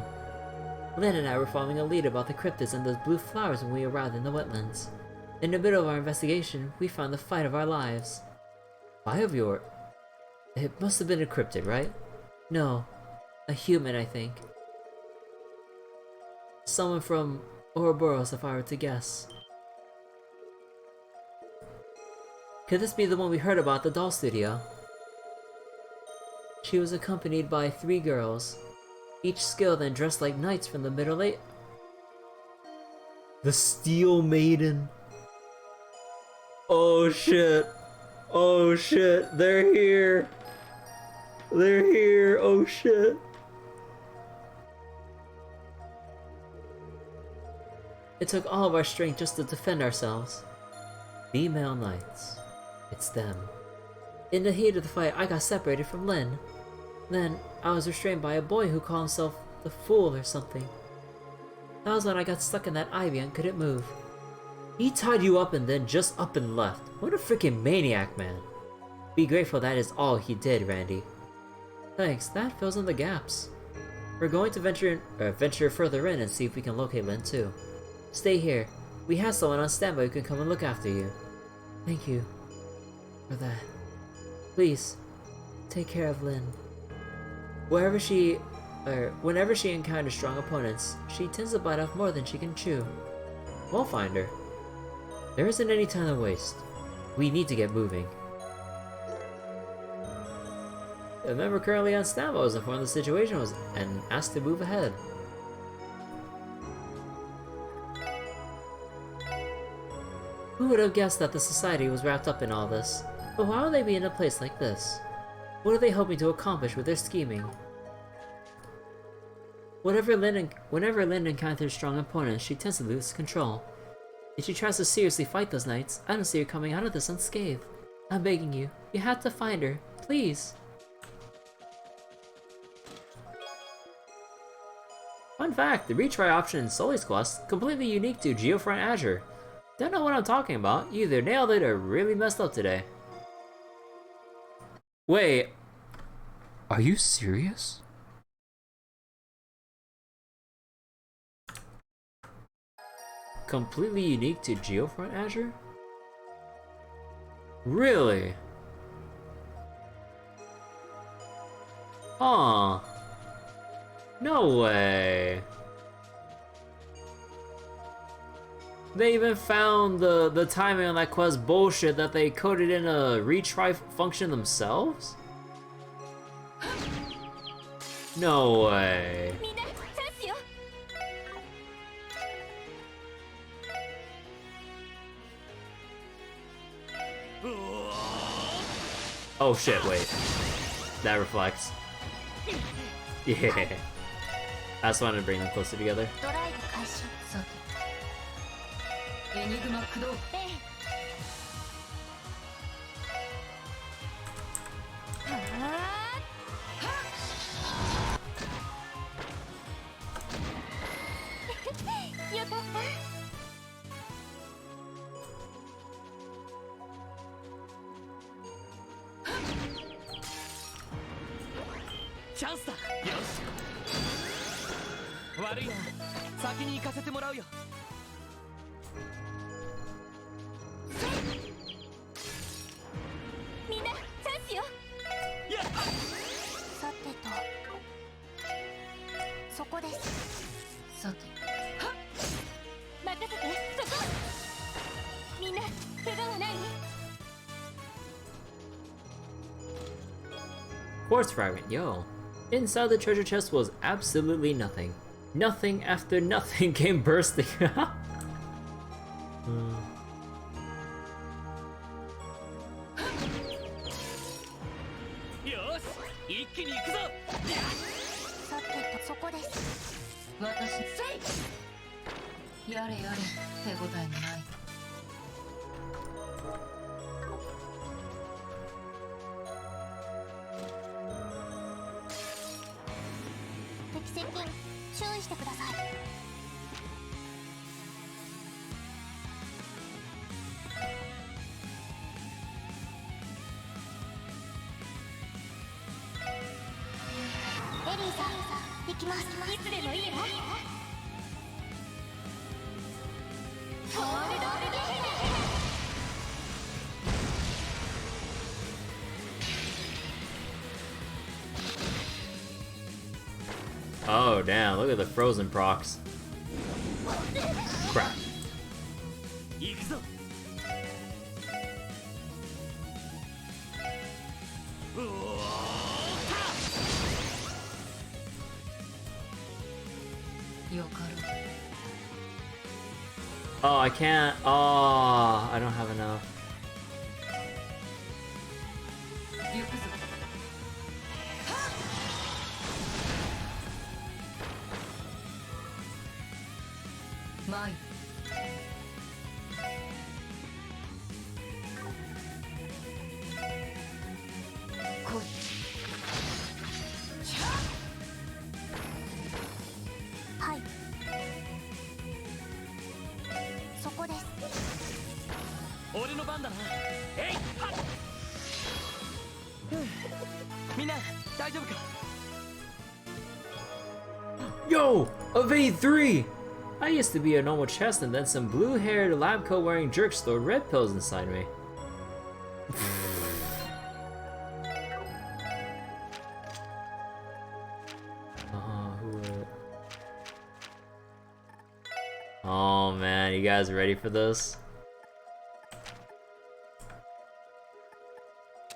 Lynn and I were following a lead about the cryptids and those blue flowers when we arrived in the wetlands. In the middle of our investigation, we found the fight of our lives. Fight of your... It must have been a cryptid, right? No. A human, I think. Someone from Ouroboros, if I were to guess. Could this be the one we heard about at the doll studio? She was accompanied by 3 girls, each skilled and dressed like knights from the Middle Ages. The Steel Maiden. Oh shit. Oh shit. They're here. They're here. Oh shit. It took all of our strength just to defend ourselves. Female knights. It's them. In the heat of the fight, I got separated from Lynn. Then, I was restrained by a boy who called himself the Fool or something. That was when I got stuck in that ivy and couldn't move. He tied you up and then just up and left. What a freaking maniac, man. Be grateful that is all he did, Randy. Thanks, that fills in the gaps. We're going to venture further in and see if we can locate Lynn too. Stay here. We have someone on standby who can come and look after you. Thank you for that. Please, take care of Lynn. Whenever she encounters strong opponents, she tends to bite off more than she can chew. We'll find her. There isn't any time to waste. We need to get moving. A member currently on standby was informed of the situation and asked to move ahead. Who would have guessed that the society was wrapped up in all this? But why would they be in a place like this? What are they hoping to accomplish with their scheming? Whenever Lynn encounters strong opponents, she tends to lose control. If she tries to seriously fight those knights, I don't see her coming out of this unscathed. I'm begging you, you have to find her, please. Fun fact, the retry option in Sully's quest, completely unique to Geofront Azure. Don't know what I'm talking about, you either nailed it or really messed up today. Wait, are you serious? Completely unique to Geofront Azure? Really? Huh. No way. They even found the timing on that quest bullshit that they coded in a retry function themselves? No way. Oh shit, wait. That reflects. Yeah. I just wanted to bring them closer together. Chance だ。よし。悪いな。先に行かせてもらうよ。そこです。さて、任せて、そこ。みんな怪我はない？ Quartz fragment, yo. Inside the treasure chest was absolutely nothing. Nothing after nothing came bursting. よし一気に行くぞ。さてと、そこです。私、やれやれ、手応えのない。敵接近、注意してください。エリーさん、行きます。いつでもいいわ。ゴールドゲーム。 Oh damn, look at the frozen procs. Crap. 行くぞ。うおーよかろ Oh, I can't. Oh, I don't have enough. う。行くぞ。マイ。来い。はい。そこです。俺の番だな。えいはっ。ふうみんな大丈夫か。 Yo, evade 3! I used to be a normal chest and then some blue-haired lab coat wearing jerk stored red pills inside me. Oh man, you guys ready for this?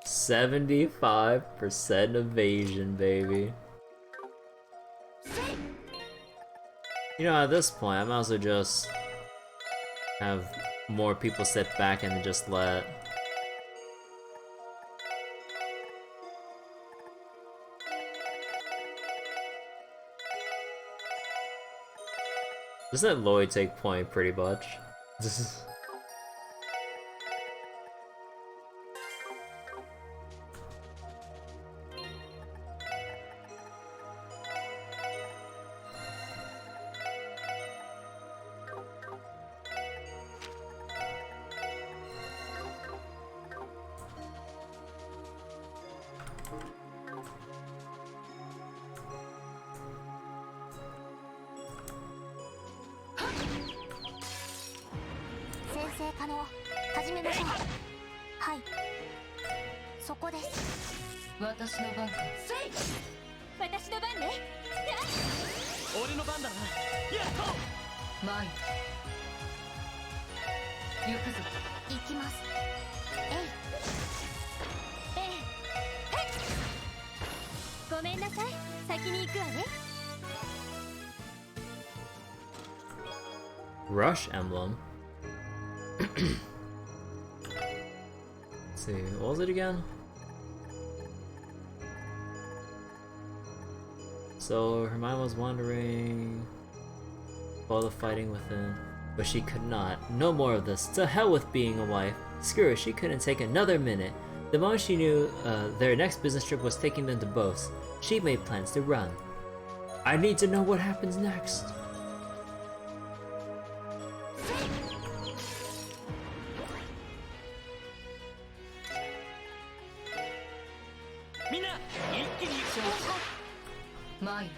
75% evasion, baby. You know, at this point, I might as well just have more people sit back and just let... Just let Lloyd take point, pretty much. Rush emblem. Let's see, what was it again? So Hermione was wandering while the fighting within, but she could not. No more of this. To hell with being a wife. Screw it, she couldn't take another minute. The moment she knew their next business trip was taking them to Bose, she made plans to run. I need to know what happens next. Mine.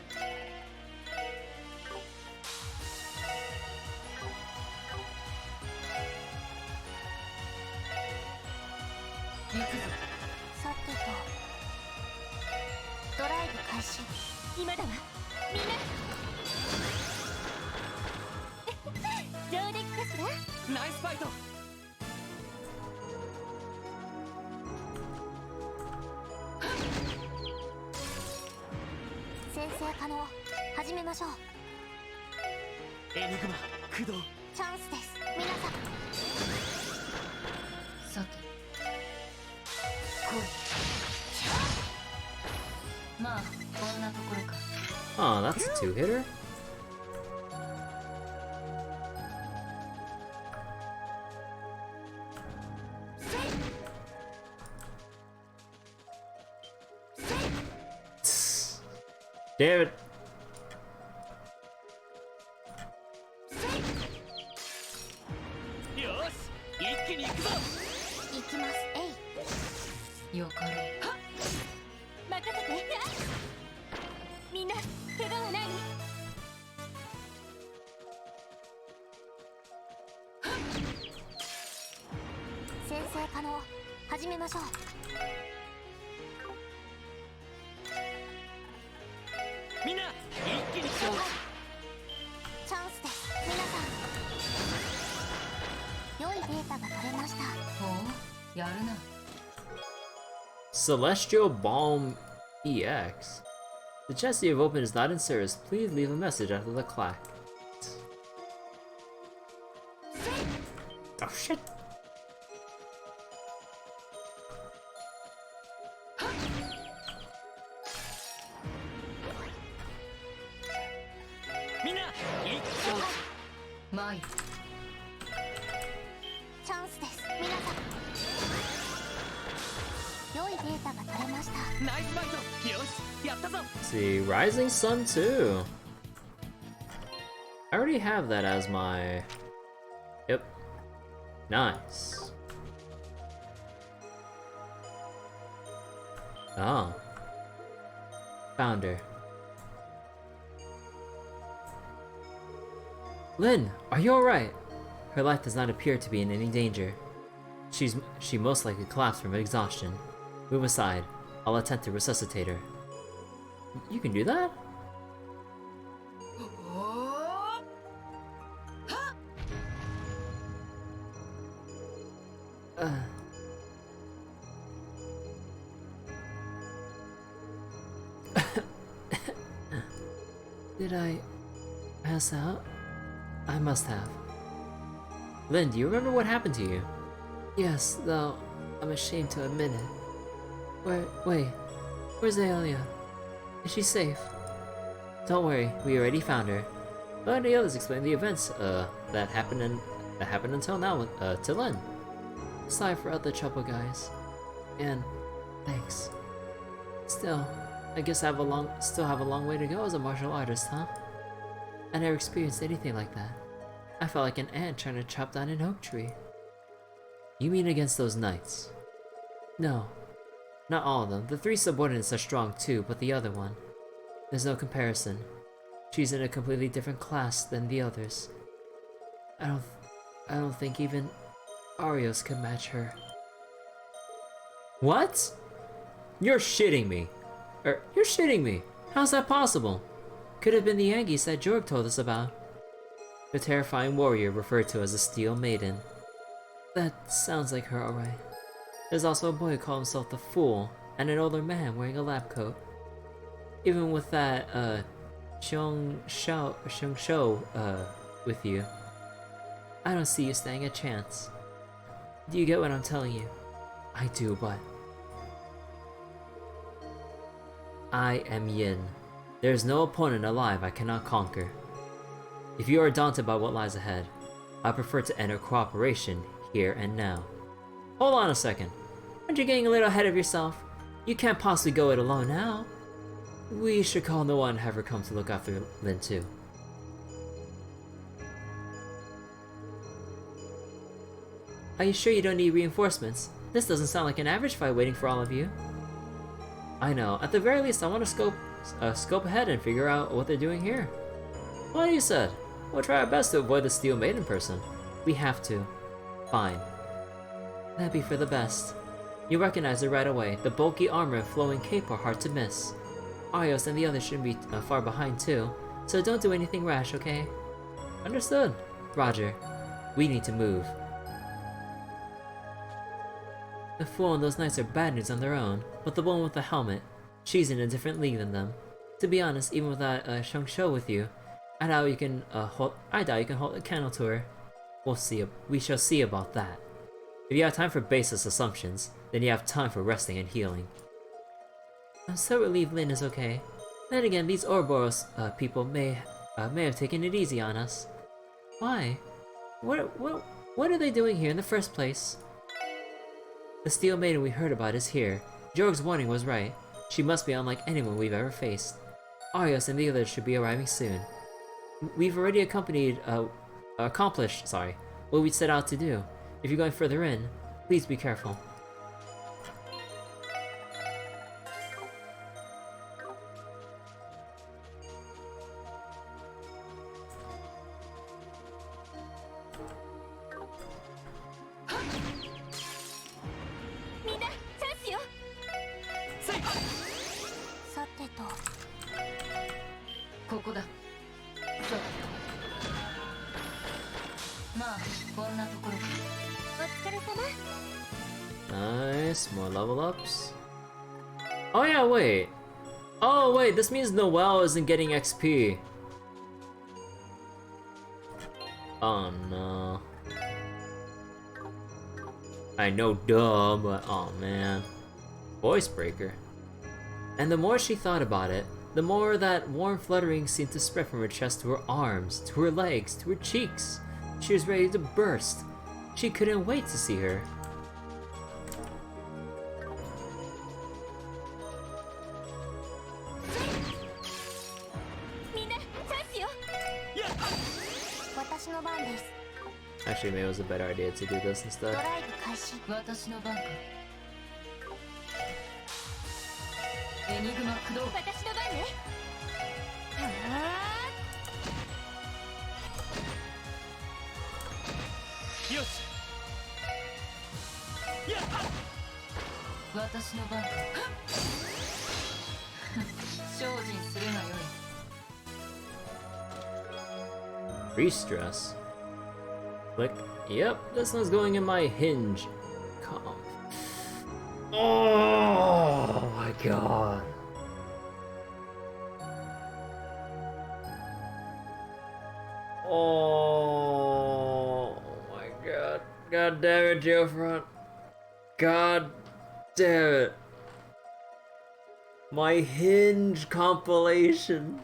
開始今だわみんな上出来かしらナイスファイト。先生可能始めましょう。エニグマ駆動。チャンスです皆さん。さて来い。まあこんなところか。 Oh, that's a two-hitter? Damn it. よし一気に行くぞ。行きますえい。よかろう。任せてみんな怪我はない？先生可能始めましょう。みんな一気に勝負。チャンスです皆さん。良いデータが取れました。ほうやるな。 Celestial Balm EX. The chest you have opened is not in service. Please leave a message after the clack. Oh shit. My チャンスです皆さん。良いデータが取れました。ナイスファイト。よしやったぞ。 See, Rising Sun too. I already have that as my... Yep. Nice. Oh. Found her. Lynn, are you alright? Her life does not appear to be in any danger. She most likely collapsed from exhaustion. Move aside. I'll attempt to resuscitate her. You can do that? Did I pass out? I must have. Lynn, do you remember what happened to you? yes, though I'm ashamed to admit it. Wait, where's Aelia? Is she safe? Don't worry, we already found her. Let the others explain the events that happened until now to Lynn. Sorry for all the trouble, guys. And thanks. Still, I guess I still have a long way to go as a martial artist, huh? I never experienced anything like that. I felt like an ant trying to chop down an oak tree. You mean against those knights? No, Not all of them. The three subordinates are strong too, but the other one... there's no comparison. She's in a completely different class than the others. I don't think even Arios could match her. What? You're shitting me. You're shitting me. How's that possible? Could have been the Angies that Jorg told us about. The terrifying warrior referred to as a Steel Maiden. That sounds like her, alright. There's also a boy who called himself the Fool, and an older man wearing a lab coat. Even with that, Xiong Shou, with you, I don't see you standing a chance. Do you get what I'm telling you? I do, but... I am Yin. There is no opponent alive I cannot conquer. If you are daunted by what lies ahead, I prefer to enter cooperation here and now. Hold on a second. Aren't you getting a little ahead of yourself? You can't possibly go it alone now. We should call Noah and have her come to look after Lin too. Are you sure you don't need reinforcements? This doesn't sound like an average fight waiting for all of you. I know. At the very least, I want to scope ahead and figure out what they're doing here. What you said? We'll try our best to avoid the Steel Maiden person. We have to. Fine. That'd be for the best. You recognize her right away. The bulky armor and flowing cape are hard to miss. Arios and the others shouldn't be far behind too, so don't do anything rash, okay? Understood. Roger. We need to move. The fool and those knights are bad news on their own, but the one with the helmet, she's in a different league than them. To be honest, even without Shang Shou with you, I doubt you can hold a candle to her. We shall see about that. If you have time for baseless assumptions, then you have time for resting and healing. I'm so relieved Lin is okay. Then again, these Ouroboros people may have taken it easy on us. Why? What are they doing here in the first place? The Steel Maiden we heard about is here. Jorg's warning was right. She must be unlike anyone we've ever faced. Arios and the others should be arriving soon. We've already accomplished what we set out to do. If you're going further in, please be careful. Nice, more level ups. Oh yeah, wait. Oh wait, this means Noelle isn't getting XP. Oh no. I know, duh, but oh man. Voice breaker. And the more she thought about it, the more that warm fluttering seemed to spread from her chest to her arms, to her legs, to her cheeks. She was ready to burst. She couldn't wait to see her. Actually, maybe it was a better idea to do this instead. Pre-stress. Click. Yep, this one's going in my hinge. Come. Oh my god. Oh my god. God damn it, Geofront. God damn it. My hinge compilation.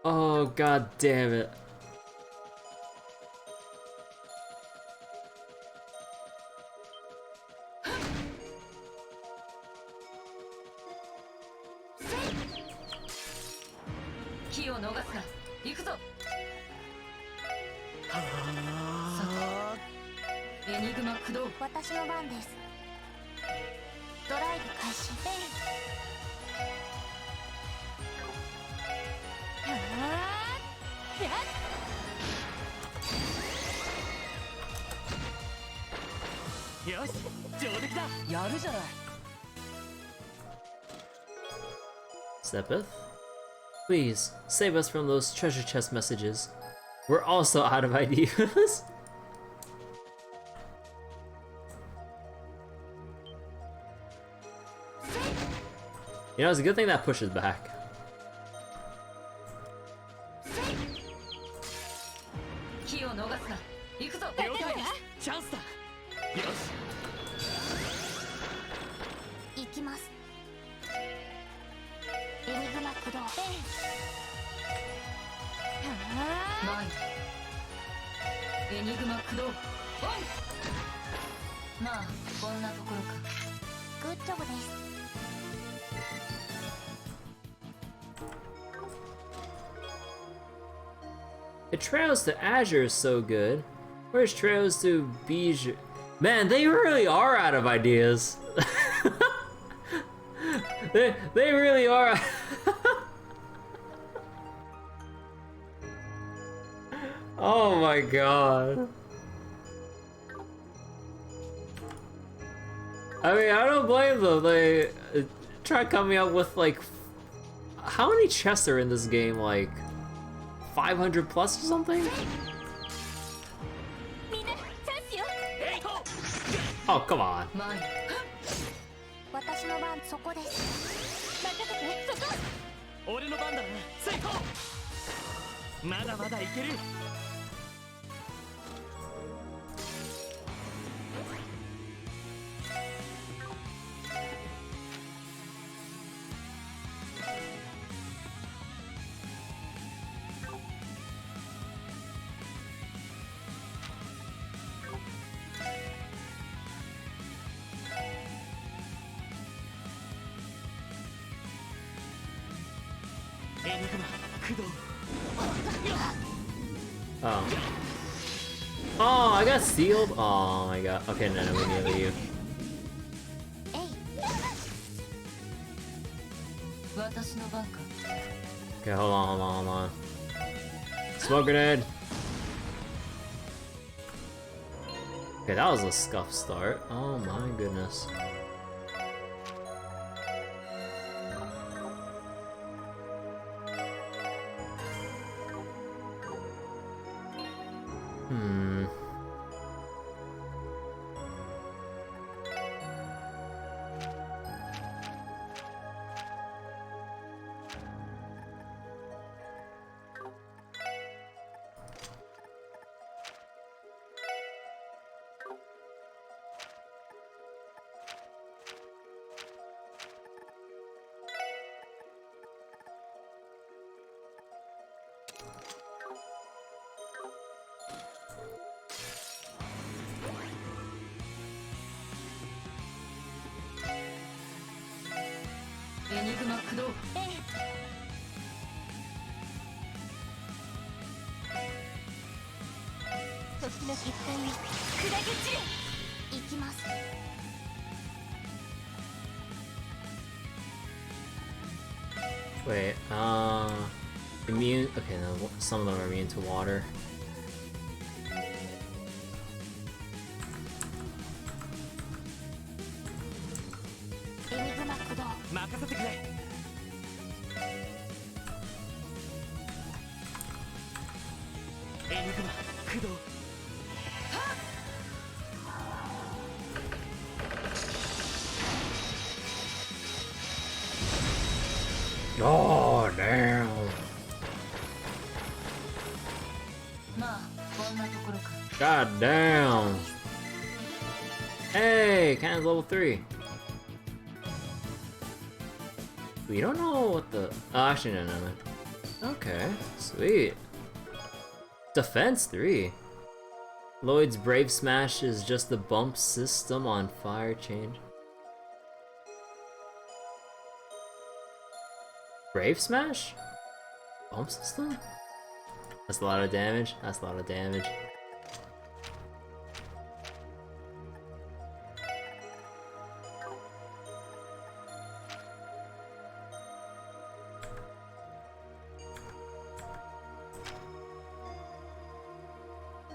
Oh god damn it. Sepith? Please, save us from those treasure chest messages. We're also out of ideas. You know, it's a good thing that pushes back. The trails to Azure is so good. Where's trails to Bijou? Man, they really are out of ideas. they really are. Oh my god. I mean, I don't blame them. They try coming up with like, how many chests are in this game? Like 500 plus or something? Oh, come on. 私の番そこです。任せて、そこ。俺の番だな。成功。まだまだいける。Oh. Oh, I got sealed? Oh my god. Okay, no, we need to leave. Okay, hold on. Smoke grenade! Okay, that was a scuff start. Oh my goodness. Wait, immune. Okay, no, some of them are immune to water. Oh, damn. God damn. Hey, Cannon's level 3. We don't know what the... Oh, actually, no. Okay, sweet. Defense 3. Lloyd's Brave Smash is just the bump system on fire change. Brave Smash? Bump system? That's a lot of damage.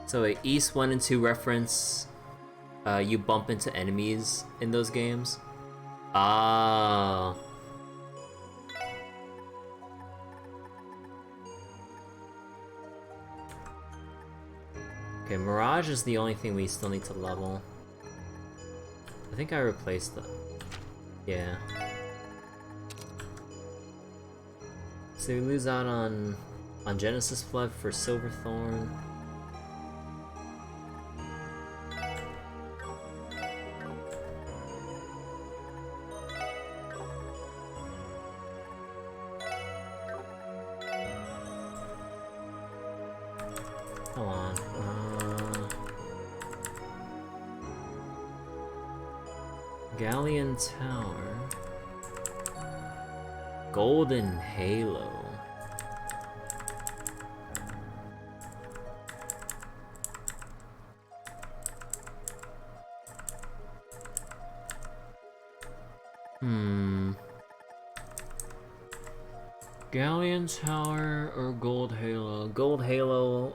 So a East 1 and 2 reference, you bump into enemies in those games. Ah. Okay, Mirage is the only thing we still need to level. I think I replaced them. Yeah. So we lose out on Genesis Flood for Silverthorn. Hold on. Galleon Tower. Golden Halo. Galleon Tower or Gold Halo? Gold Halo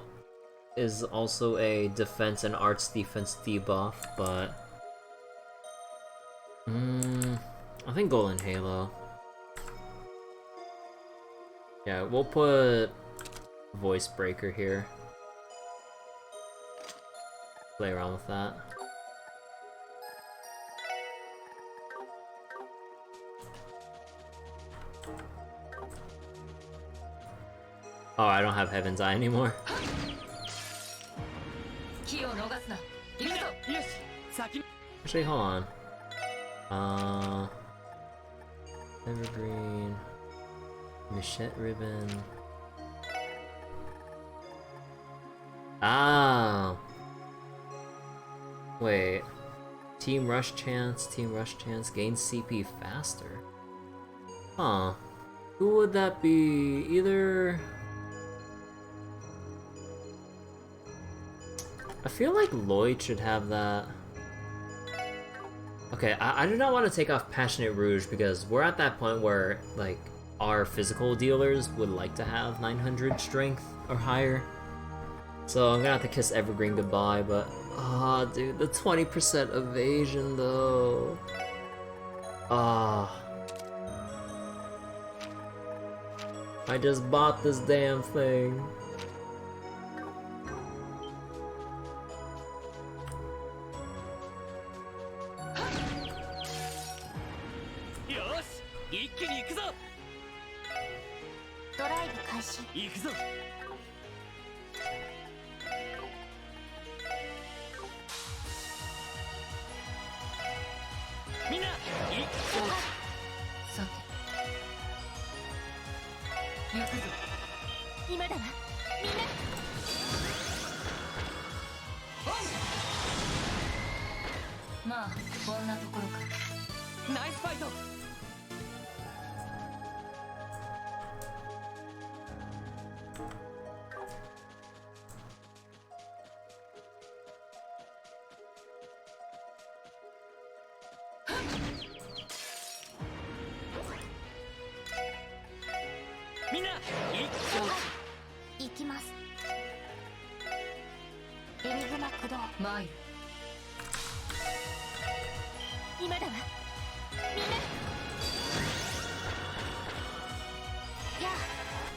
is also a defense and arts defense debuff, but I think Golden Halo. Yeah, we'll put Voice Breaker here. Play around with that. Oh, I don't have Heaven's Eye anymore. 気を逃すな。行くぞ。よし先に Actually, hold on. Evergreen, Machette Ribbon. Ah. Wait. Team Rush Chance, gain CP faster. Huh. Who would that be? Either... I feel like Lloyd should have that. Okay, I do not want to take off Passionate Rouge because we're at that point where, like, our physical dealers would like to have 900 strength or higher. So I'm gonna have to kiss Evergreen goodbye, but... Ah, dude, the 20% evasion, though. Ah. I just bought this damn thing.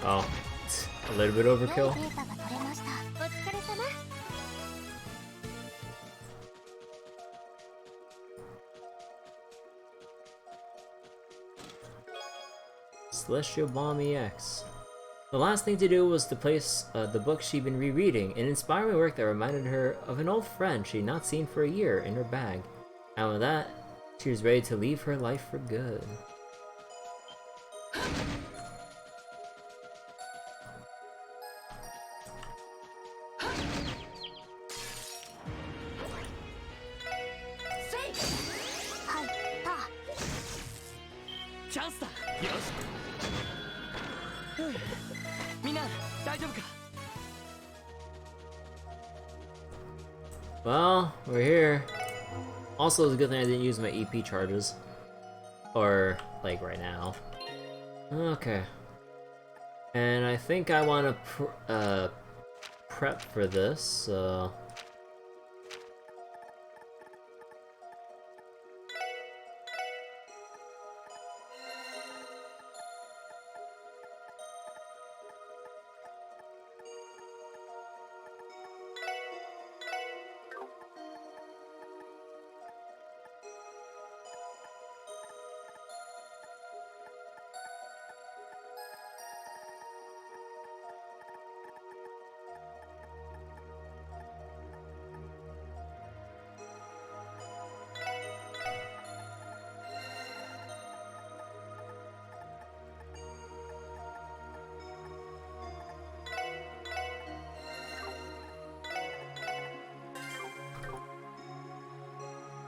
Oh, a little bit overkill. Celestial Bomb EX. The last thing to do was to place the book she'd been rereading, an inspiring work that reminded her of an old friend she'd not seen for a year, in her bag. And with that, she was ready to leave her life for good. Well, we're here. Also, it's a good thing I didn't use my EP charges. Or, like, right now. Okay. And I think I want to prep for this, so...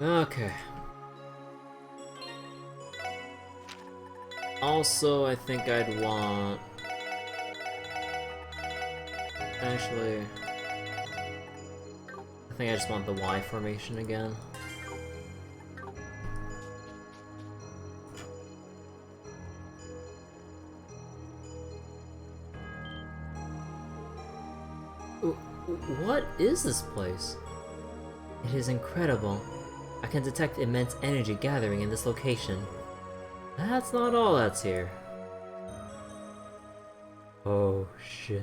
Okay. Also, I think I'd want... Actually... I think I just want the Y formation again. What is this place? It is incredible. I can detect immense energy gathering in this location. That's not all that's here. Oh shit.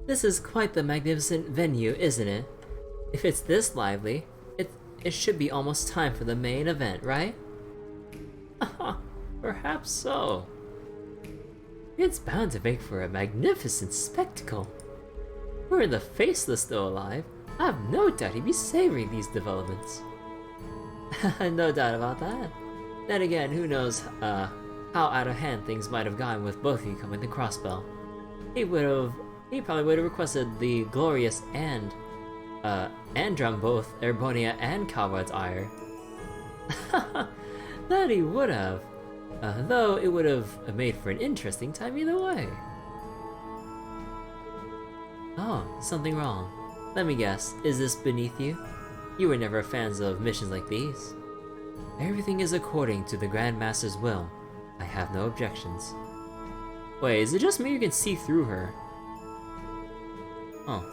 This is quite the magnificent venue, isn't it? If it's this lively, it should be almost time for the main event, right? Perhaps so. It's bound to make for a magnificent spectacle. Were the Faceless still alive, I have no doubt he'd be savoring these developments. No doubt about that. Then again, who knows how out of hand things might have gone with both of you coming to Crossbell. He probably would have requested the glorious and drum both Erbonia and Calrod's ire. That he would have. Though it would have made for an interesting time either way. Oh, something wrong. Let me guess, is this beneath you? You were never fans of missions like these. Everything is according to the Grand Master's will. I have no objections. Wait, is it just me who can see through her? Oh.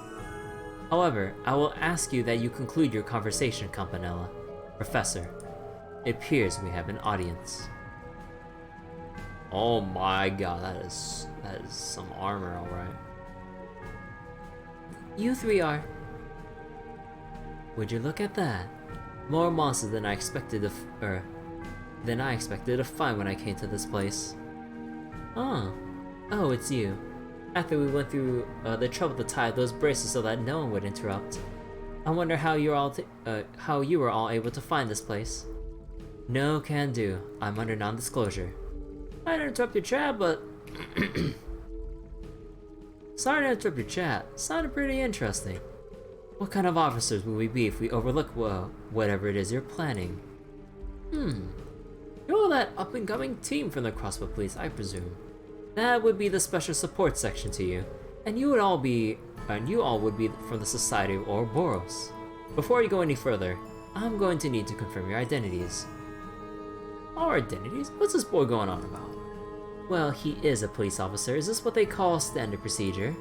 However, I will ask you that you conclude your conversation, Campanella. Professor, it appears we have an audience. Oh my god, that is some armor, alright. You three are. Would you look at that? More monsters than I expected to find when I came to this place. Oh, it's you. After we went through the trouble to tie those braces so that no one would interrupt, I wonder how you were all able to find this place. No can do. I'm under non-disclosure. I'd interrupt your chat, but Sorry to interrupt your chat. Sounded pretty interesting. What kind of officers would we be if we overlook whatever it is you're planning? You're that up-and-coming team from the Crossbell Police, I presume. That would be the special support section to you, and you all would be from the Society of Ouroboros. Before you go any further, I'm going to need to confirm your identities. Our identities? What's this boy going on about? Well, he is a police officer. Is this what they call standard procedure?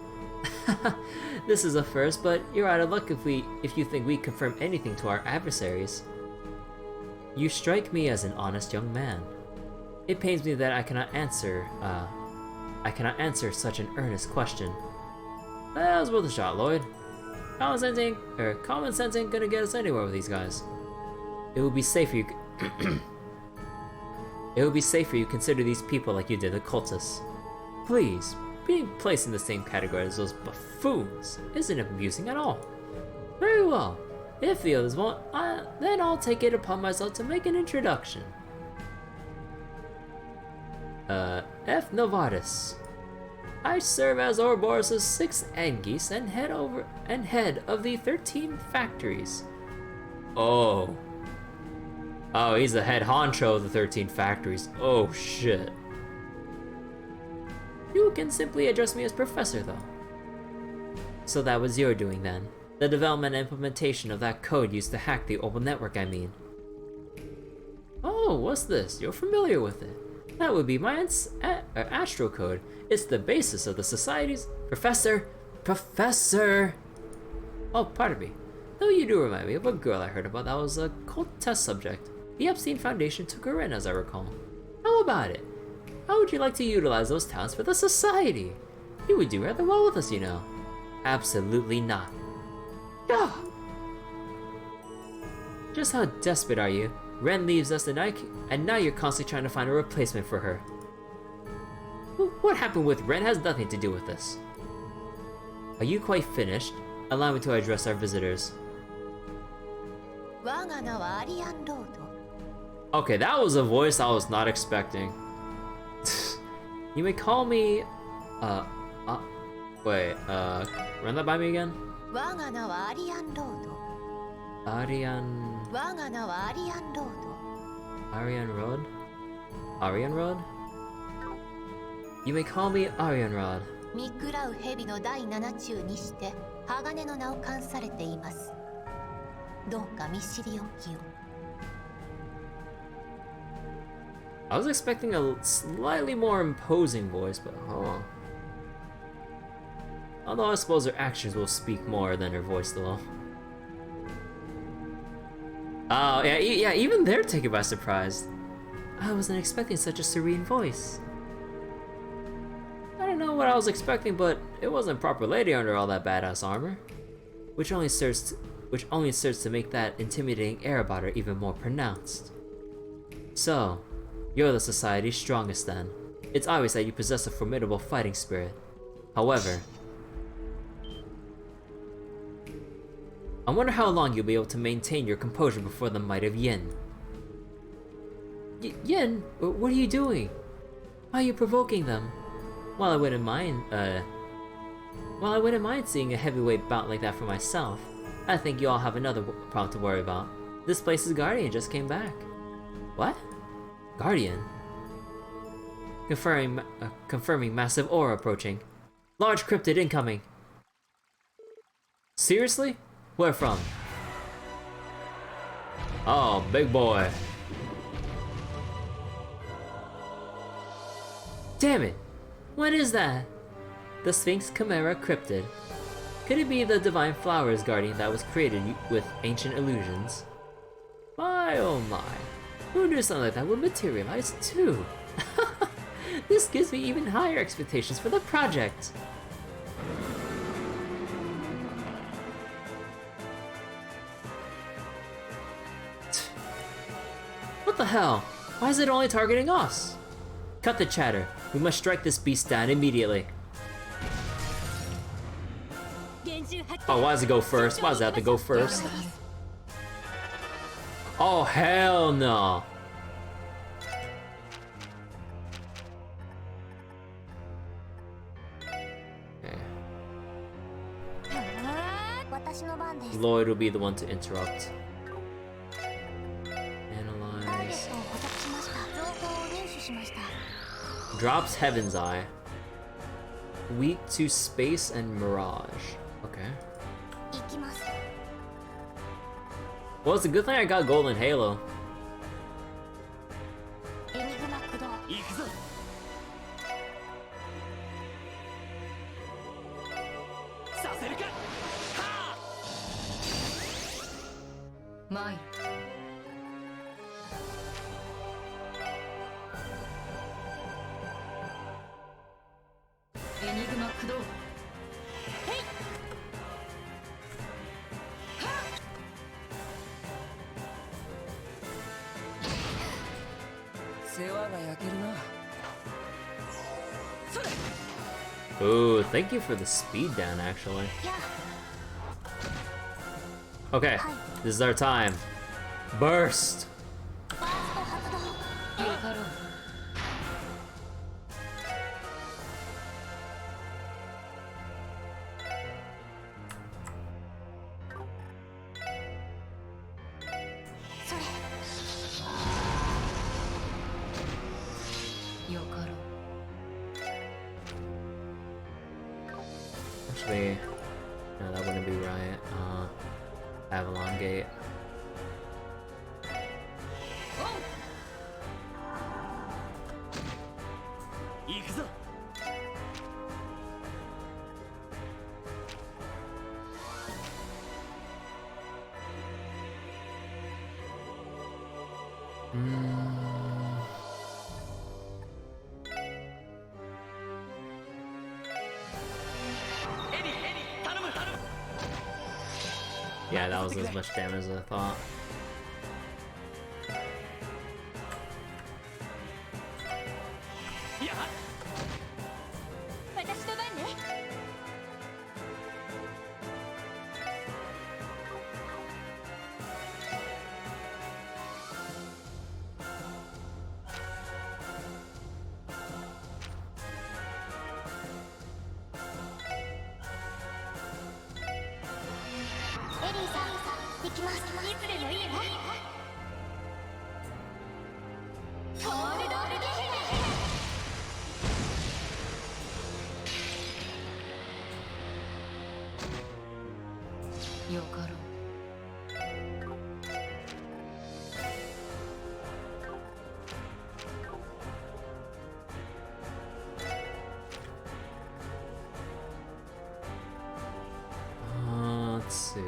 This is a first, but you're out of luck if you think we confirm anything to our adversaries. You strike me as an honest young man. It pains me that I cannot answer such an earnest question. That was worth a shot, Lloyd. Common sense ain't gonna get us anywhere with these guys. It would be safer you It would be safer you consider these people like you did the cultists. Please, being placed in the same category as those buffoons isn't amusing at all. Very well. If the others won't, then I'll take it upon myself to make an introduction. F. Novartis. I serve as Ouroboros' 6th Angeese and head of the 13 factories. Oh, he's the head honcho of the 13 factories. Oh shit. You can simply address me as Professor, though. So that was your doing then? The development and implementation of that code used to hack the Opal network, I mean. Oh, what's this? You're familiar with it. That would be my Astro code. It's the basis of the society's... Professor! Oh, pardon me. Though you do remind me of a girl I heard about that was a cult test subject. The Epstein Foundation took her in, as I recall. How about it? How would you like to utilize those talents for the society? You would do rather well with us, you know. Absolutely not. Ah! Just how desperate are you? Ren leaves us and now you're constantly trying to find a replacement for her. What happened with Ren has nothing to do with this. Are you quite finished? Allow me to address our visitors. Okay, that was a voice I was not expecting. You may call me... Wait, run that by me again? Arian Rod? Arian Rod? You may call me Arian Rod. 見食らう蛇の第七中にして鋼の名を冠されています。どうか見知りおきを。I was expecting a slightly more imposing voice, but hold on. Although I suppose her actions will speak more than her voice though. Oh, yeah, even they're taken by surprise. I wasn't expecting such a serene voice. I don't know what I was expecting, but it wasn't proper lady under all that badass armor. Which only serves to make that intimidating air about her even more pronounced. So, you're the society's strongest then. It's obvious that you possess a formidable fighting spirit. However, I wonder how long you'll be able to maintain your composure before the might of Yin. Yin? What are you doing? Why are you provoking them? Well, I wouldn't mind seeing a heavyweight bout like that for myself. I think you all have another problem to worry about. This place's guardian just came back. What? Guardian? Confirming massive aura approaching. Large cryptid incoming. Seriously? Where from? Oh, big boy. Damn it! What is that? The Sphinx Chimera Cryptid. Could it be the Divine Flowers Guardian that was created with ancient illusions? My oh my. Who knew something like that would materialize too? This gives me even higher expectations for the project. What the hell? Why is it only targeting us? Cut the chatter. We must strike this beast down immediately. Oh, why does it go first? Why does it have to go first? Oh, hell no. Okay. Lloyd will be the one to interrupt. Analyze. Drops Heaven's Eye. Weak to space and mirage. Okay. Well, it's a good thing I got Golden Halo. Mine. Enigma Kudo. Hey! 世話が焼けるな。 Ooh, thank you for the speed down, actually. Okay, this is our time. Burst! Actually, no, that wouldn't be right. Avalon Gate. Yeah, that was as much damage as I thought. Let's see.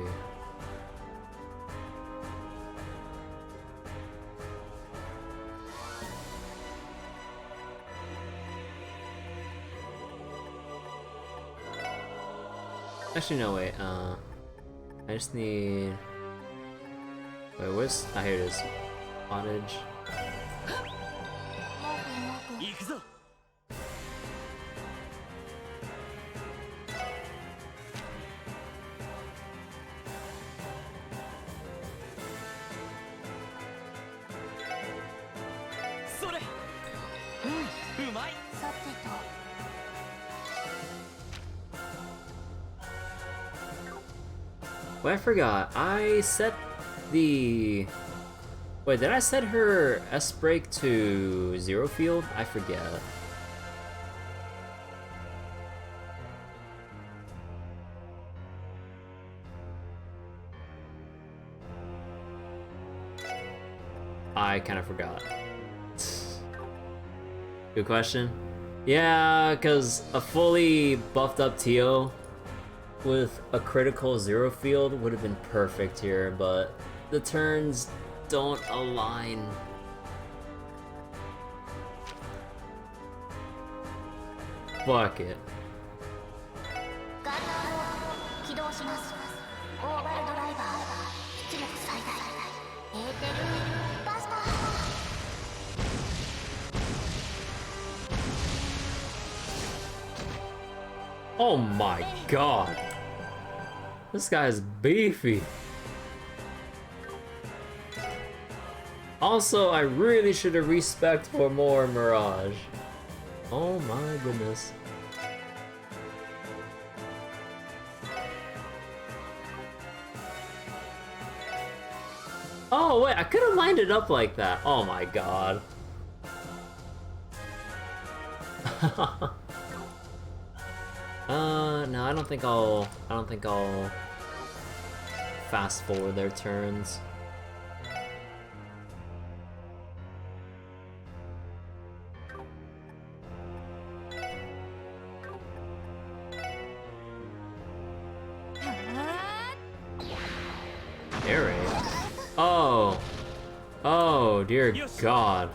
Actually, no, wait, I just need... Wait, where's... Ah, here it is. Cottage. 行くぞ。それ。うん、うまい。さてと Wait, I forgot. I set the... Wait, did I set her S-Break to 0 field? I forget. I kind of forgot. Good question. Yeah, because a fully buffed up Tio with a critical 0 field would have been perfect here, but the turns don't align. Fuck it. ガンナーを起動します。オーバルドライバー出力最大エーテルバスター Oh my god. This guy's beefy. Also, I really should have respect for more Mirage. Oh my goodness. Oh wait, I could have lined it up like that. Oh my god. No, I don't think I'll fast forward their turns. Air raid? Oh. Oh, dear god.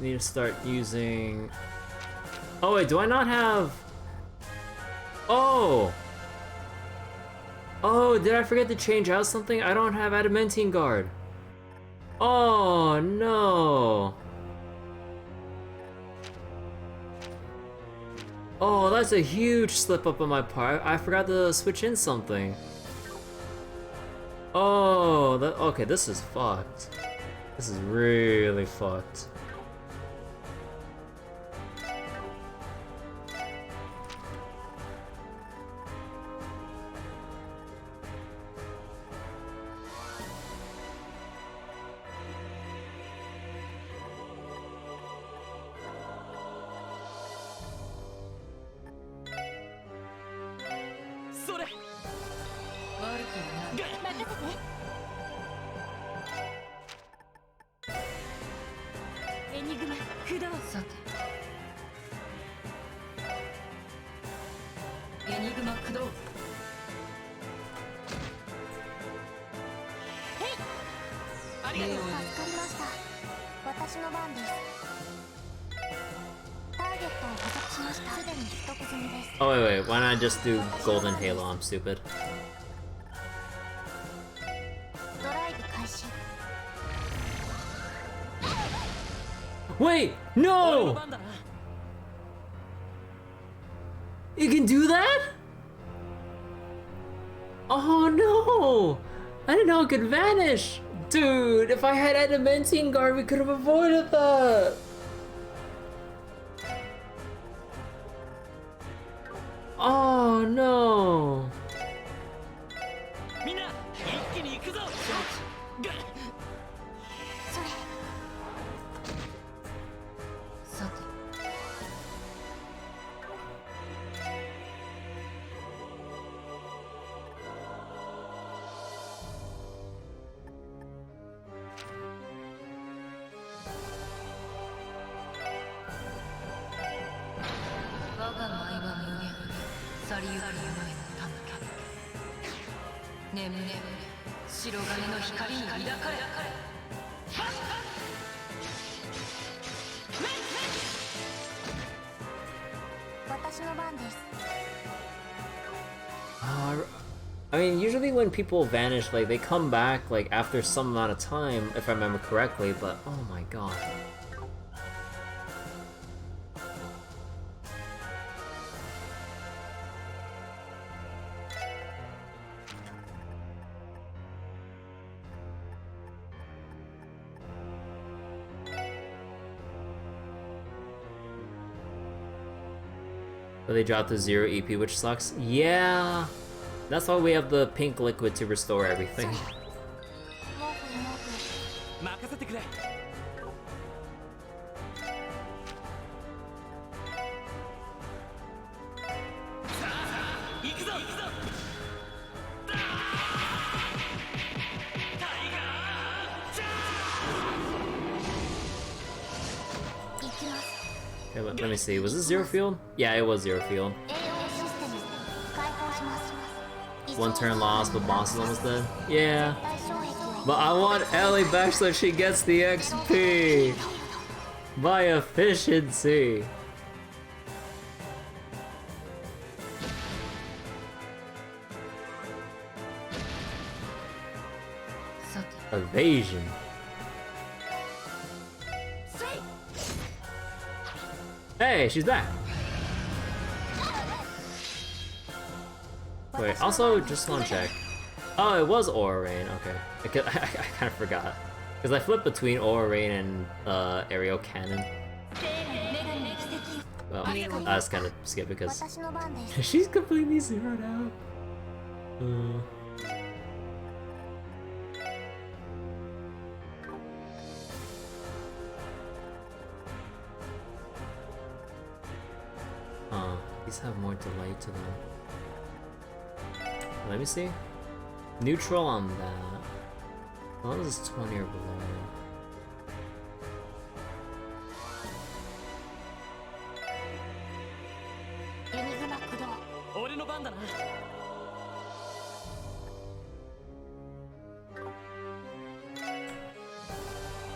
Need to start using... Oh wait, do I not have... Oh! Oh, did I forget to change out something? I don't have Adamantine Guard. Oh no! Oh, that's a huge slip up on my part. I forgot to switch in something. Oh, okay, this is fucked. This is really fucked. Oh wait, why not just do Golden Halo? I'm stupid. Wait, 俺の no! 番だな You can do that? Oh no! I didn't know it could vanish! Dude, if I had adamantine guard, we could have avoided that! Oh no! みんな一気に行くぞがそれさて我が舞は無限去りゆく夢へのたむけ眠れ白金の光に抱かれ私の番です I mean, usually when people vanish, like, they come back, like, after some amount of time, if I remember correctly, but oh my god. But they dropped the 0 EP, which sucks. Yeah! That's why we have the pink liquid to restore everything. もふもふ任せてくれ 行くぞ行くぞタイガーチャー行きます Okay, let me see. Was this 0 field? Yeah, it was 0 field. 栄養システム開放します One turn lost, but boss is almost dead. Yeah. 大衝撃を But I want Ellie back so she gets the XP! By efficiency! Evasion. Hey, she's back! Wait, also, just want to check. Oh, it was Aura Rain, okay. I kind of forgot. Because I flipped between Aura Rain and Aerial Cannon. Well, I just kind of skip because 私の番です she's completely zeroed out. These have more delay to them. Let me see. Neutral on that. As long as it's 20 or below.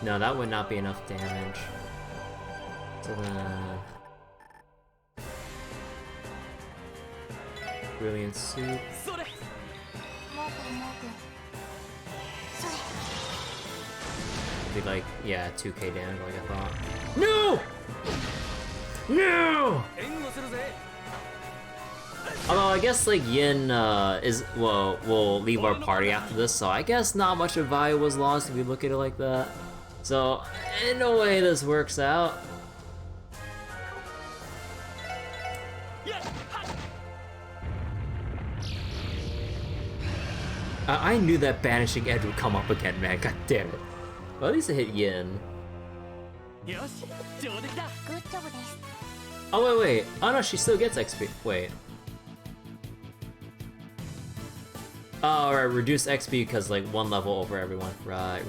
No, that would not be enough damage. So then... Brilliant Soup. それ Be like, yeah, 2k damage like I thought. No! No! 援護するぜ Although I guess like Yin will leave our party after this, so I guess not much of value was lost if you look at it like that. So in a way this works out. I knew that Banishing Edge would come up again, man. God damn it. Well, at least it hit Yin. よし上出来だ グッジョブです Oh wait. Oh no, she still gets XP. Wait. Oh, right, reduce XP because like one level over everyone. Right.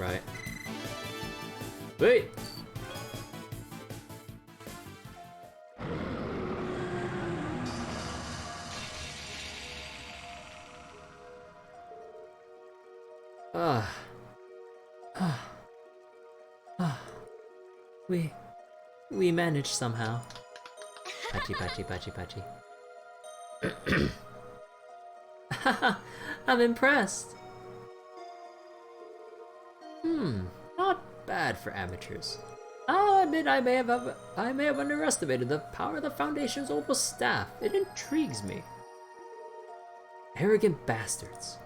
Wait. We managed somehow. Patchy. I'm impressed. Not bad for amateurs. I'll admit I may have underestimated the power of the Foundation's opal staff. It intrigues me. Arrogant bastards.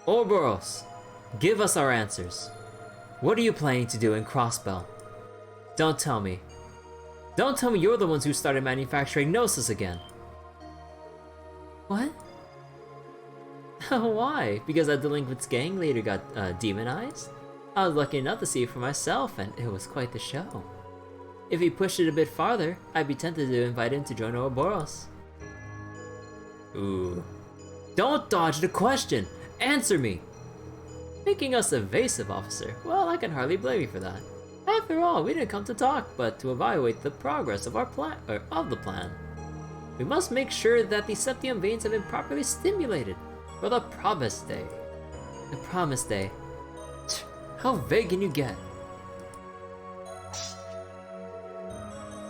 Ouroboros, give us our answers. What are you planning to do in Crossbell? Don't tell me. Don't tell me you're the ones who started manufacturing Gnosis again. What? Why? Because that delinquent's gang leader got demonized? I was lucky enough to see it for myself, and it was quite the show. If he pushed it a bit farther, I'd be tempted to invite him to join Ouroboros. Ooh. Don't dodge the question! Answer me! Making us evasive, officer. Well, I can hardly blame you for that. After all, we didn't come to talk, but to evaluate the progress of our plan, or of the plan. We must make sure that the septium veins have been properly stimulated for the promise day. The promise day. How vague can you get?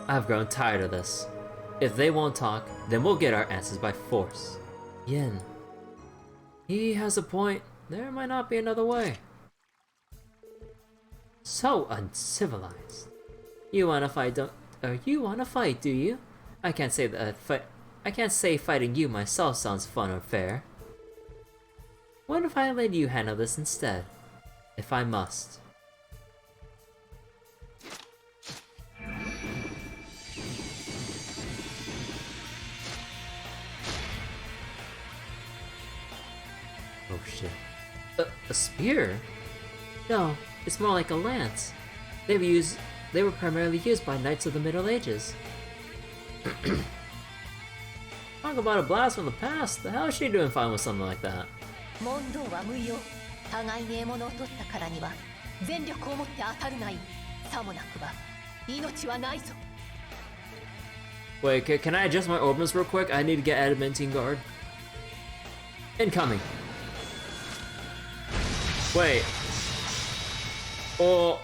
I've grown tired of this. If they won't talk, then we'll get our answers by force. Yin. He has a point. There might not be another way. So uncivilized. You wanna fight, don't? Or you wanna fight, do you? I can't say that. I can't say fighting you myself sounds fun or fair. What if I let you handle this instead? If I must. Oh shit. A spear? No, it's more like a lance. They were primarily used by knights of the Middle Ages. Talk about a blast from the past. The hell is she doing fine with something like that? 問答は無用。互いに獲物を取ったからには全力をもって当たるがいい。さもなくば命はないぞ。Wait, can I adjust my orbits real quick? I need to get adamantine guard. Incoming. Wait. Oh.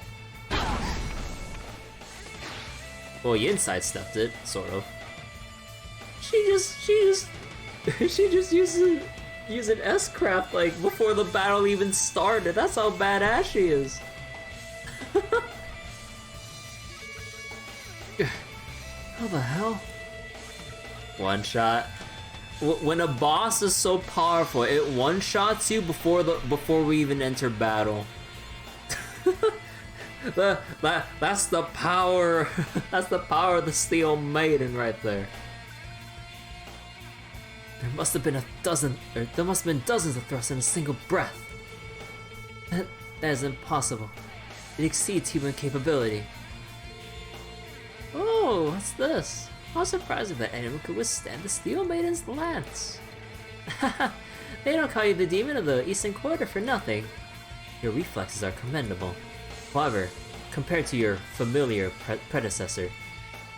Well, Yin sidestepped it, sort of. She just used an S-craft like before the battle even started. That's how badass she is. How the hell? One shot. When a boss is so powerful, it one-shots you before we even enter battle. That's the power. That's the power of the Steel Maiden right there. There must have been dozens of thrusts in a single breath. That is impossible. It exceeds human capability. Oh, what's this? How surprising that anyone could withstand the Steel Maiden's lance. They don't call you the demon of the Eastern Quarter for nothing. Your reflexes are commendable. However, compared to your familiar predecessor,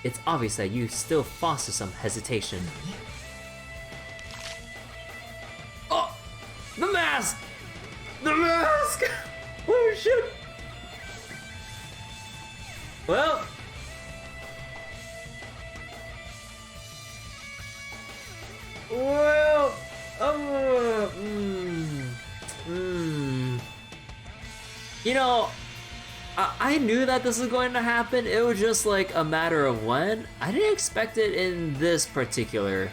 it's obvious that you still foster some hesitation. Oh! The mask! The mask! Oh shit! Well... Well... You know, I knew that this was going to happen. It was just like a matter of when. I didn't expect it in this particular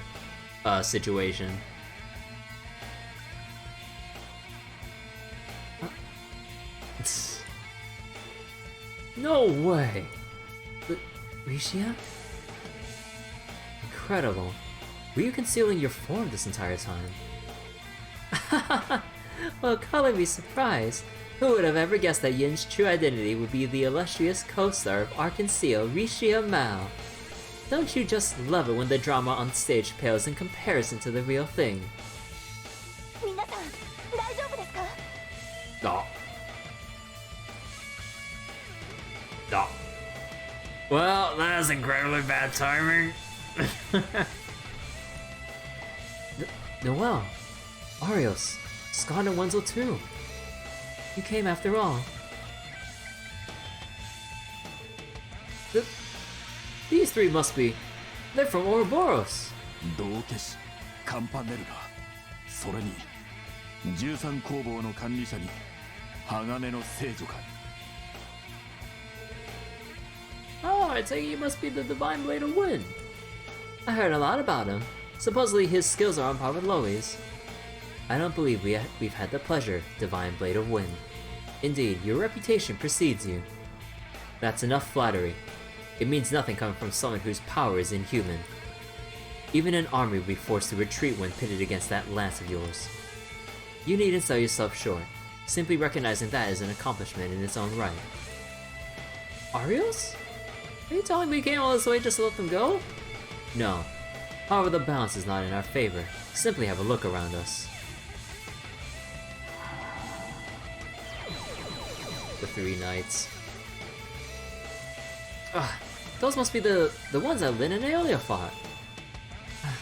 situation. No way. Rishia? Incredible. Were you concealing your form this entire time? Well, color me surprised. Who would have ever guessed that Yin's true identity would be the illustrious co-star of Arkanseo, Rishia Mao? Don't you just love it when the drama on stage pales in comparison to the real thing? 皆さん、大丈夫ですか？ No. No. Well, that's incredibly bad timing. Noelle, Arios, Scott and Wenzel too. You came after all. These three must be... They're from Ouroboros. 道化師カンパネルラ、それに13工房の管理者に鋼の聖女か。 Oh, I take it you must be the Divine Blade of Wind. I heard a lot about him. Supposedly his skills are on par with Loe's. I don't believe we've had the pleasure, Divine Blade of Wind. Indeed, your reputation precedes you. That's enough flattery. It means nothing coming from someone whose power is inhuman. Even an army would be forced to retreat when pitted against that lance of yours. You needn't sell yourself short. Simply recognizing that is an accomplishment in its own right. Arios? Are you telling me we came all this way just to let them go? No. However, the balance is not in our favor. Simply have a look around us. The three knights. Those must be the ones that Lyn and Aeolia fought.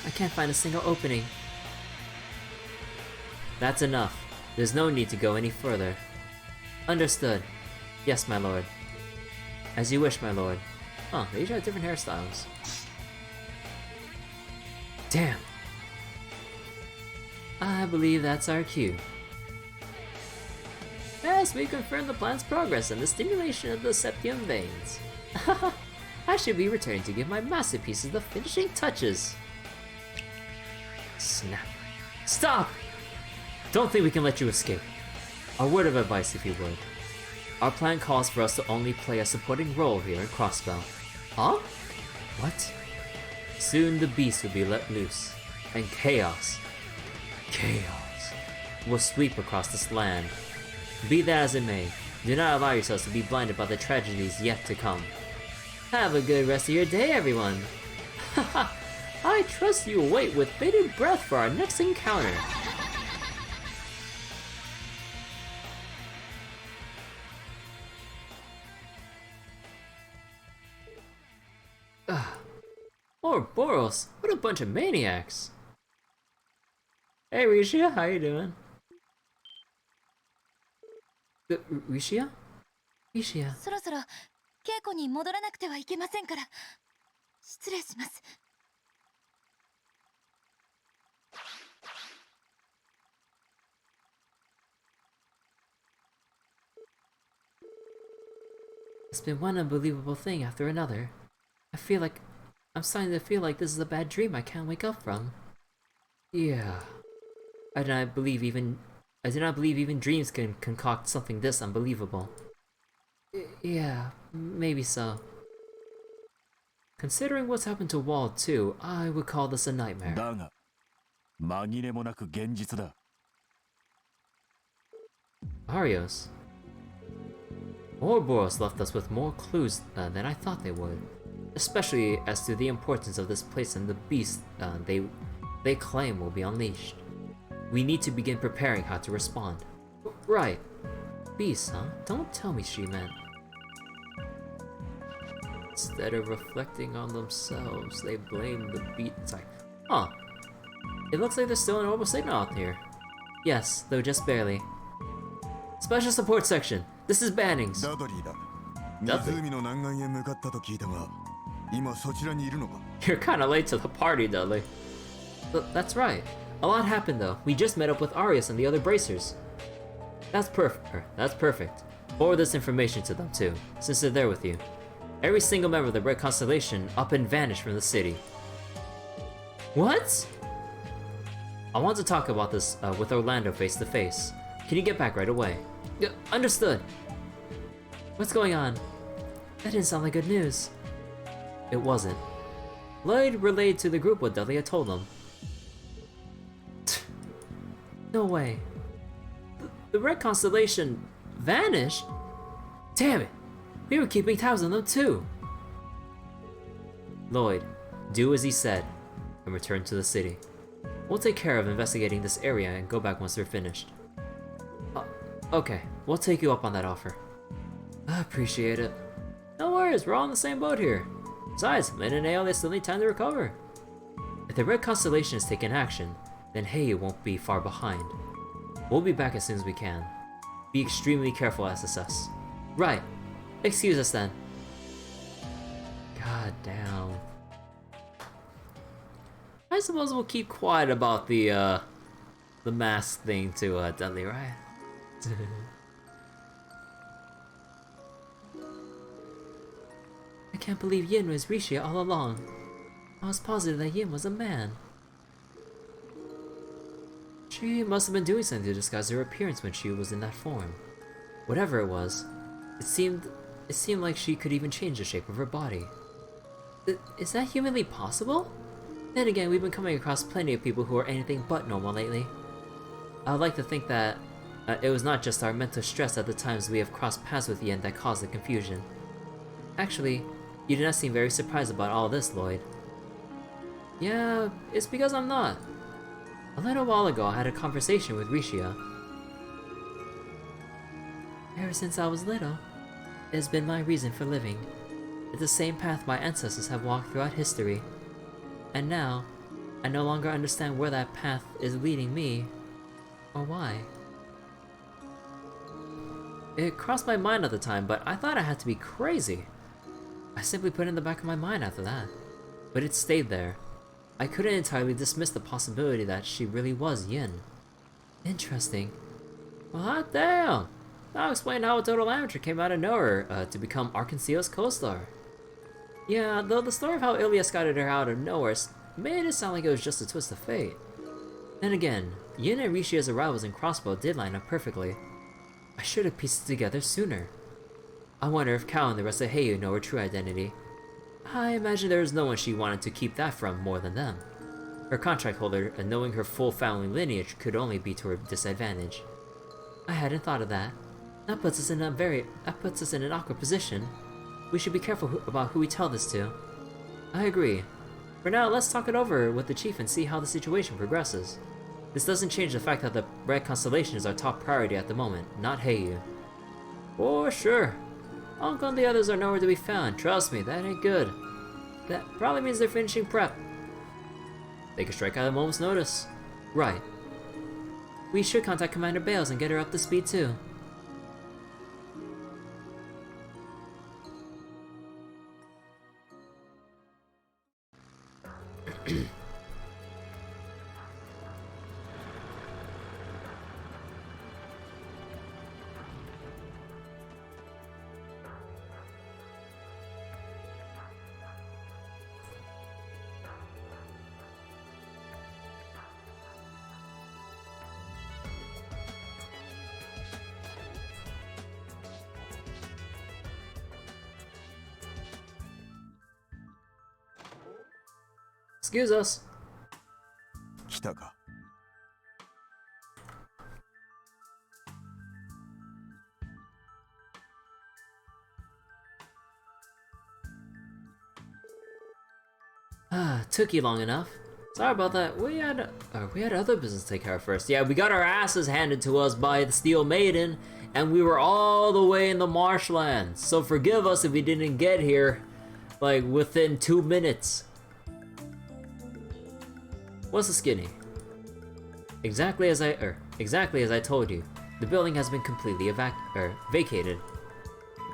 I can't find a single opening. That's enough. There's no need to go any further. Understood. Yes, my lord. As you wish, my lord. Huh, they each have different hairstyles. Damn. I believe that's our cue. Yes, we confirmed the plan's progress and the stimulation of the septium veins. I should be returning to give my masterpieces the finishing touches. Snap. Stop! Don't think we can let you escape. A word of advice, if you would. Our plan calls for us to only play a supporting role here in Crossbell. Huh? What? Soon the beast will be let loose, and chaos will sweep across this land. Be that as it may, do not allow yourselves to be blinded by the tragedies yet to come. Have a good rest of your day, everyone. Haha, I trust you will wait with bated breath for our next encounter. Or Boros, what a bunch of maniacs. Hey Rishia, how you doing? Rishia? Rishia. そろそろ稽古に戻らなくてはいけませんから失礼します。 It's been one unbelievable thing after another. I'm starting to feel like this is a bad dream I can't wake up from. Yeah. I do not believe even dreams can concoct something this unbelievable. Yeah, maybe so. Considering what's happened to Wall too, I would call this a nightmare. だが、紛れもなく現実だ。 Arios. Ouroboros left us with more clues than I thought they would, especially as to the importance of this place and the beast they claim will be unleashed. We need to begin preparing how to respond. Right. Beast, huh? Don't tell me she meant. Instead of reflecting on themselves, they blame the beast. Huh. It looks like there's still an orbital signal out here. Yes, though just barely. Special support section. This is Bannings. ダドリーだ。湖の南岸へ向かったと聞いたが、今そちらにいるのか？ You're kinda late to the party, Dudley. That's right. A lot happened though. We just met up with Arias and the other bracers. That's perfect. Forward this information to them too, since they're there with you. Every single member of the Red Constellation up and vanished from the city. What? I want to talk about this with Orlando face to face. Can you get back right away? Understood. What's going on? That didn't sound like good news. It wasn't. Lloyd relayed to the group what Dudley had told them. No way. The Red Constellation vanished? Damn it! We were keeping tabs on them too! Lloyd, do as he said, and return to the city. We'll take care of investigating this area and go back once they're finished. Okay, we'll take you up on that offer. I appreciate it. No worries, we're all in the same boat here. Besides, Lyn and Aeolia still need time to recover. If the Red Constellation has taken action, then Hey won't be far behind. We'll be back as soon as we can. Be extremely careful, SSS. Right. Excuse us then. God damn. I suppose we'll keep quiet about the mask thing to Dudley, right? I can't believe Yin was Rishia all along. I was positive that Yin was a man. She must have been doing something to disguise her appearance when she was in that form. Whatever it was, it seemed like she could even change the shape of her body. Is that humanly possible? Then again, we've been coming across plenty of people who are anything but normal lately. I would like to think that it was not just our mental stress at the times we have crossed paths with Yin that caused the confusion. Actually, you do not seem very surprised about all this, Lloyd. Yeah, it's because I'm not. A little while ago, I had a conversation with Rishia. Ever since I was little, it has been my reason for living. It's the same path my ancestors have walked throughout history. And now, I no longer understand where that path is leading me, or why. It crossed my mind at the time, but I thought I had to be crazy. I simply put it in the back of my mind after that. But it stayed there. I couldn't entirely dismiss the possibility that she really was Yin. Interesting. Well, hot damn! That'll explain how a total amateur came out of nowhere to become Arkanceo's co-star. Yeah, though the story of how Ilya scouted her out of nowhere made it sound like it was just a twist of fate. Then again, Yin and Rishia's arrivals in Crossbell did line up perfectly. I should have pieced it together sooner. I wonder if Cal and the rest of Heiyu know her true identity. I imagine there is no one she wanted to keep that from more than them. Her contract holder, and knowing her full family lineage could only be to her disadvantage. I hadn't thought of that. That puts us in an awkward position. We should be careful about who we tell this to. I agree. For now, let's talk it over with the chief and see how the situation progresses. This doesn't change the fact that the Red Constellation is our top priority at the moment, not Heiyu. For sure. Uncle and the others are nowhere to be found. Trust me, that ain't good. That probably means they're finishing prep. They could strike at a moment's notice. Right. We should contact Commander Bales and get her up to speed too. Excuse us. 来たか。Took you long enough. Sorry about that. We had other business to take care of first. Yeah, we got our asses handed to us by the Steel Maiden, and we were all the way in the Marshlands. So forgive us if we didn't get here, like, within 2 minutes. What's the skinny? Exactly as I told you, the building has been completely vacated.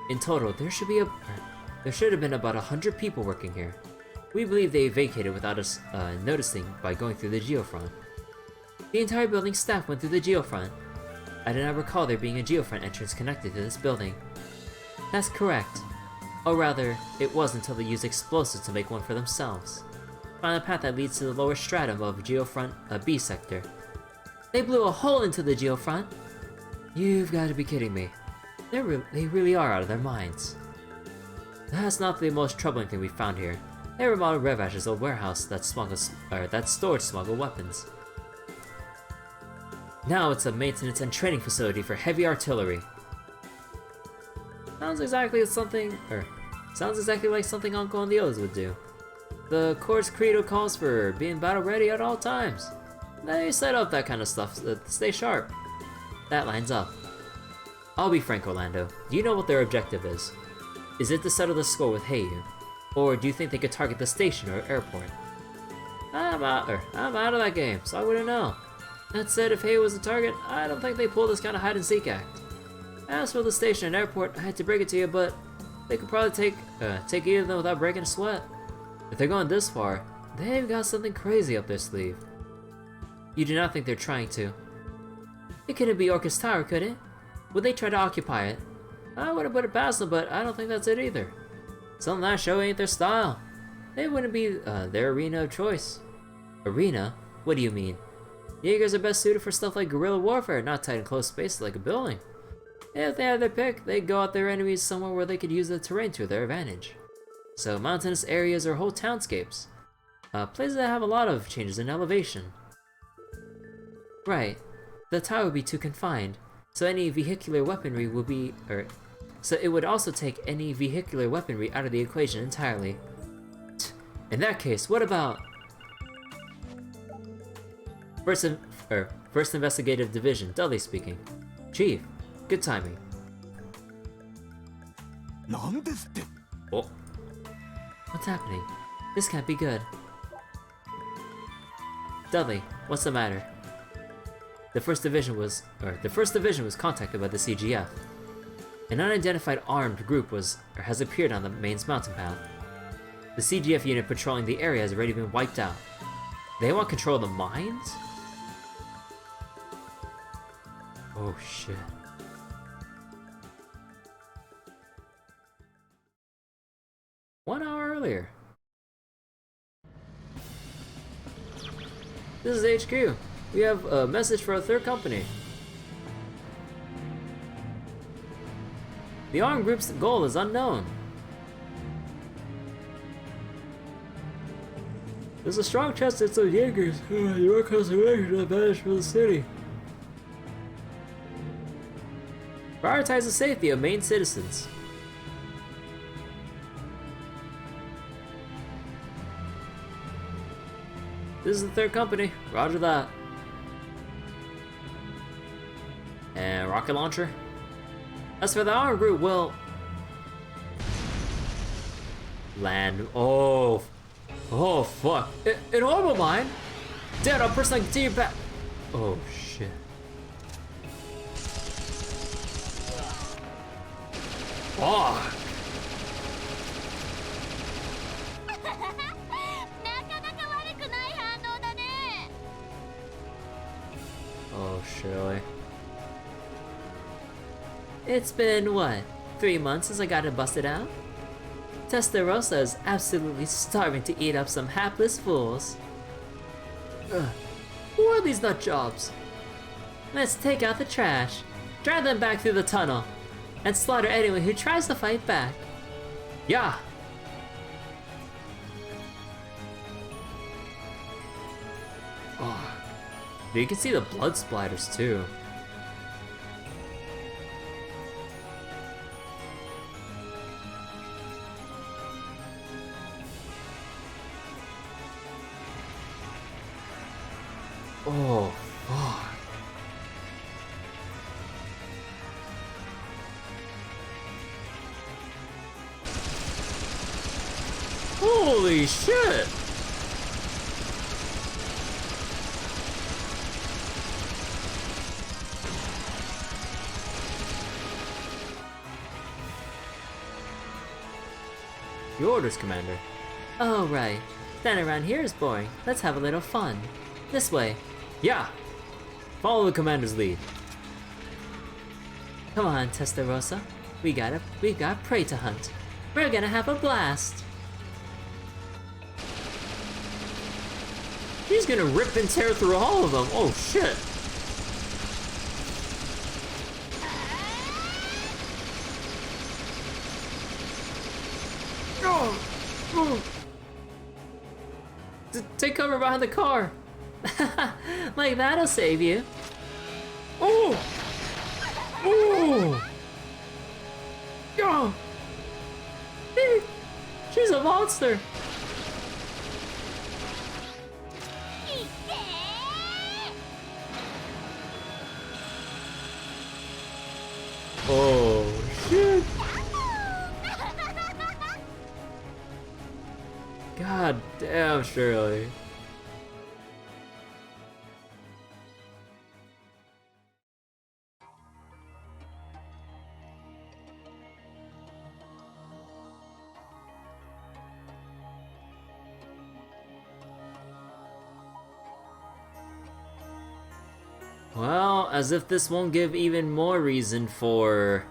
In total, there should have been about 100 people working here. We believe they vacated without us noticing by going through the geofront. The entire building's staff went through the geofront. I do not recall there being a geofront entrance connected to this building. That's correct. Or rather, it was until they used explosives to make one for themselves. Find a path that leads to the lower stratum of Geofront B sector. They blew a hole into the Geofront? You've got to be kidding me. They really are out of their minds. That's not the most troubling thing we found here. They remodeled Revash's old warehouse that stored smuggled weapons. Now it's a maintenance and training facility for heavy artillery. Sounds exactly like something Uncle and the others would do. The Court's credo calls for being battle ready at all times. They set up that kind of stuff to stay sharp. That lines up. I'll be frank, Orlando. Do you know what their objective is? Is it to settle the score with Heiyu? Or do you think they could target the station or airport? I'm out of that game, so I wouldn't know. That said, if Heiyu was the target, I don't think they pull this kind of hide-and-seek act. As for the station and airport, I hate to break it to you, but they could probably take either of them without breaking a sweat. If they're going this far, they've got something crazy up their sleeve. You do not think they're trying to? It couldn't be Orcus Tower, could it? Would they try to occupy it? I wouldn't put it past them, but I don't think that's it either. Some of that show ain't their style. They wouldn't be their arena of choice. Arena? What do you mean? Jaegers are best suited for stuff like guerrilla warfare, not tight and close spaces like a building. If they had their pick, they'd go out their enemies somewhere where they could use the terrain to their advantage. So mountainous areas or whole townscapes. Places that have a lot of changes in elevation. Right. The tower would be too confined, so any vehicular weaponry would be, so it would also take any vehicular weaponry out of the equation entirely. In that case, what about First Investigative Division, Dudley speaking. Chief, good timing. なんですって Oh. What's happening? This can't be good. Dudley, what's the matter? The first division was contacted by the CGF. An unidentified armed group has appeared on the mains mountain path. The CGF unit patrolling the area has already been wiped out. They want control of the mines? Oh shit. One hour earlier. This is HQ. We have a message for a third company. The armed group's goal is unknown. There's a strong chance it's the Jaegers. Your conservation advantage for the city. Prioritize the safety of main citizens. This is the third company. Roger that. And rocket launcher. As for the armed group, well, land. Oh fuck! An orbital mine. Dad, I'll personally continue back. Oh shit. Fuck. なかなか悪くない反応だね。 Oh Shirley. It's been what? 3 months since I got it busted out? Testarossa is absolutely starving to eat up some hapless fools. Ugh. Who are these nut jobs? Let's take out the trash, drive them back through the tunnel, and slaughter anyone who tries to fight back. Yeah! Oh. You can see the blood splatters too. Oh, fuck. Holy shit! Your orders, Commander. Oh, right. Standing around here is boring. Let's have a little fun. This way. Yeah! Follow the commander's lead. Come on, Testarossa. We got prey to hunt. We're gonna have a blast. He's gonna rip and tear through all of them. Oh shit! Take cover behind the car. Like that'll save you. Oh! Oh! Oh! She's a monster. Oh shit! God damn, Shirley. Well, as if this won't give even more reason for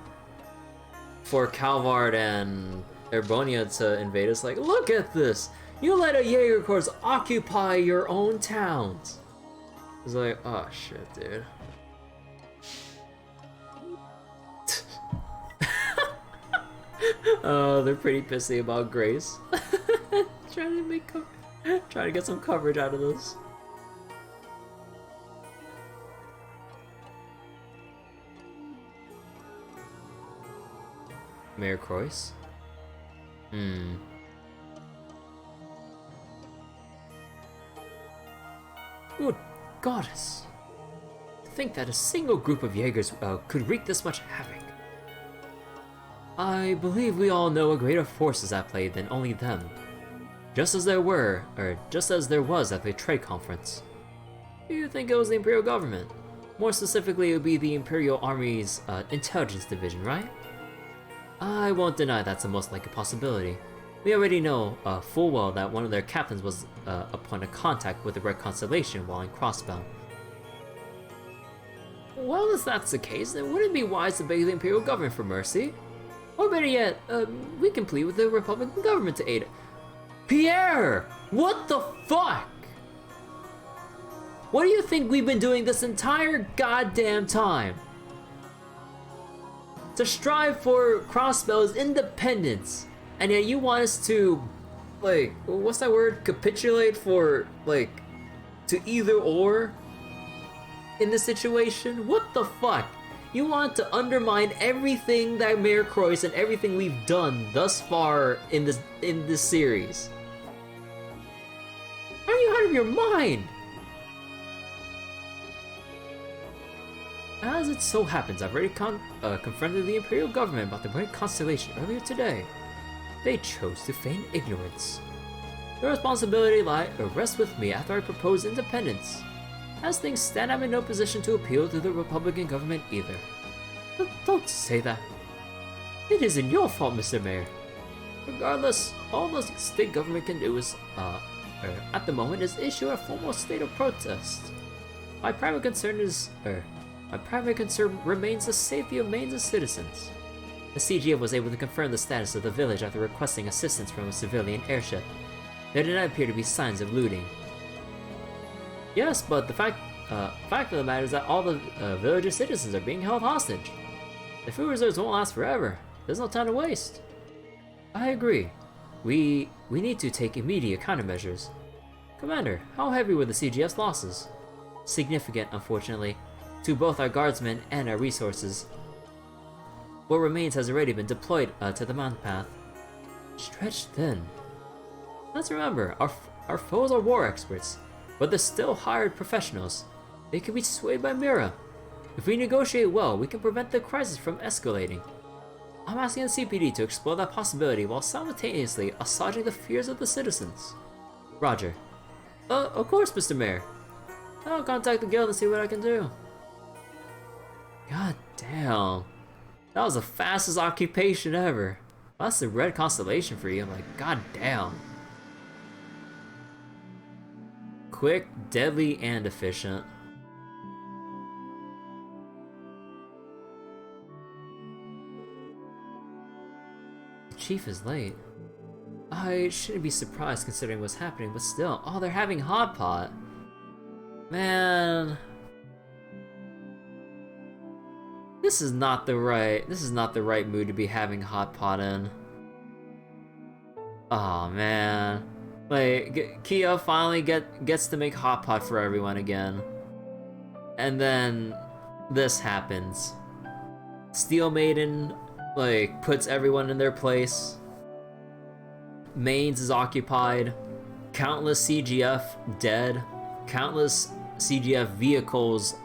for Calvard and Erbonia to invade us. Like, look at this! You let a Jaeger Corps occupy your own towns! It's like, oh shit, dude. Oh, they're pretty pissy about Grace. Trying to get some coverage out of this. Mayor Croix? Good goddess! To think that a single group of Jaegers could wreak this much havoc. I believe we all know a greater force is at play than only them. Just as there was at the trade conference. You think it was the Imperial government? More specifically, it would be the Imperial Army's intelligence division, right? I won't deny that's the most likely possibility. We already know full well that one of their captains was a point of contact with the Red Constellation while in Crossbell. Well, if that's the case, then wouldn't it be wise to beg the Imperial government for mercy? Or better yet, we can plead with the Republican government to aid it. Pierre! What the fuck? What do you think we've been doing this entire goddamn time? To strive for Crossbell's independence, and yet you want us to, like, what's that word? Capitulate for, like, to either or in this situation? What the fuck? You want to undermine everything that Mayor Croix and everything we've done thus far in this series. Are you out of your mind? As it so happens, I've already confronted the Imperial government about the Red Constellation earlier today. They chose to feign ignorance. The responsibility rests with me after I propose independence. As things stand, I'm in no position to appeal to the Republican government either. But don't say that. It isn't your fault, Mr. Mayor. Regardless, all the state government can do is, at the moment, is issue a formal state of protest. My primary concern remains the safety of Maine's citizens. The CGF was able to confirm the status of the village after requesting assistance from a civilian airship. There did not appear to be signs of looting. Yes, but the fact of the matter is that all the village's citizens are being held hostage. The food reserves won't last forever. There's no time to waste. I agree. We need to take immediate countermeasures. Commander, how heavy were the CGF's losses? Significant, unfortunately, to both our guardsmen and our resources. What remains has already been deployed to the mountain path. Stretched thin. Let's remember, our foes are war experts, but they're still hired professionals. They can be swayed by Mira. If we negotiate well, we can prevent the crisis from escalating. I'm asking the CPD to explore that possibility while simultaneously assuaging the fears of the citizens. Roger. Of course, Mr. Mayor. I'll contact the guild and see what I can do. God damn. That was the fastest occupation ever. That's the Red Constellation for you. I'm like, god damn. Quick, deadly, and efficient. The chief is late. I shouldn't be surprised considering what's happening, but still. Oh, they're having hot pot. Man. This is not the right mood to be having hot pot in. Oh man. Like, Kia finally gets to make hot pot for everyone again. And then this happens. Steel Maiden, like, puts everyone in their place. Mainz is occupied. Countless CGF dead. Countless CGF vehicles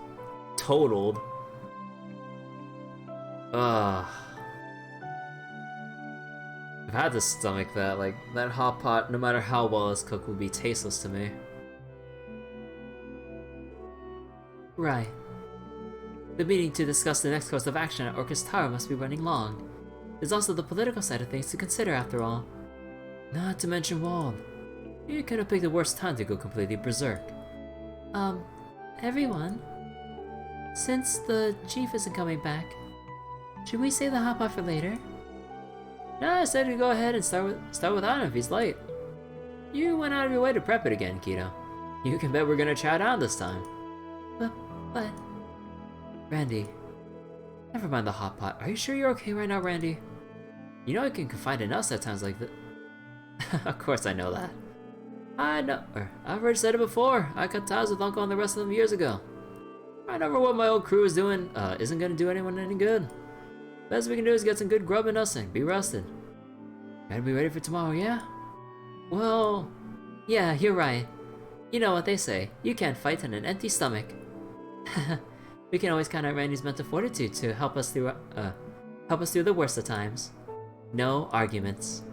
totaled. I've had to stomach that. Like, that hot pot, no matter how well it's cooked, would be tasteless to me. Right. The meeting to discuss the next course of action at Orcus Tower must be running long. There's also the political side of things to consider after all. Not to mention Wald. You could have picked the worst time to go completely berserk. Everyone. Since the chief isn't coming back, should we save the hot pot for later? No, I said we go ahead and start without him if he's late. You went out of your way to prep it again, Kito. You can bet we're gonna chat out this time. But... Randy... Never mind the hot pot. Are you sure you're okay right now, Randy? You know I can confide in us at times like this. Of course I know that. I know... I've already said it before. I cut ties with Uncle and the rest of them years ago. I never what my old crew is doing isn't gonna do anyone any good. Best we can do is get some good grub in us and be rested. Gotta be ready for tomorrow, yeah? Well... Yeah, you're right. You know what they say, you can't fight on an empty stomach. We can always count on Randy's mental fortitude to help us through the worst of times. No arguments.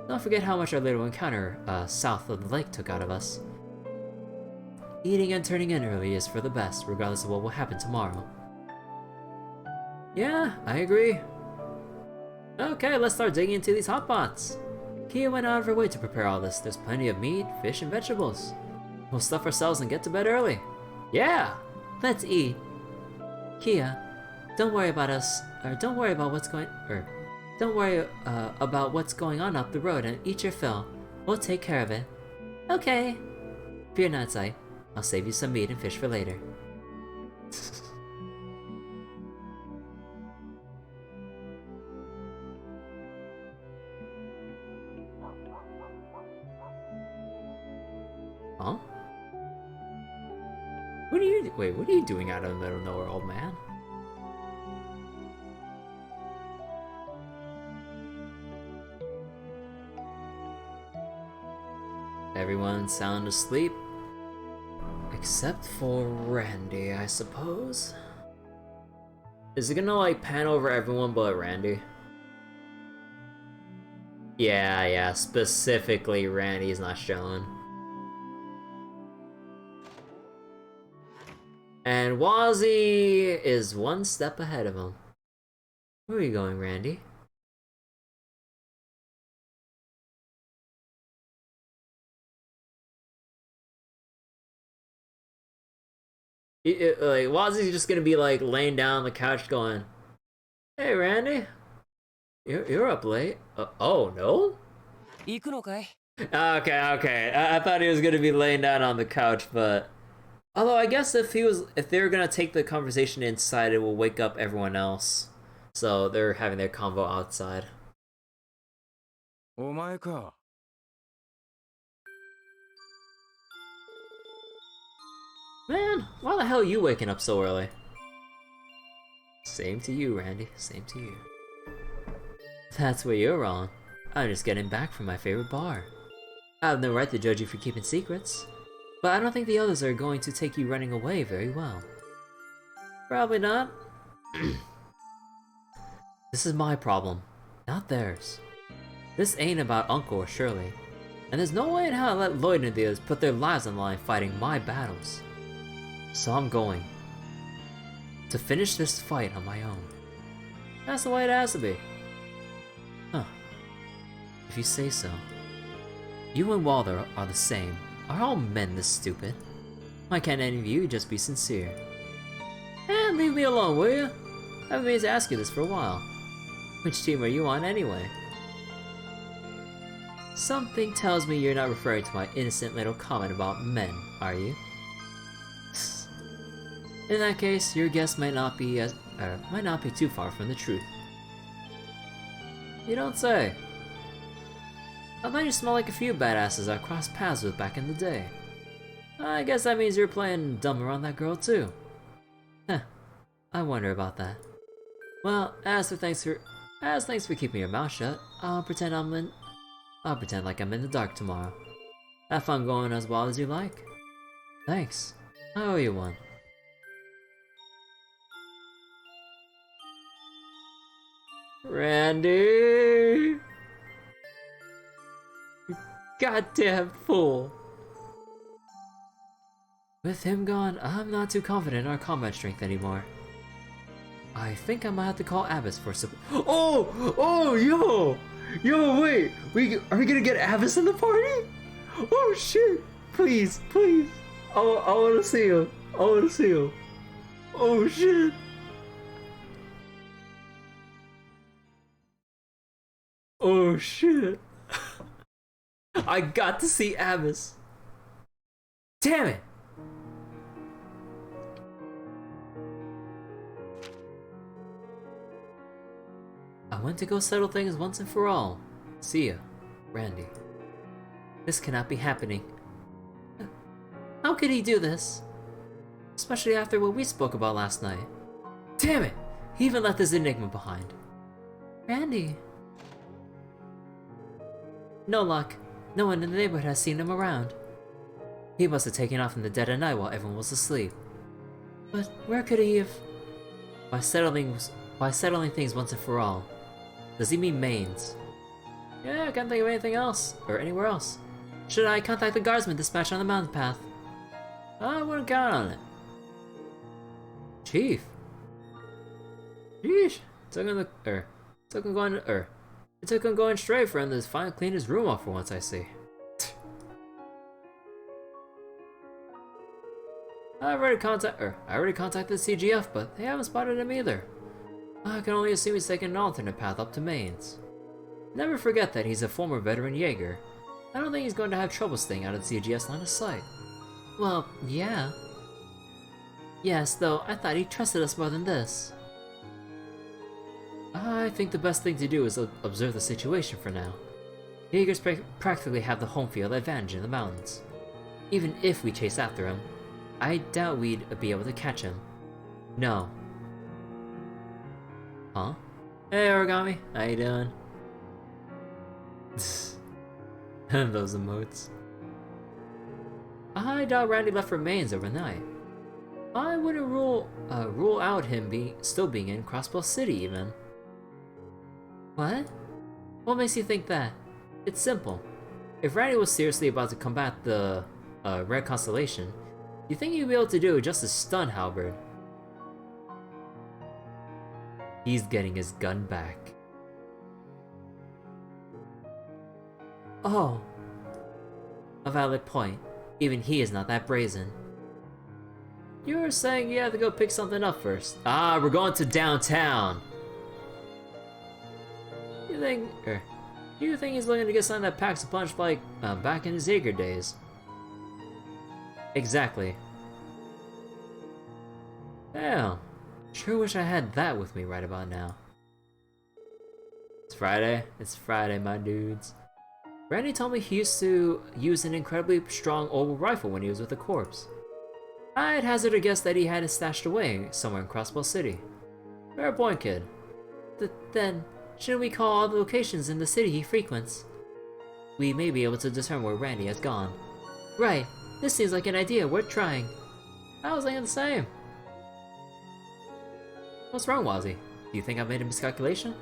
Don't forget how much our little encounter south of the lake took out of us. Eating and turning in early is for the best, regardless of what will happen tomorrow. Yeah, I agree. Okay, let's start digging into these hot pots. Kia went out of her way to prepare all this. There's plenty of meat, fish, and vegetables. We'll stuff ourselves and get to bed early. Yeah! Let's eat. Kia, don't worry about us, or don't worry about what's going, don't worry about what's going on up the road and eat your fill. We'll take care of it. Okay. Fear not, Zai. I'll save you some meat and fish for later. Huh? What are you doing out of the middle of nowhere, old man? Everyone's sound asleep. Except for Randy, I suppose. Is it gonna like pan over everyone but Randy? Yeah, specifically Randy's not showing. And Wazzy is one step ahead of him. Where are you going, Randy? Like, Wazzy's just gonna be like laying down on the couch going, "Hey, Randy, you're up late. Oh no? Okay. I thought he was gonna be laying down on the couch, but although I guess if they were gonna take the conversation inside, it will wake up everyone else. So they're having their convo outside. Man, why the hell are you waking up so early? Same to you, Randy. Same to you. That's where you're wrong. I'm just getting back from my favorite bar. I have no right to judge you for keeping secrets, but I don't think the others are going to take you running away very well. Probably not. This is my problem, not theirs. This ain't about Uncle or Shirley, and there's no way in hell I let Lloyd and the others put their lives on the line fighting my battles. So I'm going to finish this fight on my own. That's the way it has to be. Huh. If you say so. You and Walter are the same. Are all men this stupid? Why can't any of you just be sincere? And leave me alone, will you? I've been meaning to ask you this for a while. Which team are you on anyway? Something tells me you're not referring to my innocent little comment about men, are you? In that case, your guess might not be too far from the truth. You don't say. I thought you smelled like a few badasses I crossed paths with back in the day. I guess that means you're playing dumb around that girl too. Huh. I wonder about that. Well, as thanks for keeping your mouth shut, I'll pretend like I'm in the dark tomorrow. Have fun going as well as you like. Thanks. I owe you one. Randy! You goddamn fool! With him gone, I'm not too confident in our combat strength anymore. I think I might have to call Abbas for support. Oh, yo, wait, are we gonna get Abbas in the party? Oh shit! Please, I wanna see him. Oh shit! Oh shit. I got to see Abyss. Damn it! I went to go settle things once and for all. See ya, Randy. This cannot be happening. How could he do this? Especially after what we spoke about last night. Damn it! He even left his enigma behind. Randy. No luck. No one in the neighborhood has seen him around. He must have taken off in the dead of night while everyone was asleep. But where could he have... By settling things once and for all. Does he mean Mains? Yeah, I can't think of anything else. Or anywhere else. Should I contact the guardsman dispatched on the mountain path? I wouldn't count on it. Chief. Yeesh. It took him going straight for him to finally clean his room off for once, I see. I already contacted the CGF, but they haven't spotted him either. I can only assume he's taken an alternate path up to Mains. Never forget that he's a former veteran Jaeger. I don't think he's going to have trouble staying out of the CGS line of sight. Well, yeah. Yes, though I thought he trusted us more than this. I think the best thing to do is observe the situation for now. Jaegers practically have the home field advantage in the mountains. Even if we chase after him, I doubt we'd be able to catch him. No. Huh? Hey Origami, how you doing? Those emotes. I doubt Randy left for Mains overnight. I wouldn't rule out him still being in Crossbell City even. What? What makes you think that? It's simple. If Randy was seriously about to combat the Red Constellation, you think he'd be able to do it just a stun halberd? He's getting his gun back. Oh. A valid point. Even he is not that brazen. You were saying you had to go pick something up first. Ah, we're going to downtown! You think he's looking to get something that packs a punch like back in his Jaeger days? Exactly. Damn. Sure wish I had that with me right about now. It's Friday. It's Friday, my dudes. Randy told me he used to use an incredibly strong old rifle when he was with the corpse. I'd hazard a guess that he had it stashed away somewhere in Crossbell City. Fair point, kid. Then, shouldn't we call all the locations in the city he frequents? We may be able to determine where Randy has gone. Right. This seems like an idea worth trying. I was thinking the same. What's wrong, Wazzy? Do you think I made a miscalculation?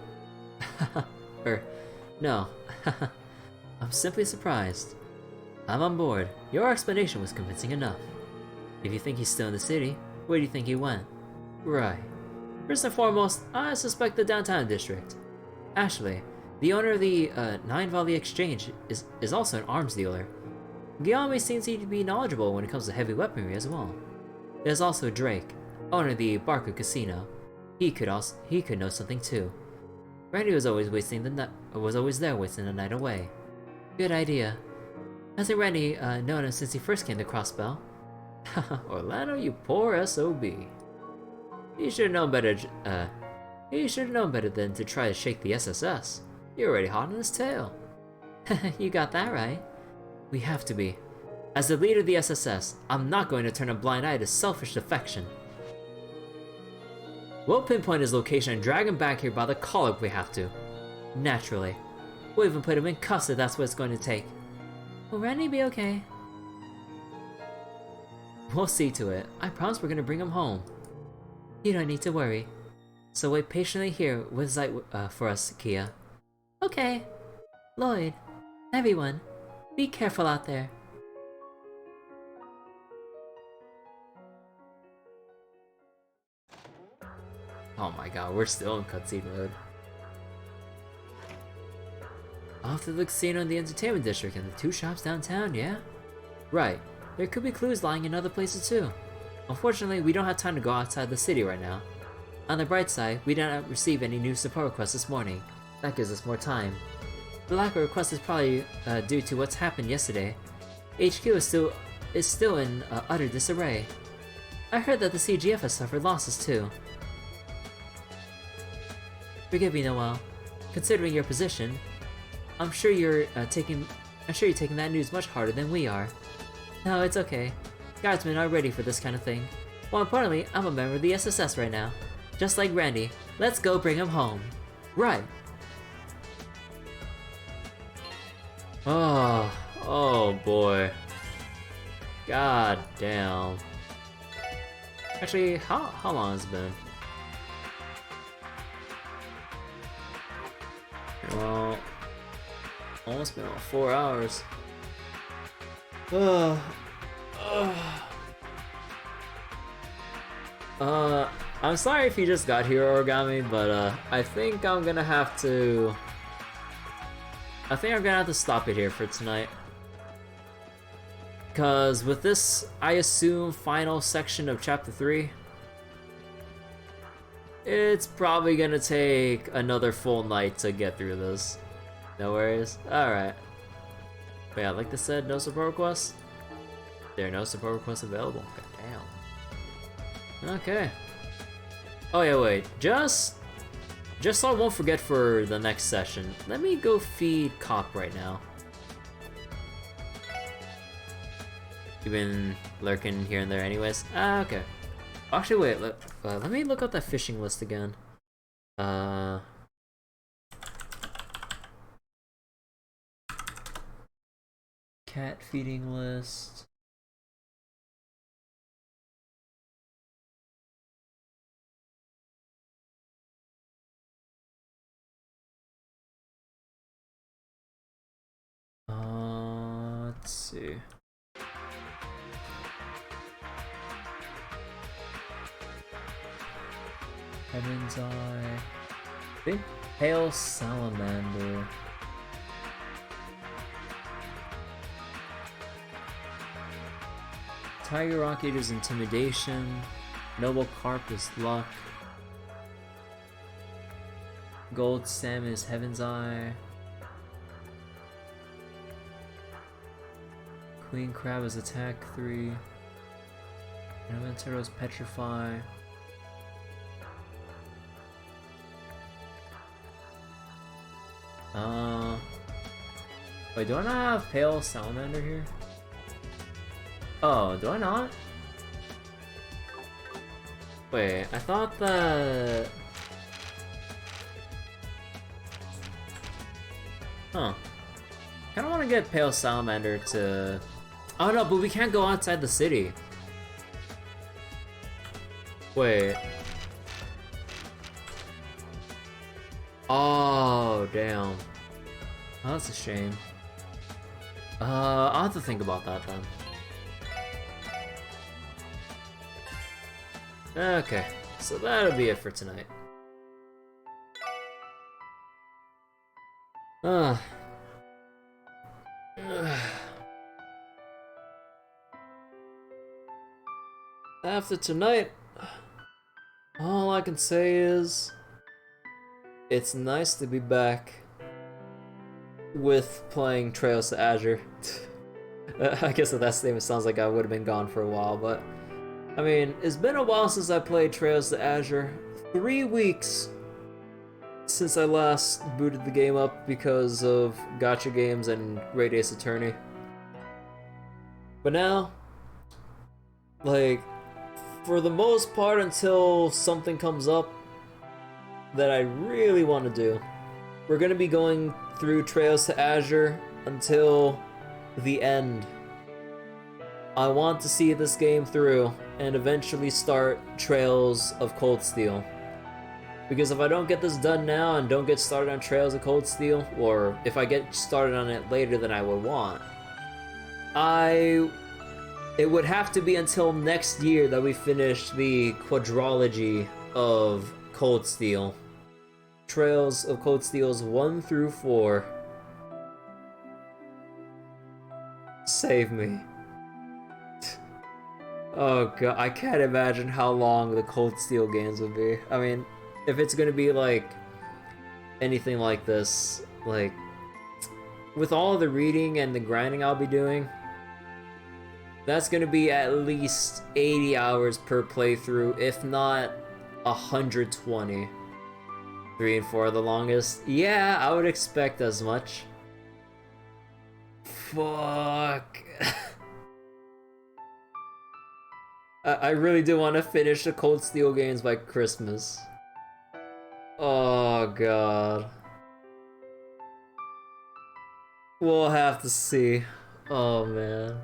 No. I'm simply surprised. I'm on board. Your explanation was convincing enough. If you think he's still in the city, where do you think he went? Right. First and foremost, I suspect the downtown district. Actually, the owner of the Nine Valley Exchange is also an arms dealer. Guillaume seems to be knowledgeable when it comes to heavy weaponry as well. There's also Drake, owner of the Barca Casino. He could know something too. Randy was always there wasting the night away. Good idea. Hasn't Randy known him since he first came to Crossbell? Orlando, you poor SOB. He should have known better. He should have known better than to try to shake the SSS. You're already hot on his tail. You got that right. We have to be. As the leader of the SSS, I'm not going to turn a blind eye to selfish defection. We'll pinpoint his location and drag him back here by the collar if we have to. Naturally. We'll even put him in cuffs if that's what it's going to take. Will Randy be okay? We'll see to it. I promise we're going to bring him home. You don't need to worry. So wait patiently here with sight for us, Kia. Okay. Lloyd, everyone, be careful out there. Oh my god, we're still in cutscene mode. Off to the casino in the entertainment district and the two shops downtown, yeah? Right. There could be clues lying in other places too. Unfortunately, we don't have time to go outside the city right now. On the bright side, we did not receive any new support requests this morning. That gives us more time. The lack of requests is probably due to what's happened yesterday. HQ is still in utter disarray. I heard that the CGF has suffered losses too. Forgive me, Noel. Considering your position, I'm sure you're taking that news much harder than we are. No, it's okay. Guardsmen are ready for this kind of thing. More importantly, I'm a member of the SSS right now. Just like Randy, let's go bring him home. Right. Oh boy. God damn. Actually, how long has it been? Well, almost been 4 hours. I'm sorry if you just got here, Origami, but I think I'm gonna have to stop it here for tonight. Cause with this, I assume, final section of chapter 3, it's probably gonna take another full night to get through this. No worries. Alright. But yeah, like they said, no support requests. There are no support requests available. God damn. Okay. Oh yeah, wait. Just so I won't forget for the next session, let me go feed Cop right now. You've been lurking here and there anyways? Ah, okay. Actually, wait, let me look up that fishing list again. Cat feeding list. Let's see. Heaven's Eye. Big Pale Salamander. Tiger Rocket is Intimidation. Noble Carp is Luck. Gold Salmon is Heaven's Eye. Queen Crab is Attack 3. Elemental is Petrify. Wait, do I not have Pale Salamander here? Oh, do I not? Wait, I thought that... Huh. Kinda wanna get Pale Salamander to... Oh no, but we can't go outside the city. Wait. Oh, damn. Oh, that's a shame. I'll have to think about that then. Okay, so that'll be it for tonight. After tonight, all I can say is it's nice to be back with playing Trails to Azure. I guess that statement sounds like I would have been gone for a while, but I mean, it's been a while since I played Trails to Azure. 3 weeks since I last booted the game up because of gacha games and Great Ace Attorney. But now, like, for the most part, until something comes up that I really want to do, we're going to be going through Trails to Azure until the end. I want to see this game through and eventually start Trails of Cold Steel. Because if I don't get this done now and don't get started on Trails of Cold Steel, or if I get started on it later than I would want, it would have to be until next year that we finish the quadrology of Cold Steel. Trails of Cold Steels 1 through 4. Save me. Oh god, I can't imagine how long the Cold Steel games would be. I mean, if it's gonna be like anything like this, like with all the reading and the grinding I'll be doing, that's gonna be at least 80 hours per playthrough, if not 120. 3 and 4 are the longest. Yeah, I would expect as much. Fuck. I really do want to finish the Cold Steel games by Christmas. Oh god. We'll have to see. Oh man.